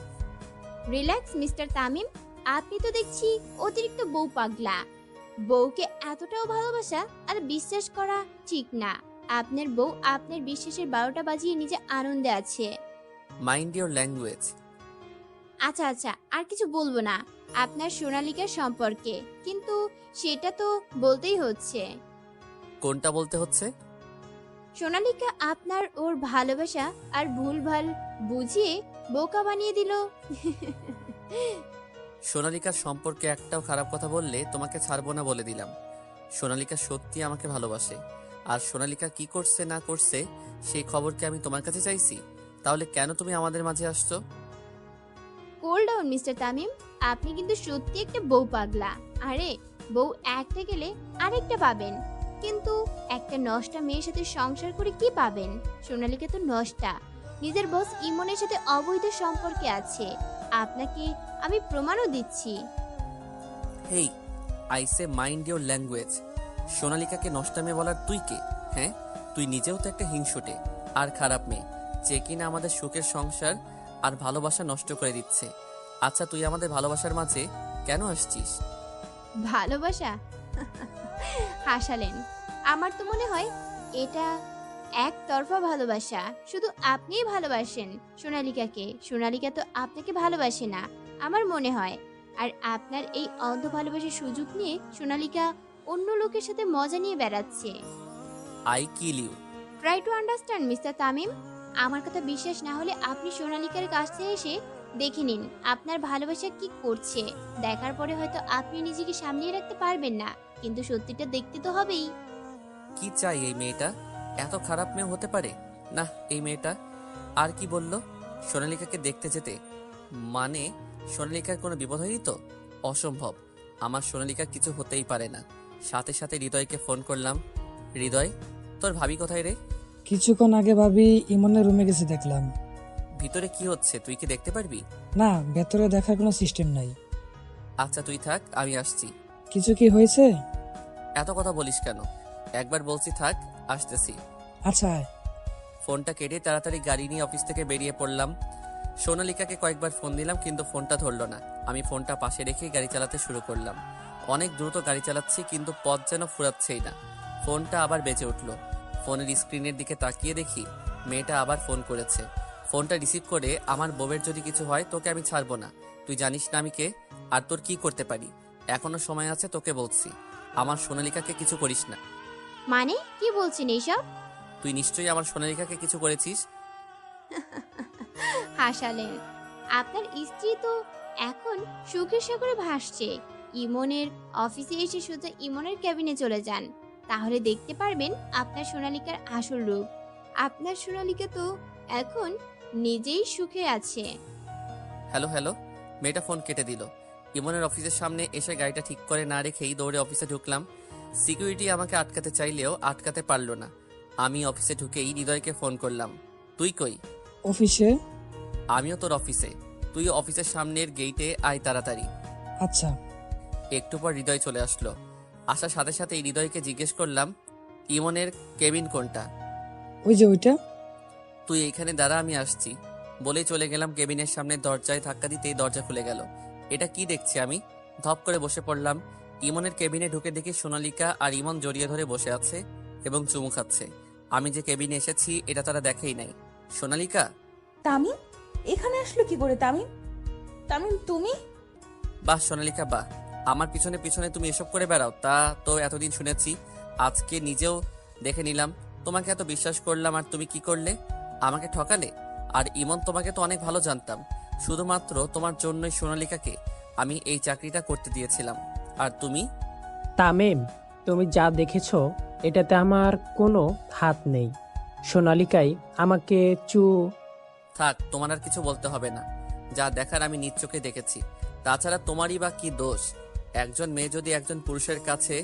রিল্যাক্স মিস্টার তামিম, আপনি তো দেখছি অতিরিক্ত বউ পাগলা। বউকে এতটাও ভালোবাসা আর বিশ্বাস করা ঠিক না। আপনার বউ আপনার বিশ্বাসের 12টা বাজিয়ে নিজে আনন্দে আছে। Mind your language. আচ্ছা আচ্ছা, আর কিছু বলবো না আপনার সোনালিকার সম্পর্কে, কিন্তু সেটা তো বলতেই হচ্ছে। কোনটা বলতে হচ্ছে? সোনালিকা আপনার ওর ভালোবাসা আর ভুলভাল বুঝিয়ে বোকা বানিয়ে দিল। সোনালিকার সম্পর্কে একটাও খারাপ কথা বললে তোমাকে ছাড়বো না বলে দিলাম। সোনালিকা সত্যি আমাকে ভালোবাসে, আর সোনালিকা কি করছে না করছে সেই খবর কি আমি তোমার কাছে চাইছি? তাহলে কেন তুমি আমাদের মাঝে আসছো? কোল ডাউন মিস্টার তামিম, আপনি কিন্তু সত্যি একটা বউ পাগলা। আরে বউ একটা গেলে আরেকটা পাবেন, কিন্তু একটা নষ্টা মেয়ের সাথে সংসার করে কি পাবেন? সোনালিকা তো নষ্টা, নিজের বস ইমনের সাথে অবৈধ সম্পর্কে আছে। আপনাকে আমি প্রমাণও দিচ্ছি। Hey, I say mind your language. সোনালিকাকে নষ্টামে বলার তুই কে? হ্যাঁ, তুই নিজেও তো একটা হিংসুটে আর খারাপ মেয়ে, যে কিনা আমাদের সুখের সংসার আর ভালোবাসা নষ্ট করে দিচ্ছে। আচ্ছা, তুই আমাদের ভালোবাসার মাঝে কেন আসছিস? ভালোবাসা? হাসালেন। আমার তো মনে হয় এটা একতরফা ভালোবাসা। শুধু আপনিই ভালোবাসেন সোনালিকাকে, সোনালিকা তো আপনাকে ভালোবাসে না আমার মনে হয়। আর আপনার এই অন্ধ ভালোবাসার সুযোগ নিয়ে সোনালিকা অন্য লোকের সাথে মজা নিয়ে বেড়াচ্ছে। I kill you. Try to understand mister Tamim. আমার কথা বিশ্বাস না হলে আপনি সোনালিকার কাছে এসে দেখে নিন আপনার ভালোবাসা কি করছে। দেখার পরে হয়তো আপনি নিজেকে সামলিয়ে রাখতে পারবেন না, কিন্তু সত্যিটা দেখতে তো হবেই। কি চাই এই মেয়েটা? এত খারাপ মেয়ে হতে পারে না এই মেয়েটা। আর কি বললো? সোনালিকাকে দেখতে যেতে? মানে সোনালিকার কোনো বিপদ হয়নি তো? অসম্ভব, আমার সোনালিকার কিছু হতেই পারে না। সাথে সাথে হৃদয়কে ফোন করলাম। হৃদয়, তোর ভাবি কোথায় রে? কিছুক্ষণ আগে ভাবি ইমনের রুমে গেছে দেখলাম। ভিতরে কি হচ্ছে তুই কি দেখতে পারবি? না, ভেতরে দেখার কোনো সিস্টেম নাই। আচ্ছা তুই থাক, আমি আসছি। কিছু কি হয়েছে? এত কথা বলিস কেন? একবার বলছি থাক, আসতেছি। আচ্ছা আয়। ফোনটা কেটে তাড়াতাড়ি গাড়ি নিয়ে অফিস থেকে বেরিয়ে পড়লাম। সোনালিকাকে কয়েকবার ফোন দিলাম কিন্তু ফোনটা ধরলো না। আমি ফোনটা পাশে রেখেই গাড়ি চালাতে শুরু করলাম। অনেক দ্রুত গাড়ি চালাচ্ছি কিন্তু পথ যেন ফুরাচ্ছেই না। ফোনটা আবার বেজে উঠলো। ফোনের স্ক্রিনের দিকে তাকিয়ে দেখি মেয়েটা আবার ফোন করেছে। ফোনটা রিসিভ করে, আমার বউয়ের যদি কিছু হয় তোকে আমি ছাড়বো না। তুই জানিস না আমি কে আর তোর কি করতে পারি। এখনো সময় আছে, তোকে বলছি আমার সোনালিকাকে কিছু করিস না। মানে কি বলছেন এইসব? তুই নিশ্চয়ই আমার সোনালিকাকে কিছু করেছিস। হাসালেন। আপনার স্ত্রী তো এখন সুখের সাগরে ভাসছে। ইমনের অফিসে এসে সোজা ইমনের ক্যাবিনে চলে যান, তাহলে দেখতে পারবেন আপনার সোনালিকার আসল রূপ। আপনার সোনালিকা তো এখন নিজেই সুখে আছে। হ্যালো হ্যালো, মেয়েটা ফোন কেটে দিল। ইমনের অফিসের সামনে এসে গাড়িটা ঠিক করে না রেখেই দৌড়ে অফিসে ঢুকলাম। সিকিউরিটি আমাকে আটকাতে চাইলেও আটকাতে পারলো না। আমি অফিসে ঢুকেই হৃদয়কে ফোন করলাম। তুই কই? অফিসে। আমিও তোর অফিসে। তুই অফিসের সামনের গেইটে আয় তাড়াতাড়ি। আচ্ছা। একটু পর হৃদয় চলে আসলো। আসার সাথে সাথে হৃদয়কে জিজ্ঞেস করলাম, ইমনের কেবিন কোনটা? ওই যে ওইটা। তুই এইখানে দাঁড়া, আমি আসছি বলেই চলে গেলাম কেবিনের সামনে। দরজায় ধাক্কা দিতেই দরজা খুলে গেল। এটা কি দেখছি আমি? ধপ করে বসে পড়লাম। ইমনের কেবিনে ঢুকে দেখি সোনালিকা আর ইমন জড়িয়ে ধরে বসে আছে এবং চুমু খাচ্ছে। আমি যে কেবিনে এসেছি এটা তারা দেখেই নাই। সোনালিকা। তামিম এখানে আসলো কি করে? তামিম, তামিম তুমি? বাহ সোনালিকা বাহ, আমার পিছনে পিছনে তুমি এসব করে বেড়াও তা তো এতদিন শুনেছি, আজকে নিজেও দেখে নিলাম। তোমাকে এত বিশ্বাস করলাম আর তুমি কি করলে? আমাকে ঠকালে। আর ইমন, তোমাকে তো অনেক ভালো জানতাম, শুধুমাত্র তোমার জন্যই সোনালিকাকে আমি এই চাকরিটা করতে দিয়েছিলাম। আর তুমি? তামিম, তুমি যা দেখেছো এটাতে আমার কোনো হাত নেই। সোনালিকাই আমাকে থাক, তোমার আর কিছু বলতে হবে না। যা দেখার আমি নিজ চোখে দেখেছি। তাছাড়া তোমারই বা কি দোষ? একজন মেয়ে যদি একজন পুরুষের কাছে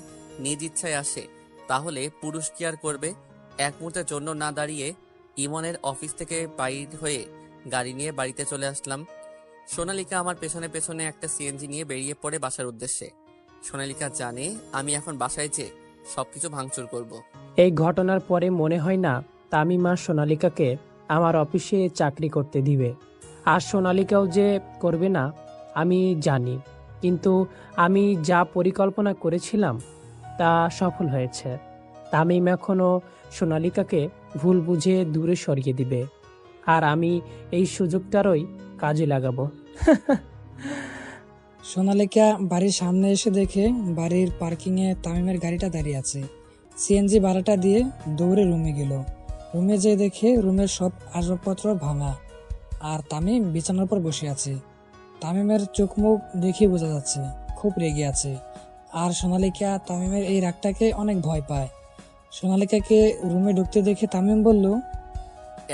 নিজ ইচ্ছায় আসে, তাহলে পুরুষ কি আর করবে? এক মুহূর্তের জন্য না দাঁড়িয়ে ইমনের অফিস থেকে বাইর হয়ে গাড়ি নিয়ে বাড়িতে চলে আসলাম। সোনালিকা আমার পেছনে পেছনে একটা সিএনজি নিয়ে বেরিয়ে পড়ে বাসার উদ্দেশ্যে। সোনালিকা জানে আমি এখন বাসায় যেয়ে সবকিছু ভাঙচুর করব। এই ঘটনার পরে মনে হয় না তামিম আর সোনালিকাকে আমার অফিসে চাকরি করতে দিবে। আর সোনালিকাও যে করবে না আমি জানি, কিন্তু আমি যা পরিকল্পনা করেছিলাম তা সফল হয়েছে। তামিম এখনও সোনালিকাকে ভুল বুঝে দূরে সরিয়ে দিবে, আর আমি এই সুযোগটারই কাজে লাগাবো। সোনালিকা বাড়ির সামনে এসে দেখে বাড়ির পার্কিংয়ে তামিমের গাড়িটা দাঁড়িয়ে আছে। সিএনজি ভাড়াটা দিয়ে দৌড়ে রুমে গেল। রুমে যেয়ে দেখে রুমের সব আসবাবপত্র ভাঙা, আর তামিম বিছানার উপর বসে আছে। তামিমের চোখ মুখ দেখে বোঝা যাচ্ছে খুব রেগে আছে। আর সোনালিকা তামিমের এই রাগটাকে অনেক ভয় পায়। সোনালিকাকে রুমে ঢুকতে দেখে তামিম বলল,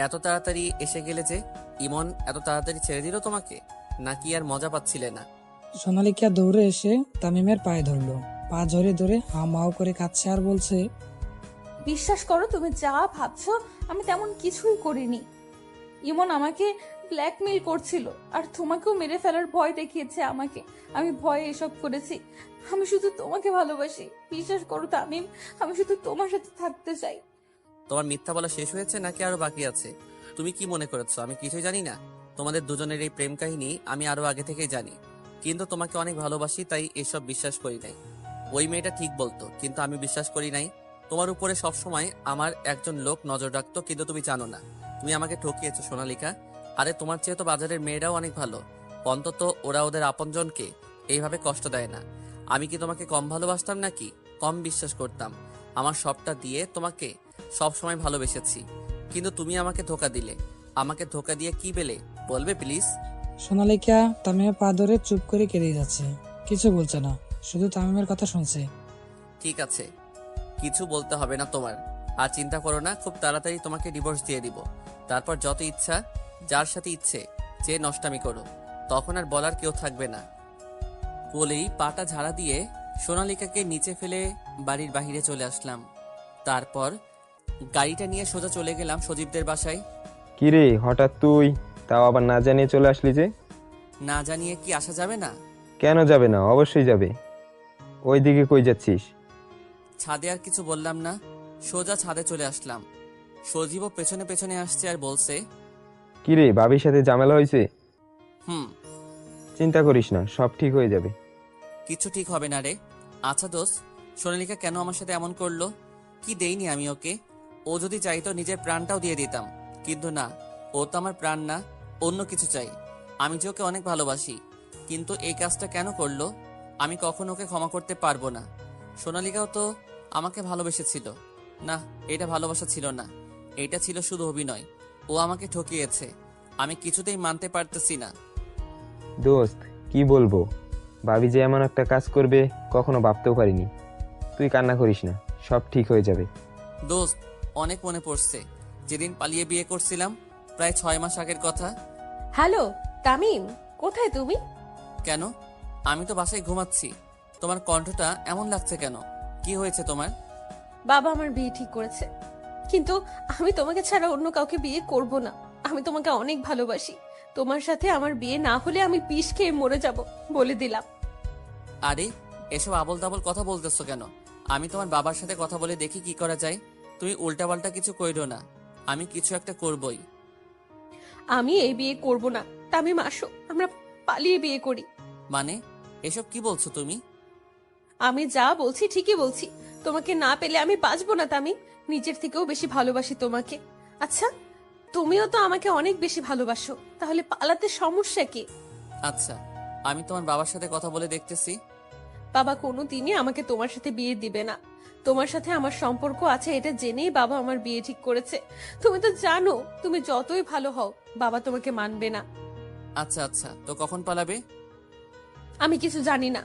এত তাড়াতাড়ি এসে গেলে যে? ইমন এত তাড়াতাড়ি ছেড়ে দিল তোমাকে, নাকি আর মজা পাচ্ছিলে না? সোনালিকা দৌড়ে এসে তামিমের পায়ে ধরলো। পা ধরে ধরে হাও করে কাঁদছে আর বলছে, বিশ্বাস করো, তুমি যা ভাবছো আমি তেমন কিছুই করিনি। ইমন আমাকে ব্ল্যাকমেইল করছিল আর তোমাকেও মেরে ফেলার ভয় দেখিয়েছে আমাকে। আমি ভয়ে এসব করেছি। আমি শুধু তোমাকে ভালোবাসি। বিশ্বাস করো তামিম, আমি শুধু তোমার সাথে থাকতে চাই। তোমার মিথ্যা বলা শেষ হয়েছে নাকি আরো বাকি আছে? তুমি কি মনে করেছো আমি কিছুই জানি না? তোমাদের দুজনের এই প্রেম কাহিনী আমি আরো আগে থেকেই জানি, কিন্তু তোমাকে অনেক ভালোবাসি তাই এসব বিশ্বাস করি নাই। ওই মেয়েটা ঠিক বলতো, কিন্তু আমি বিশ্বাস করি নাই। তোমার উপরে সবসময় আমার একজন লোক নজর রাখতো, কিন্তু তুমি জানো না তুমি আমাকে ঠকিয়েছো সোনালিকা। আরে তোমার চেয়ে তো বাজারের মেয়েরাও অনেক ভালো, অন্তত ওরা ওদের আপনজনকে এইভাবে কষ্ট দেয় না। আমি কি তোমাকে কম ভালোবাসতাম নাকি? কম বিশ্বাস করতাম? আমার সবটা দিয়ে তোমাকে সব সময় ভালোবেসেছি, কিন্তু তুমি আমাকে ধোকা দিলে। আমাকে ধোকা দিয়ে কি পেলে বলবে প্লিজ? সোনালিকা তামিমের পা ধরে চুপ করে কেঁদে যাচ্ছে। কিছু বলছে না, শুধু তামিমের কথা শুনছে। ঠিক আছে, কিছু বলতে হবে না তোমার। আর চিন্তা করো না, খুব তাড়াতাড়ি তোমাকে ডিভোর্স দিয়ে দিব। তারপর যত ইচ্ছা যার সাথে ইচ্ছে যে নষ্টামি করো, তখন আর বলার কেউ থাকবে না। বলেই পাটা ঝাড়া দিয়ে সোনালিকাকে নিচে ফেলে বাড়ির বাহিরে চলে আসলাম। তারপর গাড়িটা নিয়ে সোজা চলে গেলাম সজীবদের বাসায়। কিরে হঠাৎ তুই, তাও আবার না জানিয়ে চলে আসলি যে? না জানিয়ে কি আসা যাবে না? কেন যাবে না? অবশ্যই যাবে। ওইদিকে কই যাচ্ছিস? ছাদে আর কিছু বললাম না, সোজা ছাদে চলে আসলাম। সজীবও পেছনে পেছনে আসছে আর বলছে, কিরে ভাবির সাথে ঝামেলা হয়েছে? হুম। চিন্তা করিস না, সব ঠিক হয়ে যাবে। কিছু ঠিক হবে না রে। আচ্ছা দোস্ত, সোনালিকা কেন আমার সাথে এমন করলো? কি দেইনি আমি ওকে? ও যদি চাইতো নিজের প্রাণটাও দিয়ে দিতাম, কিন্তু না, ও তো আমার প্রাণ না, অন্য কিছু চাই। আমি যে ওকে অনেক ভালোবাসি, কিন্তু এই কাজটা কেন করলো? আমি কখনো ওকে ক্ষমা করতে পারবো না। সোনালিকাও তো আমাকে ভালোবেসেছিল। না, এটা ভালোবাসা ছিল না, এটা ছিল শুধু অভিনয়। ও আমাকে ঠকিয়েছে, আমি কিছুতেই মানতে পারতেছি না। দোস্ত কি বলবো, ভাবি যে এমন একটা কাজ করবে কখনো ভাবতেও পারিনি। তুই কান্না করিস না, সব ঠিক হয়ে যাবে। দোস্ত, অনেক মনে পড়ছে যেদিন পালিয়ে বিয়ে করছিলাম, প্রায় 6 মাস আগের কথা। হ্যালো তামিম, কোথায় তুমি? কেন? আমি তো বাসায় ঘুমাচ্ছি। তোমার কণ্ঠটা এমন লাগছে কেন? কি হয়েছে তোমার? বাবা আমার বিয়ে ঠিক করেছে, কিন্তু আমি তোমাকে ছাড়া অন্য কাউকে বিয়ে করব না। আমি তোমাকে অনেক ভালোবাসি। তোমার সাথে আমার বিয়ে না হলে আমি বিষ খেয়ে মরে যাব, বলে দিলাম। আরে, এসব আবল তাবল কথা বলতেছো কেন? আমি তোমার বাবার সাথে কথা বলে দেখি কি করা যায়। তুমি উল্টাপাল্টা কিছু কইরো না, আমি কিছু একটা করবই। আমি এই বিয়ে করব না। তামিম আসো, আমরা পালিয়ে বিয়ে করি। মানে এসব কি বলছো তুমি? আমি যা বলছি ঠিকই বলছি। তোমাকে না পেলে আমি বাঁচবো না তামিম। নিজের থেকেও বেশি ভালোবাসি তোমাকে। আচ্ছা, তুমিও তো আমাকে অনেক বেশি ভালোবাসো, তাহলে পালাতে সমস্যা কি? আচ্ছা, আমি তোমার বাবার সাথে কথা বলে দেখতেছি। বাবা কোনোদিনই আমাকে তোমার সাথে বিয়ে দিবে না। তোমার সাথে আমার সম্পর্ক আছে এটা জেনেই বাবা আমার বিয়ে ঠিক করেছে। তুমি তো জানো, তুমি যতই ভালো হও বাবা তোমাকে মানবে না। আচ্ছা আচ্ছা, তো কখন পালাবে? আমি কিছু জানি না।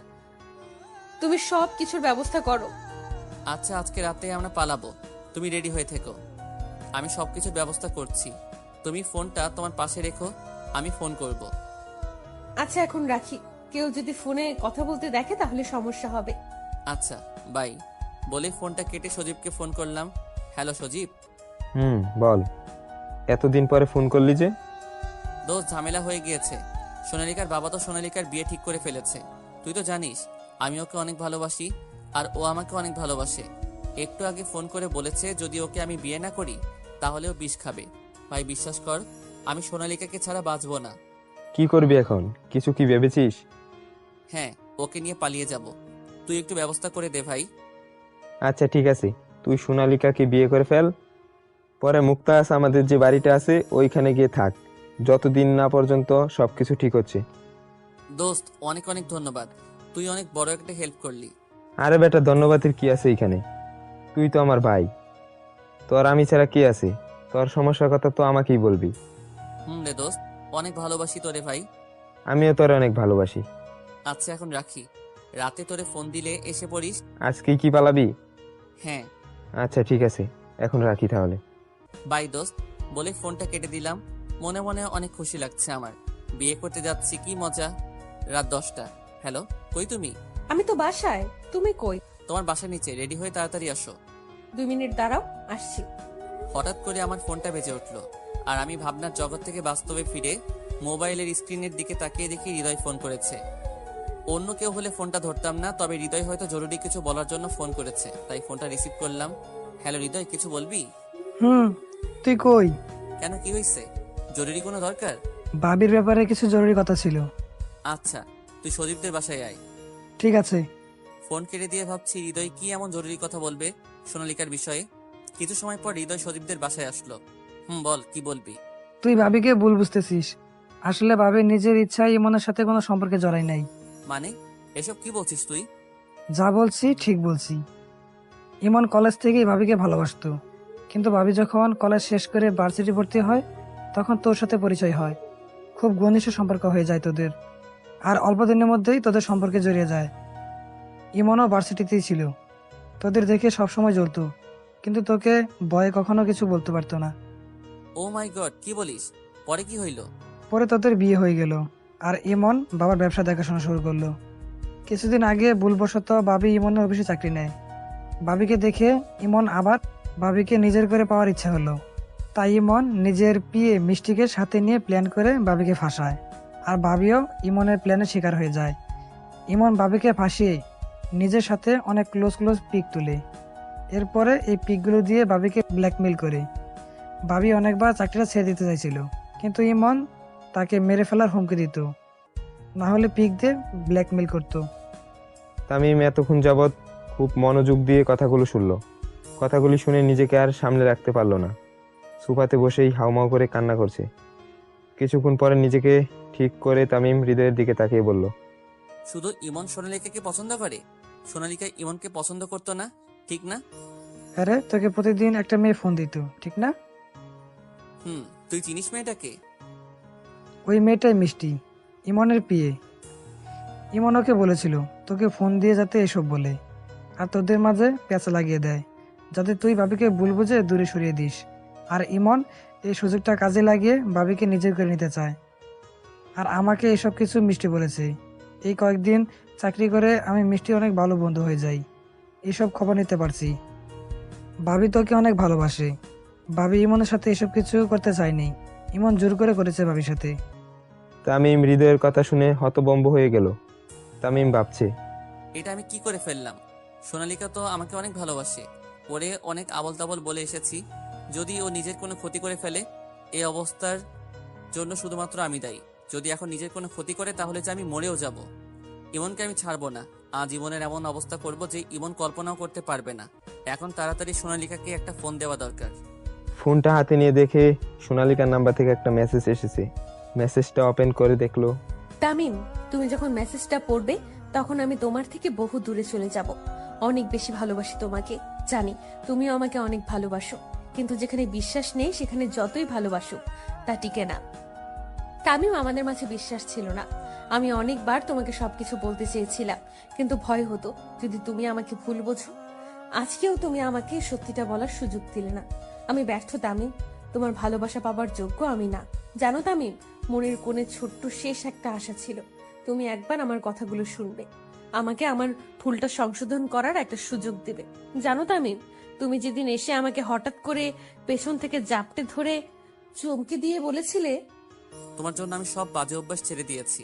তুমি সব কিছুর ব্যবস্থা করো। আচ্ছা, আজকে রাতে আমরা পালাবো, তুমি রেডি হয়ে থেকো। আমি সব কিছুর ব্যবস্থা করছি। তুমি ফোনটা তোমার পাশে রেখো, আমি ফোন করব। আচ্ছা এখন রাখি, কেউ যদি ফোনে কথা বলতে দেখে তাহলে সমস্যা হবে। আচ্ছা, বাই। বলে ফোনটা কেটে সজীবকে ফোন করলাম। হ্যালো সজীব। বল, এতদিন পরে ফোন করলি যে? দোস্ত, ঝামেলা হয়ে গিয়েছে। সোনালিকার বাবা তো সোনালিকার বিয়ে ঠিক করে ফেলেছে। তুই তো জানিস আমি ওকে অনেক ভালোবাসি, আর ও আমাকে অনেক ভালোবাসে। একটু আগে ফোন করে বলেছে যদি ওকে আমি বিয়ে না করি তাহলে ও বিষ খাবে। ভাই বিশ্বাস কর, আমি সোনালিকাকে ছাড়া বাঁচবো না। কি করবি এখন? কিছু কি ভেবেছিস? হ্যাঁ, ওকে নিয়ে পালিয়ে যাব। তুই একটু ব্যবস্থা করে দে ভাই। আচ্ছা ঠিক আছে, তুই সোনালিকাকে বিয়ে করে ফেল। পরে মুক্তাস আমাদের যে বাড়িটা আছে ওইখানে গিয়ে থাক, যতদিন না পর্যন্ত সবকিছু ঠিক হচ্ছে। দোস্ত, অনেক অনেক ধন্যবাদ। তুই অনেক বড় একটা হেল্প করলি। আরে বেটা, ধন্যবাদের কি আছে এখানে? তুই তো আমার ভাই, তোর আমি ছাড়া কি আছে? তোর সমস্যার কথা তো আমাকেই বলবি। রে দোস্ত, অনেক ভালোবাসি তোরে ভাই। আমিও তোর অনেক ভালোবাসি। আচ্ছা এখন রাখি, রাতে তোরে ফোন দিলে এসে পড়িস। আজকেই কি পালাবি? হ্যাঁ। আচ্ছা ঠিক আছে, এখন রাখি তাহলে। বাই দোস্ত। বলে ফোনটা কেটে দিলাম। মনে মনে অনেক খুশি লাগছে আমার। বিয়ে করতে যাচ্ছি, কি মজা। রাত 10টা। হ্যালো, কই তুমি? আমি তো বাসায়, তুমি কই? তোমার বাসার নিচে, রেডি হয়ে তাড়াতাড়ি আসো। 2 মিনিট দাঁড়াও, আসছি। হঠাৎ করে আমার ফোনটা বেজে উঠলো, আর আমি ভাবনার জগৎ থেকে বাস্তবে ফিরে মোবাইলের স্ক্রিনের দিকে তাকিয়ে দেখি হৃদয় ফোন করেছে। অন্য কেউ হলে ফোনটা ধরতাম না, তবে হৃদয় হয়তো জরুরি কিছু বলার জন্য ফোন করেছে, তাই ফোনটা রিসিভ করলাম। হ্যালো হৃদয়, কিছু বলবি? তুই কই? কেন, কি হয়েছে? জরুরি কোনো দরকার? ভাবির ব্যাপারে কিছু জরুরি কথা ছিল। আচ্ছা, তুই সজীবদের বাসায় আয়। ঠিক আছে। ফোন কেটে দিয়ে ভাবছি হৃদয় কি এমন জরুরি কথা বলবে সোনালিকার বিষয়ে। কিছু সময় পর হৃদয় সজীবদের বাসায় আসলো। বল, কি বলবি? তুই ভাবিকে ভুল বুঝতেছিস। আসলে ভাবি নিজের ইচ্ছায় ইমনের সাথে কোনো সম্পর্কে জড়াই নাই। মানে এসব কি বলছিস তুই? যা বলছি ঠিক বলছি। ইমন কলেজ থেকেই ভাবিকে ভালোবাসতো, কিন্তু ভাবি যখন কলেজ শেষ করে ভার্সিটি ভর্তি হয় তখন তোর সাথে পরিচয় হয়। খুব ঘনিষ্ঠ সম্পর্ক হয়ে যায় তোদের, আর অল্প দিনের মধ্যেই তোদের সম্পর্কে জড়িয়ে যায়। ইমনও ভার্সিটিতেই ছিল, তোদের দেখে সবসময় জ্বলতো, কিন্তু তোকে ভয়ে কখনো কিছু বলতে পারতো না। ও মাই গড, কি বলিস? পরে কি হইল? পরে তোদের বিয়ে হয়ে গেল, আর ইমন বাবার ব্যবসা দেখাশোনা শুরু করলো। কিছুদিন আগে ভুলবশত ভাবি ইমনের অফিসে চাকরি নেয়। ভাবিকে দেখে ইমন আবার ভাবিকে নিজের করে পাওয়ার ইচ্ছা হলো, তাই ইমন নিজের পিয়ে মিষ্টিকে সাথে নিয়ে প্ল্যান করে ভাবিকে ফাঁসায়, আর ভাবিও ইমনের প্ল্যানের শিকার হয়ে যায়। ইমন ভাবিকে ফাঁসিয়ে নিজের সাথে অনেক ক্লোজ পিক তুলে। এরপরে এই পিকগুলো দিয়ে ভাবিকে ব্ল্যাকমেল করে। ভাবি অনেকবার চাকরিটা ছেড়ে দিতে চাইছিল, কিন্তু ইমন তাকে মেরে ফেলার হুমকি দিত, না হলে পিক দিয়ে ব্ল্যাকমেল করতো। তামিম এতক্ষণ যাবৎ খুব মনোযোগ দিয়ে কথাগুলো শুনলো। কথাগুলি শুনে নিজেকে আর সামলে রাখতে পারলো না। সোফাতে বসেই হাউমাউ করে কান্না করছে। কিছুক্ষণ পরে নিজেকে ঠিক করে তামিম হৃদয়ের দিকে তাকিয়ে বলল, শুধু ইমন সোনালিকাকে পছন্দ করে? সোনালিকা ইমনকে পছন্দ করতো না, ঠিক না? আরে তোকে প্রতিদিন একটা মেয়ে ফোন দিত, ঠিক না? তুই চিনিস মেয়েটাকে? ওই মেয়েটাই মিষ্টি, ইমনের পিয়ে। ইমন ওকে বলেছিল তোকে ফোন দিয়ে যাতে এসব বলে, আর তোদের মাঝে পেঁচা লাগিয়ে দেয়, যাতে তুই ভাবিকে ভুল বুঝে দূরে সরিয়ে দিস। আর ইমন এই সুযোগটা কাজে লাগিয়ে ভাবিকে নিজে করে নিতে চায়। আর আমাকে এসব কিছু মিষ্টি বলেছে। এই কয়েকদিন চাকরি করে আমি মিষ্টি অনেক ভালো বন্ধু হয়ে যাই, এইসব খবর নিতে পারছি। ভাবি তোকে অনেক ভালোবাসে। ভাবি ইমনের সাথে এসব কিছু করতে চায়নি, ইমন জোর করে করেছে ভাবির সাথে। তামিম হৃদয়ের কথা শুনে হতভম্ব হয়ে গেল। তামিম ভাবছে, এটা আমি কি করে ফেললাম? সোনালিকা তো আমাকে অনেক ভালোবাসে, ওরে অনেক আবল তাবল বলে এসেছি। যদি ও নিজের কোনো ক্ষতি করে ফেলে, এই অবস্থার জন্য শুধুমাত্র আমি দায়ী। যদি এখন নিজের কোনো ক্ষতি করে তাহলে যে আমি মরেও যাব। ইমনকে আমি ছাড়বো না। আজ ইমনের এমন অবস্থা করব যে ইমন কল্পনাও করতে পারবে না। এখন তাড়াতাড়ি সোনালিকাকে একটা ফোন দেওয়া দরকার। ফোনটা হাতে নিয়ে দেখে সোনালিকার নাম্বার থেকে একটা মেসেজ এসেছে। মেসেজটা ওপেন করে দেখলো, তামিম, তুমি যখন মেসেজটা পড়বে তখন আমি তোমার থেকে বহু দূরে চলে যাব। অনেক বেশি ভালোবাসি তোমাকে, জানি তুমিও আমাকে অনেক ভালোবাসো, কিন্তু যেখানে বিশ্বাস নেই সেখানে যতই ভালোবাসো তা টিকে না। তামিম আমাদের মাঝে বিশ্বাস ছিল না। আমি অনেকবার তোমাকে সবকিছু বলতে চেয়েছিলাম, কিন্তু ভয় হতো যদি তুমি আমাকে ভুল বোঝো। আজকেও তুমি আমাকে সত্যিটা বলার সুযোগ দিলে না। আমি ব্যর্থ তামিম, তোমার ভালোবাসা পাবার যোগ্য আমি না। জানো তামিম, মনের কোণে ছোট্ট শেষ একটা আশা ছিল, তুমি একবার আমার কথাগুলো শুনবে, আমাকে আমার ভুলটা সংশোধন করার একটা সুযোগ দেবে। জানো তামিম, তুমি যেদিন এসে আমাকে হঠাৎ করে পেছন থেকে জাপটে ধরে চমকে দিয়ে বলেছিলে, তোমার জন্য আমি সব বাজে অভ্যাস ছেড়ে দিয়েছি।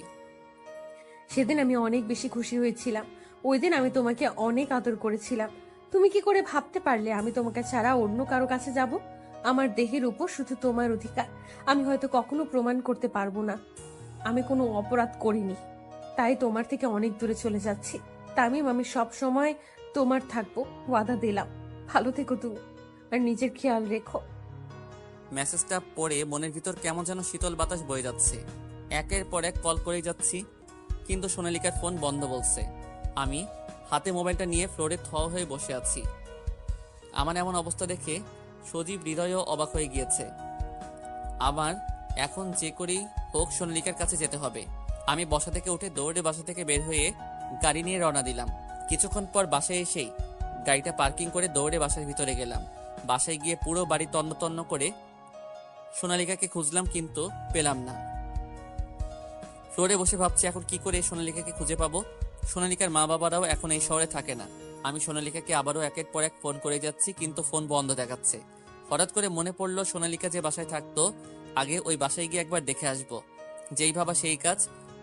সেদিন আমি অনেক বেশি খুশি হয়েছিলাম। ওই দিন আমি তোমাকে অনেক আদর করেছিলাম। তুমি কি করে ভাবতে পারলে আমি তোমাকে ছাড়া অন্য কারো কাছে যাব? আমার দেহের উপর শুধু তোমার অধিকার। আমি হয়তো কখনো প্রমাণ করতে পারবো না আমি কোনো অপরাধ করিনি, তাই তোমার থেকে অনেক দূরে চলে যাচ্ছি। তামিম, আমি সব সময় তোমার থাকবো, ওয়াদা দিলাম। ভালো থেকো তুমি, আর নিজের খেয়াল রেখো। মেসেজটা পড়ে মনের ভিতর কেমন যেন শীতল বাতাস বয়ে যাচ্ছে। একের পর এক কল করেই যাচ্ছি, কিন্তু সোনালিকার ফোন বন্ধ বলছে। আমি হাতে মোবাইলটা নিয়ে ফ্লোরে থ হয়ে বসে আছি। আমার এমন অবস্থা দেখে সজীব হৃদয়ও অবাক হয়ে গিয়েছে। আমার এখন যে করেই হোক সোনালিকার কাছে যেতে হবে। আমি বসা থেকে উঠে দৌড়ে বাসা থেকে বের হয়ে গাড়ি নিয়ে রওনা দিলাম। কিছুক্ষণ পর বাসায় এসেই গাড়িটা পার্কিং করে দৌড়ে বাসার ভিতরে গেলাম। বাসায় গিয়ে পুরো বাড়ি তন্ন তন্ন করে সোনালিকাকে খুঁজলাম, কিন্তু পেলাম না। ফ্লোরে বসে ভাবছি এখন কি করে সোনালিকাকে খুঁজে পাবো। সোনালিকার মা বাবারাও এখন এই শহরে থাকে না। আমি সোনালিকাকে আবারও একের পর এক ফোন করে যাচ্ছি, কিন্তু ফোন বন্ধ দেখাচ্ছে। হঠাৎ করে মনে পড়লো সোনালিকা যে বাসায় থাকতো, আগে ওই বাসায় গিয়ে একবার দেখে আসবো। যেই ভাবা সেই কাজ,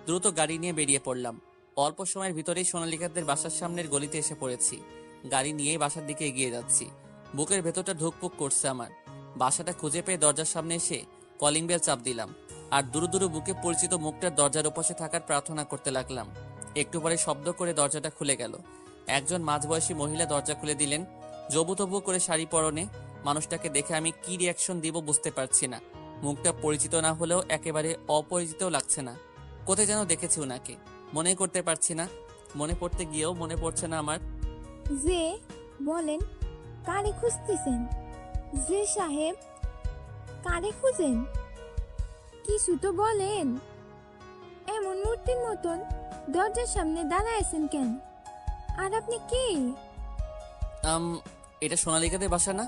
দ্রুত গাড়ি নিয়ে বেরিয়ে পড়লাম। অল্প সময়ের ভিতরেই সোনালিকাদের বাসার সামনের গলিতে এসে পড়েছি। গাড়ি নিয়েই বাসার দিকে এগিয়ে যাচ্ছি। বুকের ভেতরটা ধুকপুক করছে আমার। বাসাটা খুঁজে পেয়ে দরজার সামনে এসে কলিং বেল চাপ দিলাম, আর দুরু দুরু বুকে পরিচিত মুখটার দরজার ওপাশে থাকার প্রার্থনা করতে লাগলাম। একটু পরে শব্দ করে দরজাটা খুলে গেল। একজন মাঝবয়সী মহিলা দরজা খুলে দিলেন, জবুতবু করে শাড়ি পরনে। মানুষটাকে দেখে আমি কি রিয়াকশন দিব বুঝতে পারছি না। মুখটা পরিচিত না হলেও একেবারে অপরিচিতও লাগছে না। কোথায় যেন দেখেছি ওনাকে, মনে করতে পারছি না। মনে পড়তে গিয়েও মনে পড়ছে না আমার। যে বলেন, কারে খুঁজতেছেন? যে সাহেব, কারে খুঁজেন? কিছু তো বলেন। এমন মূর্তির মতন দরজার সামনে দাঁড়ায় আছেন কেন? আর আপনি কে? এটা সোনালিকাদের বাসা না?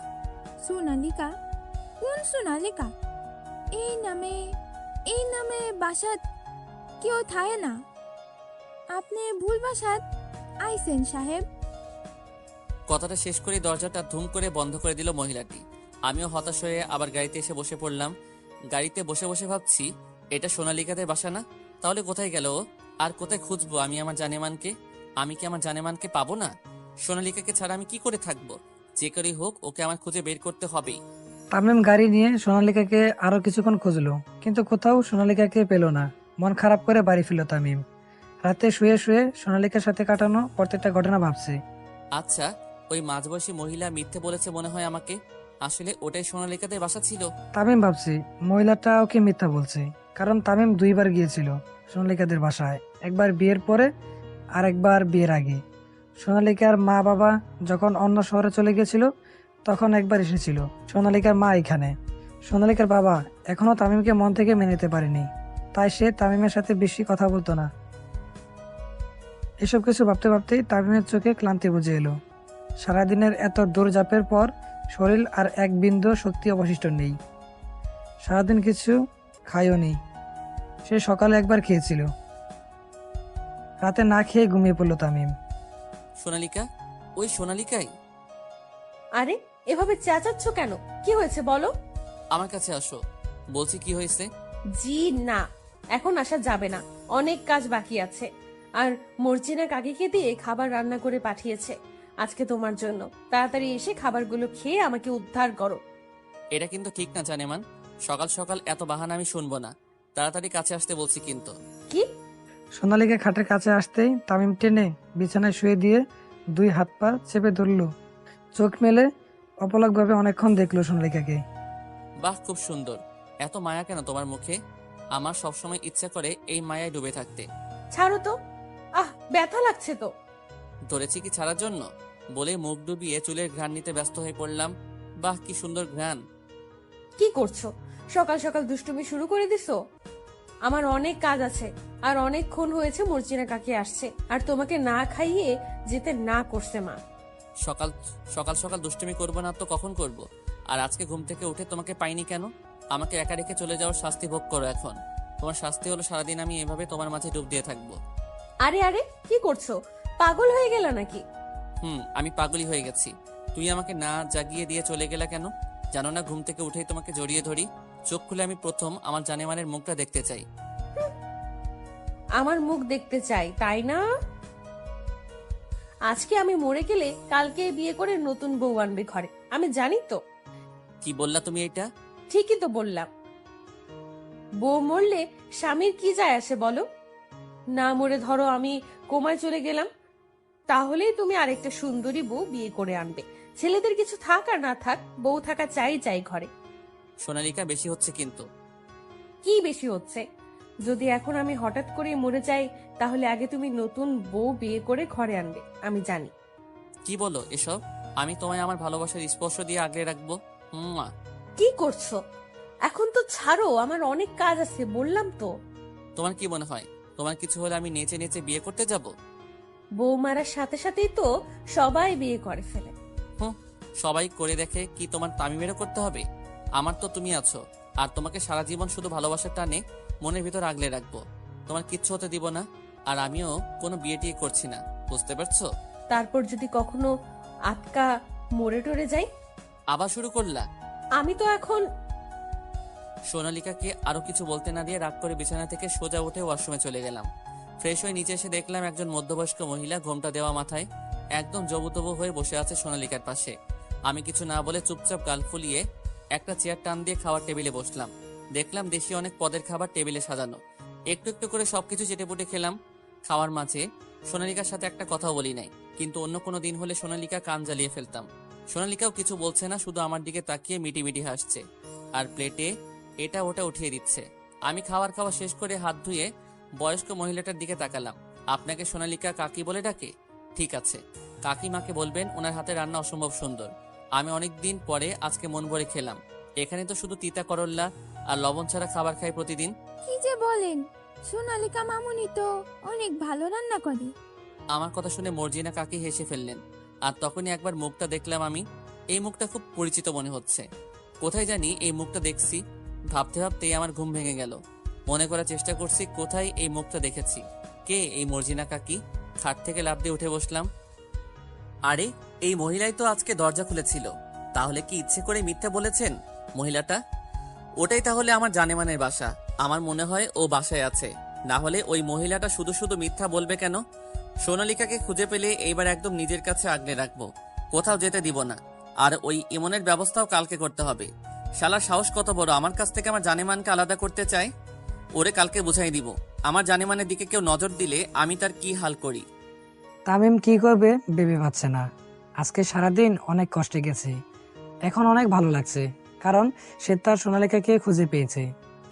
সোনালিকা? কোন সোনালিকা? এই নামে বাসাত কেউ থাকে না। আপনি ভুল বাসাত আইছেন সাহেব। কথাটা শেষ করে দরজাটা ধুম করে বন্ধ করে দিল মহিলাটি। আমিও হতাশ হয়ে আবার গাড়িতে এসে বসে পড়লাম। গাড়িতে বসে বসে ভাবছি, এটা সোনালিকাদের বাসা না? তাহলে কোথায় গেল ও? আর কোথায় খুঁজবো আমি আমার জানেমানকে? আমি কি আমার জানেমানকে পাবো না? সোনালিকাকে ছাড়া আমি কি করে থাকবো? যে করেই হোক ওকে আমার খুঁজে বের করতে হবেই। তামিম গাড়ি নিয়ে সোনালিকাকে আরো কিছুক্ষণ খুঁজলো, কিন্তু কোথাও সোনালিকাকে পেল না। মন খারাপ করে বাড়ি ফিরল তামিম। রাতে শুয়ে শুয়ে সোনালিকার সাথে কাটানো প্রত্যেকটা ঘটনা ভাবছে। আচ্ছা, ওই মাঝবয়সী মহিলা মিথ্যে বলেছে মনে হয় আমাকে। আসলে ওটাই সোনালিকাদের বাসা ছিল। তামিম ভাবছি মহিলাটা ওকে মিথ্যা বলছে, কারণ তামিম দুইবার গিয়েছিল সোনালিকাদের বাসায়, একবার বিয়ের পরে আর একবার বিয়ের আগে। সোনালিকার মা বাবা যখন অন্য শহরে চলে গেছিল তখন একবার এসেছিল সোনালিকার মা এখানে। সোনালিকার বাবা এখনো তামিমকে মন থেকে মেনে নিতে পারেনি, তাই সে তামিমের সাথে বেশি কথা বলতো না। এসব কিছু ভাবতে ভাবতেই তামিমের চোখে ক্লান্তি বুঝে এলো। সারাদিনের এত দৌড়ঝাঁপের পর শরীর আর এক বিন্দু শক্তি অবশিষ্ট নেই। সারাদিন কিছু খায়ও নি। সে সকালে একবার খেয়েছিল, রাতে না খেয়ে ঘুমিয়ে পড়লো তামিম। সোনালিকা? ওই সোনালিকাই? আরে এভাবে চেঁচাচ্ছ কেন? কি হয়েছে বলো? আমার কাছে আসো, বলছি কি হয়েছে। জি না, এখন আসা যাবে না, অনেক কাজ বাকি আছে। আর মর্জিনা কাকিকে দিয়ে খাবার রান্না করে পাঠিয়েছে আজকে তোমার জন্য। তাড়াতাড়ি এসে খাবারগুলো খেয়ে আমাকে উদ্ধার করো। এটা কিন্তু ঠিক না জানেমান, সকাল সকাল এত বাহানা আমি শুনবো না। তাড়াতাড়ি কাছে আসতে বলছি কিন্তু। কি? সোনালিকা খাটের কাছে আসতেই তামিম টেনে বিছানায় শুয়ে দিয়ে দুই হাত পা চেপে ধরলো। চোখ মেলে অপলকভাবে অনেকক্ষণ দেখলো সোনালিকাকে। বাহ, খুব সুন্দর। এত মায়া কেন তোমার মুখে? আমার সবসময় ইচ্ছা করে এই মায়ায় ডুবে থাকতে। ছাড়ো তো, আহ ব্যথা লাগছে তো। ধরেছি কি ছাড়ার জন্য? বলে মুখ ডুবিয়ে চুলের ঘ্রাণ নিতে ব্যস্ত হয়ে পড়লাম। বাহ, কি সুন্দর ঘ্রাণ। কি করছো? সকাল সকাল দুষ্টুমি শুরু করে দিছো? আমার অনেক কাজ আছে, আর অনেকক্ষণ হয়েছে মর্জিনা কাকি আসছে, আর তোমাকে না খাইয়ে যেতে না করছে মা। সকাল সকাল সকাল দুষ্টুমি করবো না তো কখন করব? আর আজকে ঘুম থেকে উঠে তোমাকে পাইনি কেন? আমাকে একা রেখে চলে যাওয়ার শাস্তি ভোগ করো এখন। তোমার শাস্তি হলো সারাদিন আমি এভাবে তোমার মাঝে ডুব দিয়ে থাকবো। আরে আরে, কি করছো? পাগল হয়ে গেল নাকি? আমি পাগলই হয়ে গেছি। তুই আমাকে না জাগিয়ে দিয়ে চলে গেলা কেন? জানো না ঘুম থেকে উঠেই তোমাকে জড়িয়ে ধরি। চোখ খুলে আমি প্রথম আমার জানেমানের মুখটা দেখতে চাই। আমার মুখ দেখতে চাই, তাই না? আজকে আমি মরে গেলে কালকে বিয়ে করে নতুন বউ আনবে ঘরে, আমি জানি তো। কি বললা তুমি এটা? ঠিকই তো বললাম। বউ মরলে স্বামীর কি যায় আসে বলো? না মরে ধরো আমি কোমায় চলে গেলাম, তাহলেই তুমি আরেকটা সুন্দরী বউ বিয়ে করে আনবে। ছেলেদের কিছু থাক আর না থাক, বউ থাকা চাই চাই ঘরে। সোনালিকা, বেশি হচ্ছে কিন্তু। কি বেশি হচ্ছে? যদি এখন আমি হঠাৎ করে মরে যাই, তাহলে আগে তুমি নতুন বউ বিয়ে করে ঘরে আনবে, আমি জানি। কি বলো এসব? আমি তোমায় আমার ভালোবাসার স্পর্শ দিয়ে আগলে রাখবো। কি করছো? এখন তো ছাড়ো, আমার অনেক কাজ আছে, বললাম তো। তোমার কি মনে হয় তোমার কিছু হলে আমি নেচে নেচে বিয়ে করতে যাব? বউ মারার সাথে সাথেই তো সবাই বিয়ে করে ফেলে। সবাই করে দেখে কি তোমার তামিমেরও করতে হবে? আমার তো তুমি আছো, আর তোমাকে সারা জীবন শুধু ভালোবাসার টানে মনের ভিতর আগলে রাখবো। তোমার কিচ্ছু হতে দিব না, আর আমিও কোনো বিয়ে টিয়ে করছি না, বুঝতে পারছো? তারপর যদি কখনো আটকা মরে টরে যাই? আবার শুরু করলা? আমি তো এখন। সোনালিকাকে আরো কিছু বলতে না দিয়ে রাগ করে বিছানা থেকে সোজা উঠে ওয়াশরুমে চলে গেলাম। ফ্রেশ হয়ে নিচে এসে দেখলাম একজন মধ্যবয়স্ক মহিলা ঘোমটা দেওয়া মাথায় একদম জবুতবু হয়ে বসে আছে সোনালিকার পাশে। আমি কিছু না বলে চুপচাপ গাল ফুলিয়ে একটা চেয়ার টান দিয়ে খাওয়ার টেবিলে বসলাম। দেখলাম দেশি অনেক পদের খাবার টেবিলে সাজানো। একটু একটু করে সবকিছু চেটেপুটে খেলাম। খাওয়ার মাঝে সোনালিকার সাথে একটা কথাও বলি নাই, কিন্তু অন্য কোনো দিন হলে সোনালিকা কান জ্বালিয়ে ফেলতাম। সোনালিকাও কিছু বলছে না, শুধু আমার দিকে তাকিয়ে মিটি মিটি হাসছে আর প্লেটে এটা ওটা উঠিয়ে দিচ্ছে। আমি খাওয়া শেষ করে হাত ধুয়ে বয়স্ক মহিলাটার দিকে তাকালাম। আপনাকে সোনালিকা কাকি বলে ডাকে? ঠিক আছে, কাকিমাকে বলবেন ওনার হাতে রান্না অসম্ভব সুন্দর। আমি অনেক দিন পরে আজকে মন ভরে খেলাম। এখানে তো শুধু তিতা করল্লা আর লবণ ছাড়া খাবার খাই প্রতিদিন। কি যে বলেন, সোনালিকা মামুনি তো অনেক ভালো রান্না করে। আমার কথা শুনে মর্জিনা কাকি হেসে ফেললেন, আর তখনই একবার মুখটা দেখলাম আমি। এই মুখটা খুব পরিচিত মনে হচ্ছে, কোথায় জানি এই মুখটা দেখছি। ভাবতে ভাবতেই আমার ঘুম ভেঙে গেল। মনে করার চেষ্টা করছি কোথায় এই মুখটা দেখেছি। কে এই মর্জিনা কাকি? খাট থেকে লাফ দিয়ে উঠে বসলাম। আরে, এই মহিলাই তো আজকে দরজা খুলেছিল। তাহলে কি ইচ্ছে করে মিথ্যা বলেছেন মহিলাটা? ওটাই তাহলে আমার জানেমানের বাসা। আমার মনে হয় ও বাসায় আছে, না হলে ওই মহিলাটা শুধু শুধু মিথ্যা বলবে কেন? সোনালিকাকে খুঁজে পেলে এইবার একদম নিজের কাছে আগলে রাখবো, কোথাও যেতে দিব না। আর ওই ইমনের ব্যবস্থাও কালকে করতে হবে। শালার সাহস কত বড়, আমার কাছ থেকে আমার জানেমানকে আলাদা করতে চায়। ওরে কালকে বুঝাই দিব, আমার জানেমানের দিকে কেউ নজর দিলে আমি তার কি হাল করি। তামিম কি করবে ভেবে পাচ্ছে না। আজকে সারাদিন অনেক কষ্টে গেছে, এখন অনেক ভালো লাগছে, কারণ সে তার সোনালিকাকে খুঁজে পেয়েছে।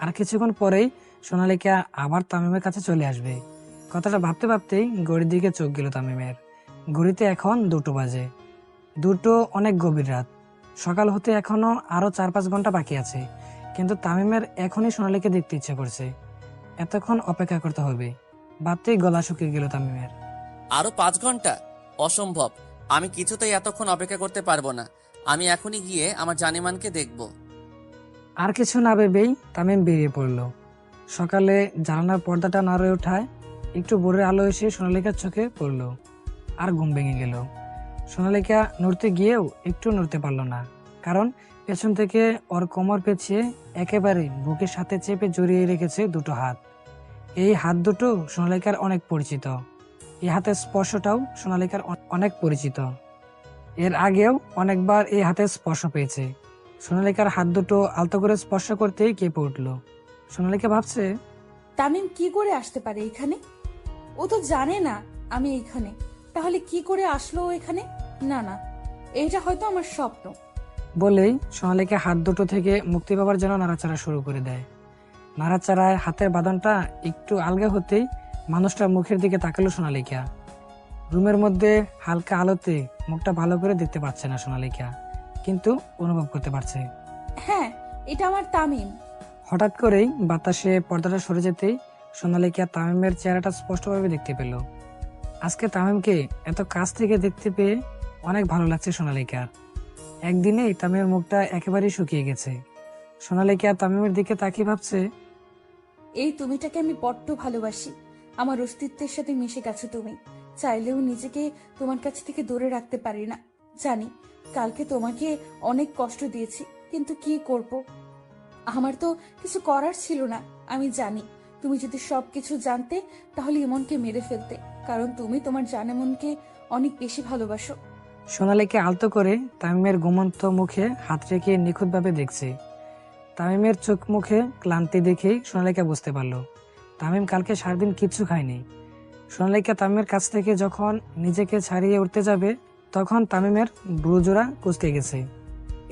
আর কিছুক্ষণ পরেই সোনালিকা আবার তামিমের কাছে চলে আসবে। কথাটা ভাবতে ভাবতেই ঘড়ির দিকে চোখ গেল তামিমের। ঘড়িতে এখন 2টো বাজে। 2টো অনেক গভীর রাত। সকাল হতে এখনো আরো 4-5 ঘন্টা বাকি আছে, কিন্তু তামিমের এখনই সোনালিকে দেখতে ইচ্ছে করছে। এতক্ষণ অপেক্ষা করতে হবে ভাবতেই গলা শুকিয়ে গেল তামিমের। আরো 5 ঘন্টা? অসম্ভব, আমি কিছুতেই এতক্ষণ অপেক্ষা করতে পারবো না। আমি এখনই গিয়ে আমার জানেমানকে দেখব। আর কিছু না ভেবেই তামিম বেরিয়ে পড়ল। সকালে জানালার পর্দাটা নাড়ে ওঠায় একটু ভোরের আলো এসে সোনালিকার চোখে পড়ল, আর ঘুম ভেঙে গেল। সোনালিকা নড়তে গিয়েও একটু নড়তে পারল না, কারণ পেছন থেকে ওর কোমর পেঁচিয়ে একেবারে বুকের সাথে চেপে জড়িয়ে রেখেছে 2টো হাত। এই হাত দুটো সোনালিকার অনেক পরিচিত। এই হাতের স্পর্শটাও সোনালিকার অনেক পরিচিত। এর আগেও অনেকবার এই হাতের স্পর্শ পেয়েছে। সোনালিকার হাত দুটো আলতো করে স্পর্শ করতেই কেঁপে উঠল। সোনালিকা ভাবছে, তামিম কি করে আসতে পারে এখানে? ও তো জানে না আমি এখানে, তাহলে কি করে আসলো ও এখানে? না না, এটা হয়তো আমার স্বপ্ন। বলেই সোনালিকা হাত দুটো থেকে মুক্তি পাবার জন্য নাড়াচাড়া শুরু করে দেয়। নাড়াচাড়ায় হাতের বাঁধনটা একটু আলগা হতেই মানুষটার মুখের দিকে তাকালো সোনালিকা। রুমের মধ্যে হালকা আলোতে মুখটা ভালো করে দেখতে পাচ্ছে না সোনালিকা, কিন্তু অনুভব করতে পারছে। হ্যাঁ, এটা আমার তামিম। হঠাৎ করেই বাতাসে পর্দাটা সরে যেতেই সোনালিকা তামিমের চেহারাটা স্পষ্টভাবে দেখতে পেল। আজকে তামিমকে এত কাছ থেকে দেখতে পেয়ে অনেক ভালো লাগছে সোনালিকার। একদিনেই তামিমের মুখটা একেবারেই শুকিয়ে গেছে। সোনালিকা তামিমের দিকে তাকিয়ে ভাবছে, এই তুমিটাকে আমি বড্ড ভালোবাসি। আমার অস্তিত্বের সাথে মিশে গেছো তুমি। চাইলেও নিজেকে তোমার কাছ থেকে দূরে রাখতে পারি না। জানি কালকে তোমাকে অনেক কষ্ট দিয়েছি, কিন্তু কি করব, আমার তো কিছু করার ছিল না। আমি জানি তুমি যদি সবকিছু জানতে তাহলে ইমনকে মেরে ফেলতে, কারণ তুমি তোমার জানেমনকে অনেক বেশি ভালোবাসো। সোনালিকা আলতো করে তামিমের ঘুমন্ত মুখে হাত রেখে নিখুঁতভাবে দেখছে। তামিমের চোখ মুখে ক্লান্তি দেখেই সোনালিকা বুঝতে পারল তামিম কালকে সারাদিন কিচ্ছু খায়নি। সোনালিকা তামিমের কাছ থেকে যখন নিজেকে ছাড়িয়ে উঠতে যাবে তখন তামিমের ব্রুজোড়া কুঁচকে গেছে।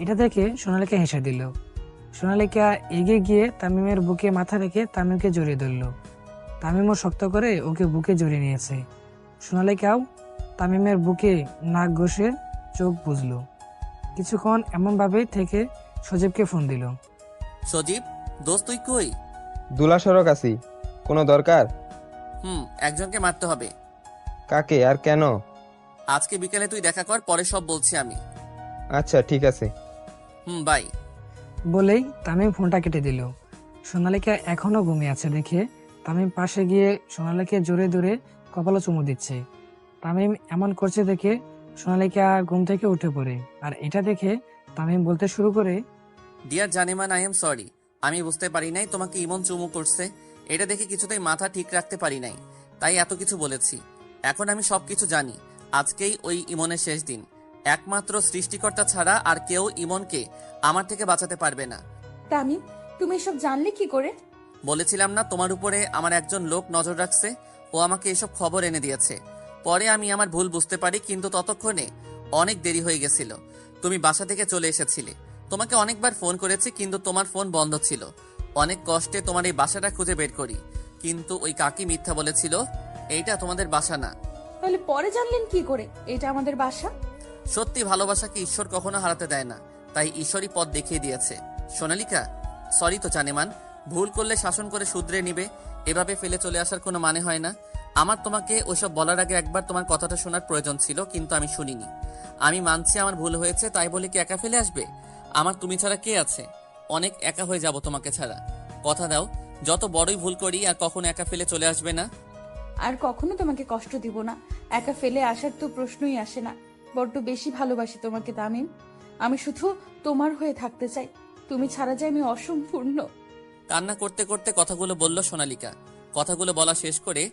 এটা দেখে সোনালিকা হেসে দিল। সোনালিকা এগিয়ে গিয়ে তামিমের বুকে মাথা রেখে তামিমকে জড়িয়ে ধরল। তামিমও শক্ত করে ওকে বুকে জড়িয়ে নিয়েছে। সোনালিকাও তামিমের বুকে নাক ঘষে চোখ বুঝল। কিছুক্ষণ এমনভাবেই থেকে সজীবকে ফোন দিল। সজীব, দোস্ত তুই কই? দুলা সড়ক আছি। কোনো দরকার? একজনকে মারতে হবে। কাকে আর কেন? আজকে বিকেলে তুই দেখা কর, পরে সব বলছি আমি। আচ্ছা ঠিক আছে। বাই। বলেই তামিম ফোনটা কেটে দিল। সোনালিকা এখনো ঘুমিয়ে আছে দেখে তামিম পাশে গিয়ে সোনালিকে জোরে জোরে কপালে চুমু দিচ্ছে। তামিম এমন করছে দেখে সোনালিকা ঘুম থেকে উঠে পড়ে, আর এটা দেখে তামিম বলতে শুরু করে, ডিয়ার জানেমান, আই এম সরি। আমি বুঝতে পারি নাই তোমাকে ইমন চুমু করছে। এটা দেখে কিছুতেই মাথা ঠিক রাখতে পারি নাই, তাই এত কিছু বলেছি। এখন আমি সবকিছু জানি। আজকেই ওই ইমনের শেষ দিন। একমাত্র সৃষ্টিকর্তা ছাড়া আর কেউ ইমনকে আমার থেকে বাঁচাতে পারবে না। তামিম, তুমি এসব জানলে কি করে? বলেছিলাম না তোমার উপরে আমার একজন লোক নজর রাখছে, ও আমাকে এসব খবর এনে দিয়েছে। পরে আমি আমার ভুল বুঝতে পারি, কিন্তু ততক্ষণে অনেক দেরি হয়ে গেছিল। তুমি বাসা থেকে চলে এসেছিলে। তোমাকে অনেকবার ফোন করেছি, কিন্তু তোমার ফোন বন্ধ ছিল। অনেক কষ্টে তোমার এই বাসাটা খুঁজে বের করি, কিন্তু ওই কাকি মিথ্যা বলেছিল এইটা তোমাদের বাসা না। তাহলে পরে জানলেন কি করে এটা আমাদের বাসা? সত্যি ভালোবাসাকে ঈশ্বর কখনো হারাতে দেয় না, তাই ঈশ্বরই পথ দেখিয়ে দিয়েছে। সোনালিকা, সরি তো জানেমান। ভুল করলে শাসন করে শুধরে নিবে, এভাবে ফেলে চলে আসার কোনো মানে হয় না। আমার তোমাকে ওইসব বলার আগে একবার তোমার কথাটা শোনার প্রয়োজন ছিল, কিন্তু আমি শুনিনি। আমি মানছি আমার ভুল হয়েছে, তাই বলে কি একা ফেলে আসবে? আমার তুমি ছাড়া কে আছে? অনেক একা হয়ে যাব তোমাকে ছাড়া। কথা দাও, যত বড়ই ভুল করি আর কখনো একা ফেলে চলে আসবে না। আর কখনো তোমাকে কষ্ট দিব না। একা ফেলে আসার তো প্রশ্নই আসে না। বড্ড বেশি ভালোবাসি তোমাকে তামিম। আমি শুধু তোমার হয়ে থাকতে চাই। তুমি ছাড়া যে আমি অসম্পূর্ণ। কান্না করতে করতে কথাগুলো বলল সোনালিকা। কথাগুলো বলা শেষ করে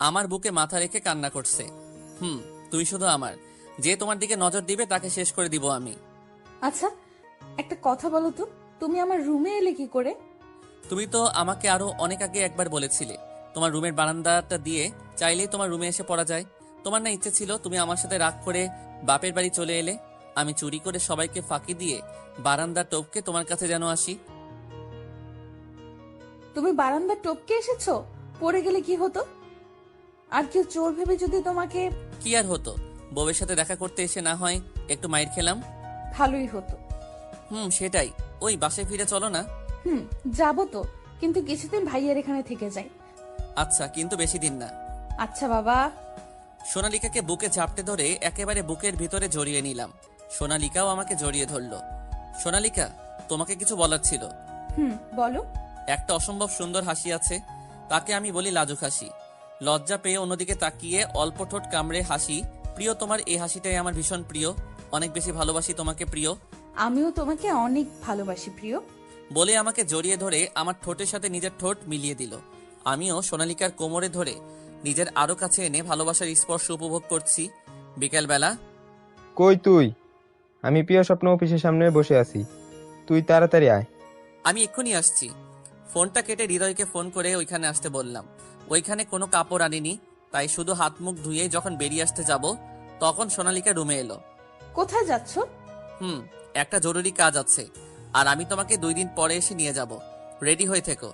আমার বুকে মাথা রেখে কান্না করছে। তুমি শুধু আমার। যে তোমার দিকে নজর দিবে তাকে শেষ করে দিব আমি। আচ্ছা, একটা কথা বলো তো, তুমি আমার রুমে এলে কি করে? তুমি তো আমাকে আরো অনেক আগে একবার বলেছিলে তোমার রুমের বারান্দাটা দিয়ে চাইলেই তোমার রুমে এসে পড়া যায়। তোমার না ইচ্ছে ছিল, তুমি আমার সাথে রাগ করে বাপের বাড়ি চলে এলে। আমি চুরি করে সবাইকে ফাঁকি দিয়ে বারান্দা টপকে তোমার কাছে যেন আসি। তুমি বারান্দা টপকে এসেছো? পড়ে গেলে কি হতো? আর কেউ চোর ভেবে যদি তোমাকে... কি আর হতো, বউয়ের সাথে দেখা করতে এসে না হয় একটু মাইর খেলাম। ভালোই হতো। সেটাই। ওই বাসায় ফিরে চলো না। যাবো তো, কিন্তু কিছুদিন ভাইয়ের এখানে থেকে যাই। আচ্ছা, কিন্তু বেশি দিন না। আচ্ছা বাবা। সোনালিকাকে বুকে চাপটে ধরে একেবারে বুকের ভিতরে জড়িয়ে নিলাম। সোনালিকাও আমাকে জড়িয়ে ধরলো। সোনালিকা, তোমাকে কিছু বলার ছিল। বলো। একটা অসম্ভব সুন্দর হাসি আছে, তাকে আমি বলি লাজুক হাসি। লজ্জা পেয়ে অন্যদিকে তাকিয়ে অল্প ঠোঁট কামড়ে হাসি। প্রিয়, তোমার এই হাসিটাই আমার ভীষণ প্রিয়। অনেক বেশি ভালোবাসি তোমাকে প্রিয়। আমিও তোমাকে অনেক ভালোবাসি প্রিয়। বলে আমাকে জড়িয়ে ধরে আমার ঠোঁটের সাথে নিজের ঠোঁট মিলিয়ে দিল। আমিও সোনালিকার কোমরে ধরে নিজের আরো কাছে এনে ভালোবাসার স্পর্শ উপভোগ করছি। বিকেলবেলা। কই তুই? আমি প্রিয় স্বপ্ন অফিসের সামনে বসে আছি, তুই তাড়াতাড়ি আয়। আমি এক্ষুনি আসছি। ফোনটা কেটে হৃদয়কে ফোন করে ওইখানে আসতে বললাম। ওইখানে কোনো কাপড় আনিনি, তাই শুধু হাত মুখ ধুয়ে যখন বেরিয়ে আসতে যাব তখন সোনালিকা রুমে এলো। কোথায় যাচ্ছ? একটা জরুরি কাজ আছে, আর আমি তোমাকে 2 দিন পরে এসে নিয়ে যাব। রেডি হয়ে থেকো।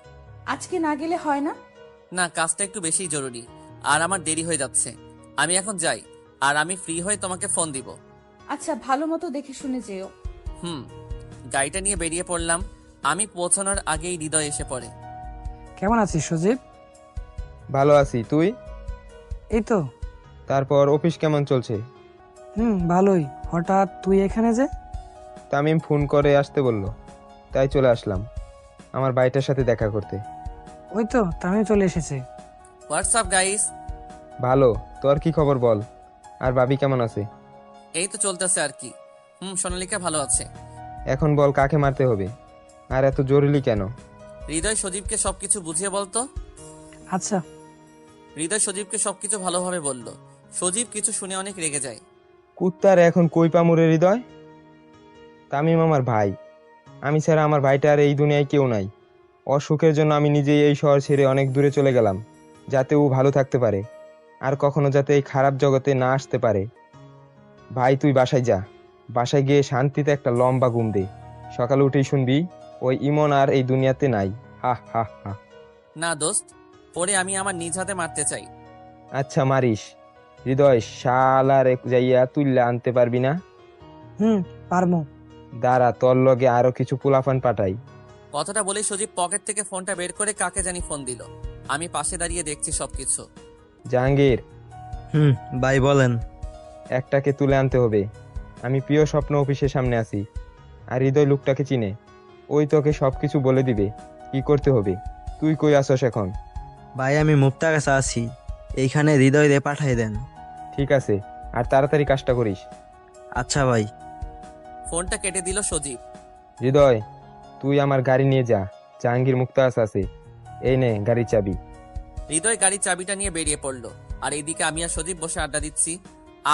আজকে না গেলে হয় না? না, কাজটা একটু বেশি জরুরি, আর আমার দেরি হয়ে যাচ্ছে। আমি এখন যাই, আর আমি ফ্রি হয়ে তোমাকে ফোন দিব। আচ্ছা, ভালো মতো দেখে শুনে যেও। গাড়িটা নিয়ে বেরিয়ে পড়লাম। আমি পৌঁছানোর আগেই হৃদয় এসে পড়ে। কেমন আছিস সজীব? ভালো আছি, তুই? এই তো। তারপর অফিস কেমন চলছে? ভালোই। হঠাৎ তুই এখানে যে? তামিম ফোন করে আসতে বলল, তাই চলে আসলাম আমার ভাইটার সাথে দেখা করতে। ওই তো তামিম চলে এসেছে। WhatsApp guys. ভালো, তোর কি খবর বল? আর ভাবি কেমন আছে? এই তো চলতেছে আর কি। সোনালিকা ভালো আছে। এখন বল কাকে মারতে হবে, আর এত জরুরি কেন? হৃদয় সজীবকে সবকিছু বুঝিয়ে বলতো। আচ্ছা। হৃদয় সজীবকে সবকিছু ভালোভাবে বলল। সজীব কিছু শুনে অনেক রেগে যায়। কুত্তার এখন কই পামুরে হৃদয়? তামিম আমার ভাই, আমি ছাড়া আমার ভাইটা আর এই দুনিয়ায় কেউ নাই। অসুখের জন্য আমি নিজেই এই শহর ছেড়ে অনেক দূরে চলে গেলাম, যাতে ও ভালো থাকতে পারে, আর কখনো যাতে এই খারাপ জগতে না আসতে পারে। ভাই তুই বাসায় যা, বাসায় গিয়ে শান্তিতে একটা লম্বা ঘুম দে। সকালে উঠেই শুনবি ওই ইমন আর এই দুনিয়াতে নাই। হা হা হা। না দোস্ত, ওরে আমি আমার নিজ হাতে মারতে চাই। আচ্ছা মারিস। হৃদয় শালার যাইয়া তুইলা আনতে পারবি না? পারমু। দাঁড়া, তোর লগে আরো কিছু পোলাফান পাঠাই। কথাটা বলেই সজীব পকেট থেকে ফোনটা বের করে কাকে জানি ফোন দিল। আমি পাশে দাঁড়িয়ে দেখছি সবকিছু। জাহাঙ্গীর। ভাই বলেন। একটাকে তুলে আনতে হবে। আমি প্রিয় স্বপ্ন অফিসের সামনে আছি, আর হৃদয় লোকটাকে চিনে। ওই তোকে সবকিছু বলে দিবে কি করতে হবে। তুই কই আসস এখন? ভাই আমি মুক্তার কাছে আছি, এইখানে হৃদয় রে পাঠাই দেন। ঠিক আছে, আর তাড়াতাড়ি কাজটা করিস। আচ্ছা ভাই। ফোনটা কেটে দিল সজীব। হৃদয়, তুই আমার গাড়ি নিয়ে যা, জাহাঙ্গীর মুক্তার আছে। এই নে গাড়ির চাবি। হৃদয় গাড়ির চাবিটা নিয়ে বেরিয়ে পড়লো, আর এইদিকে আমি আর সজীব বসে আড্ডা দিচ্ছি।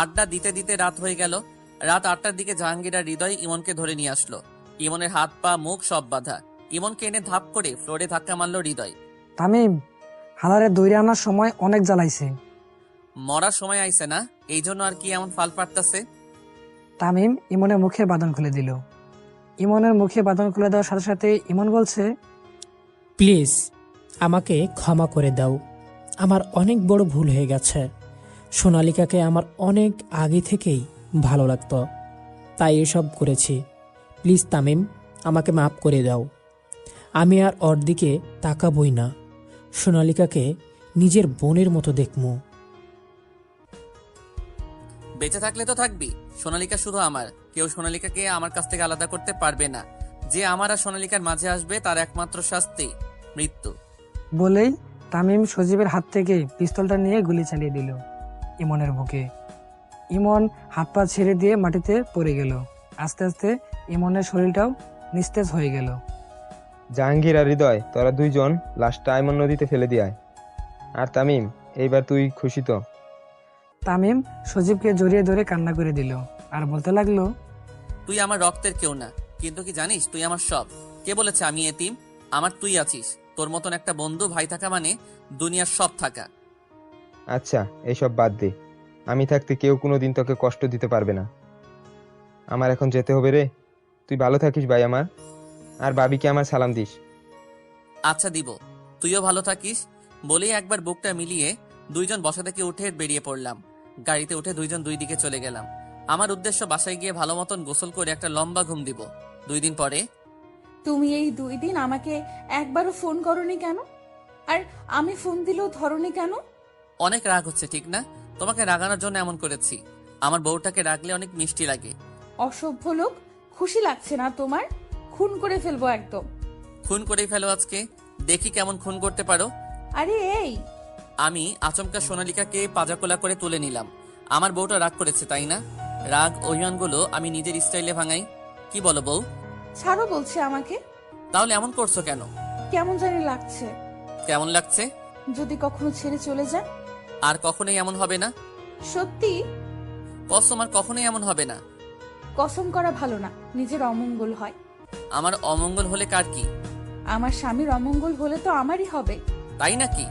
আড্ডা দিতে দিতে রাত হয়ে গেল। রাত 8টার দিকে জাহাঙ্গীর আর হৃদয় ইমনকে ধরে নিয়ে আসলো। ইমনের হাত পা মুখ সব বাঁধা। ইমনকে এনে ধাপ করে ফ্লোরে ধাক্কা মারলো হৃদয়। তামিম হালারে দৌড়ে আনার সময় অনেক জ্বালাইছে। মরার সময় আইছে না, এই জন্য আর কি এমন ফাল পারতাছে। তামিম ইমনের মুখের বাঁধন খুলে দিল। ইমনের মুখে বাঁধন খুলে দেওয়ার সাথে সাথে ইমন বলছে, প্লিজ আমাকে ক্ষমা করে দাও, আমার অনেক বড় ভুল হয়ে গেছে। সোনালিকাকে আমার অনেক আগে থেকেই ভালো লাগতো, তাই এসব করেছি। প্লিজ তামিম, আমাকে মাফ করে দাও। আমি আর ওর দিকে তাকাবই না, সোনালিকাকে নিজের বোনের মতো দেখমু। বেঁচে থাকলে তো থাকবি। সোনালিকা শুধু আমার, কেউ সোনালিকাকে আমার কাছ থেকে আলাদা করতে পারবে না। যে আমার আর সোনালিকার মাঝে আসবে তার একমাত্র শাস্তি মৃত্যু। বলেই তামিম সজীবের হাত থেকে পিস্তলটা নিয়ে গুলি চালিয়ে দিল ইমনের বুকে। ইমন হাত পা ছেড়ে দিয়ে মাটিতে পড়ে গেল। আস্তে আস্তে ইমনের শরীরটাও নিস্তেজ হয়ে গেল। জাহাঙ্গীর আর হৃদয়, তোরা দুইজন লাশটা আইমন নদীতে ফেলে দিয়ে আয়। আর তামিম, এইবার তুই খুশি তো? তামিম সজীবকে জড়িয়ে ধরে কান্না করে দিল আর বলতে লাগলো, তুই আমার রক্তের কেউ না, কিন্তু কি জানিস তুই আমার সব। কে বলেছে আমি এতিম? আমার তুই আছিস। তোর মতন একটা বন্ধু ভাই থাকা মানে দুনিয়ার সব থাকা। আচ্ছা এইসব বাদ দে, আমি থাকতে কেউ কোনোদিন তোকে কষ্ট দিতে পারবে না। আমার এখন যেতে হবে রে, তুই ভালো থাকিস ভাই আমার, আর ভাবিকে আমার সালাম দিস। আচ্ছা দিব, তুইও ভালো থাকিস। বলেই একবার বুকটা মিলিয়ে দুইজন বসা থেকে উঠে বেরিয়ে পড়লাম। গাড়িতে উঠে দুইজন দুই দিকে চলে গেলাম। আমার উদ্দেশ্য বাসায় গিয়ে ভালো মতন গোসল করে একটা লম্বা ঘুম দিব। 2 দিন পরে। তুমি এই 2 দিন আমাকে একবারও ফোন করনি কেন? আর আমি ফোন দিলেও ধরনি কেন? অনেক রাগ হচ্ছে ঠিক না? তোমাকে রাগানোর জন্য এমন করেছি। আমার বউটাকে রাগলে অনেক মিষ্টি লাগে। অসভ্য লোক, খুশি লাগছে না তোমার? খুন করে ফেলবো একদম। খুন করেই ফেলো আজকে, দেখি কেমন খুন করতে পারো। আরে এই, আমি আচমকা সোনালিকাকে পাজাকোলা করে তুলে নিলাম। আমার বউটা রাগ করেছে তাই না? রাগ অভিমানগুলো আমি নিজের স্টাইলে ভাঙাই। কি বলো বউ? ছাড়ো বলছে আমাকে। তাহলে এমন করছো কেন? কেমন জানি লাগছে। কেমন লাগছে? যদি কখনো ছেড়ে চলে যায়? আর কখনোই এমন হবে না। সত্যি? কসম, আর কখনোই এমন হবে না। কসম করা ভালো না, নিজের অমঙ্গল হয়। আমার অমঙ্গল হলে কার কি? আমার স্বামীর অমঙ্গল হলে তো আমারই হবে। তাই নাকি?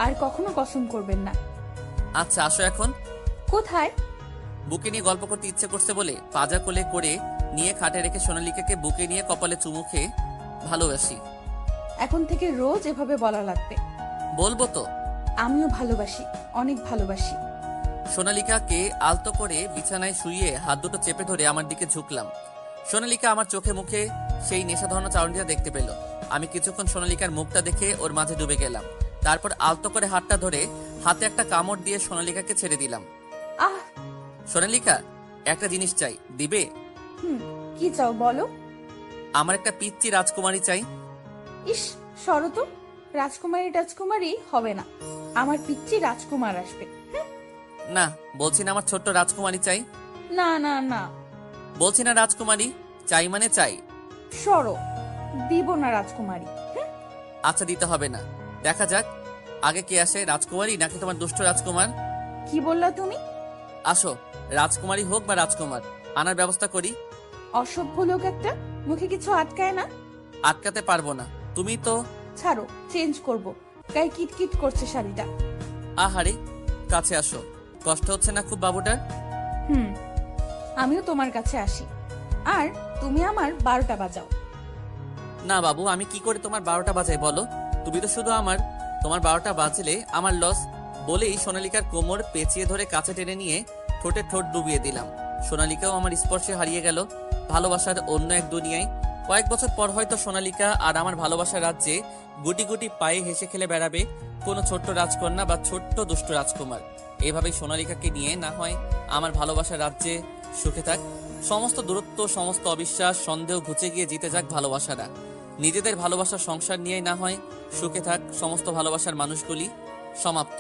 আর কখনো কসম করবেন না। আচ্ছা আসো এখন। কোথায়? বুকে নিয়ে গল্প করতে ইচ্ছে করছে বলে পাজা কোলে করে নিয়ে খাটে রেখে সোনালিকাকে বুকে নিয়ে কপালে চুমু খেয়ে ভালোবাসি। এখন থেকে রোজ এভাবে বলা লাগবে। বলবো তো। আমিও ভালোবাসি, অনেক ভালোবাসি। সোনালিকাকে আলতো করে বিছানায় শুইয়ে হাত দুটো চেপে ধরে আমার দিকে ঝুঁকলাম। সোনালিকা আমার চোখে মুখে সেই নেশা ধরানো চাউনিটা দেখতে পেল। আমি কিছুক্ষণ সোনালিকার মুখটা দেখে ওর মাঝে ডুবে গেলাম। তারপর আলতো করে হাতটা ধরে হাতে একটা কামড় দিয়ে সোনালিকাকে ছেড়ে দিলাম। আহ সোনালিকা, একটা জিনিস চাই, দিবে? কি চাও বলো? আমার একটা পিচ্চি রাজকুমারী চাই। ইস, সরো তো। রাজকুমারী হবে না, আমার পিচ্চি রাজকুমার আসবে। না, বলছি না আমার ছোট্ট রাজকুমারী চাই। না না না, বলছি না রাজকুমারী চাই মানে চাই। সরো, দিব না রাজকুমারী। আচ্ছা, দিতে হবে না, দেখা যাক আগে কে আসে, রাজকুমারী নাকি তোমার দুষ্ট রাজকুমার। কি বললা তুমি? আসো, রাজকুমারী হোক বা রাজকুমার, আনার ব্যবস্থা করি। অসভ্য লোক একটা, মুখে কিছু আটকায় না। আটকাতে পারবো না, তুমি তো। ছাড়ো, চেঞ্জ করব। গায়ে কিটকিট করছে শাড়িটা। আহারে, কাছে আসো। কষ্ট হচ্ছে না খুব বাবুটার? আমিও তোমার কাছে আসি, আর তুমি আমার 12টা বাজাও। না বাবু, আমি কি করে তোমার 12টা বাজাই বলো? তুমি তো শুধু আমার, তোমার 12টা বাজলে আমার লস। বলেই সোনালিকার কোমর পেঁচিয়ে ধরে কাছে টেনে নিয়ে ঠোঁটে ঠোঁট ডুবিয়ে দিলাম। সোনালিকাও আমার স্পর্শে হারিয়ে গেল ভালোবাসার অন্য এক দুনিয়ায়। কয়েক বছর পর হয়তো সোনালিকা আর আমার ভালোবাসার রাজ্যে গুটি গুটি পায়ে হেসে খেলে বেড়াবে কোনো ছোট্ট রাজকন্যা বা ছোট্ট দুষ্ট রাজকুমার। এভাবেই সোনালিকাকে নিয়ে না হয় আমার ভালোবাসার রাজ্যে সুখে থাক। সমস্ত দূরত্ব, সমস্ত অবিশ্বাস, সন্দেহ ঘুচে গিয়ে জিতে যাক ভালোবাসারা। নিজেদের ভালোবাসার সংসার নিয়েই না হয় সুখে থাক সমস্ত ভালোবাসার মানুষগুলি। সমাপ্ত।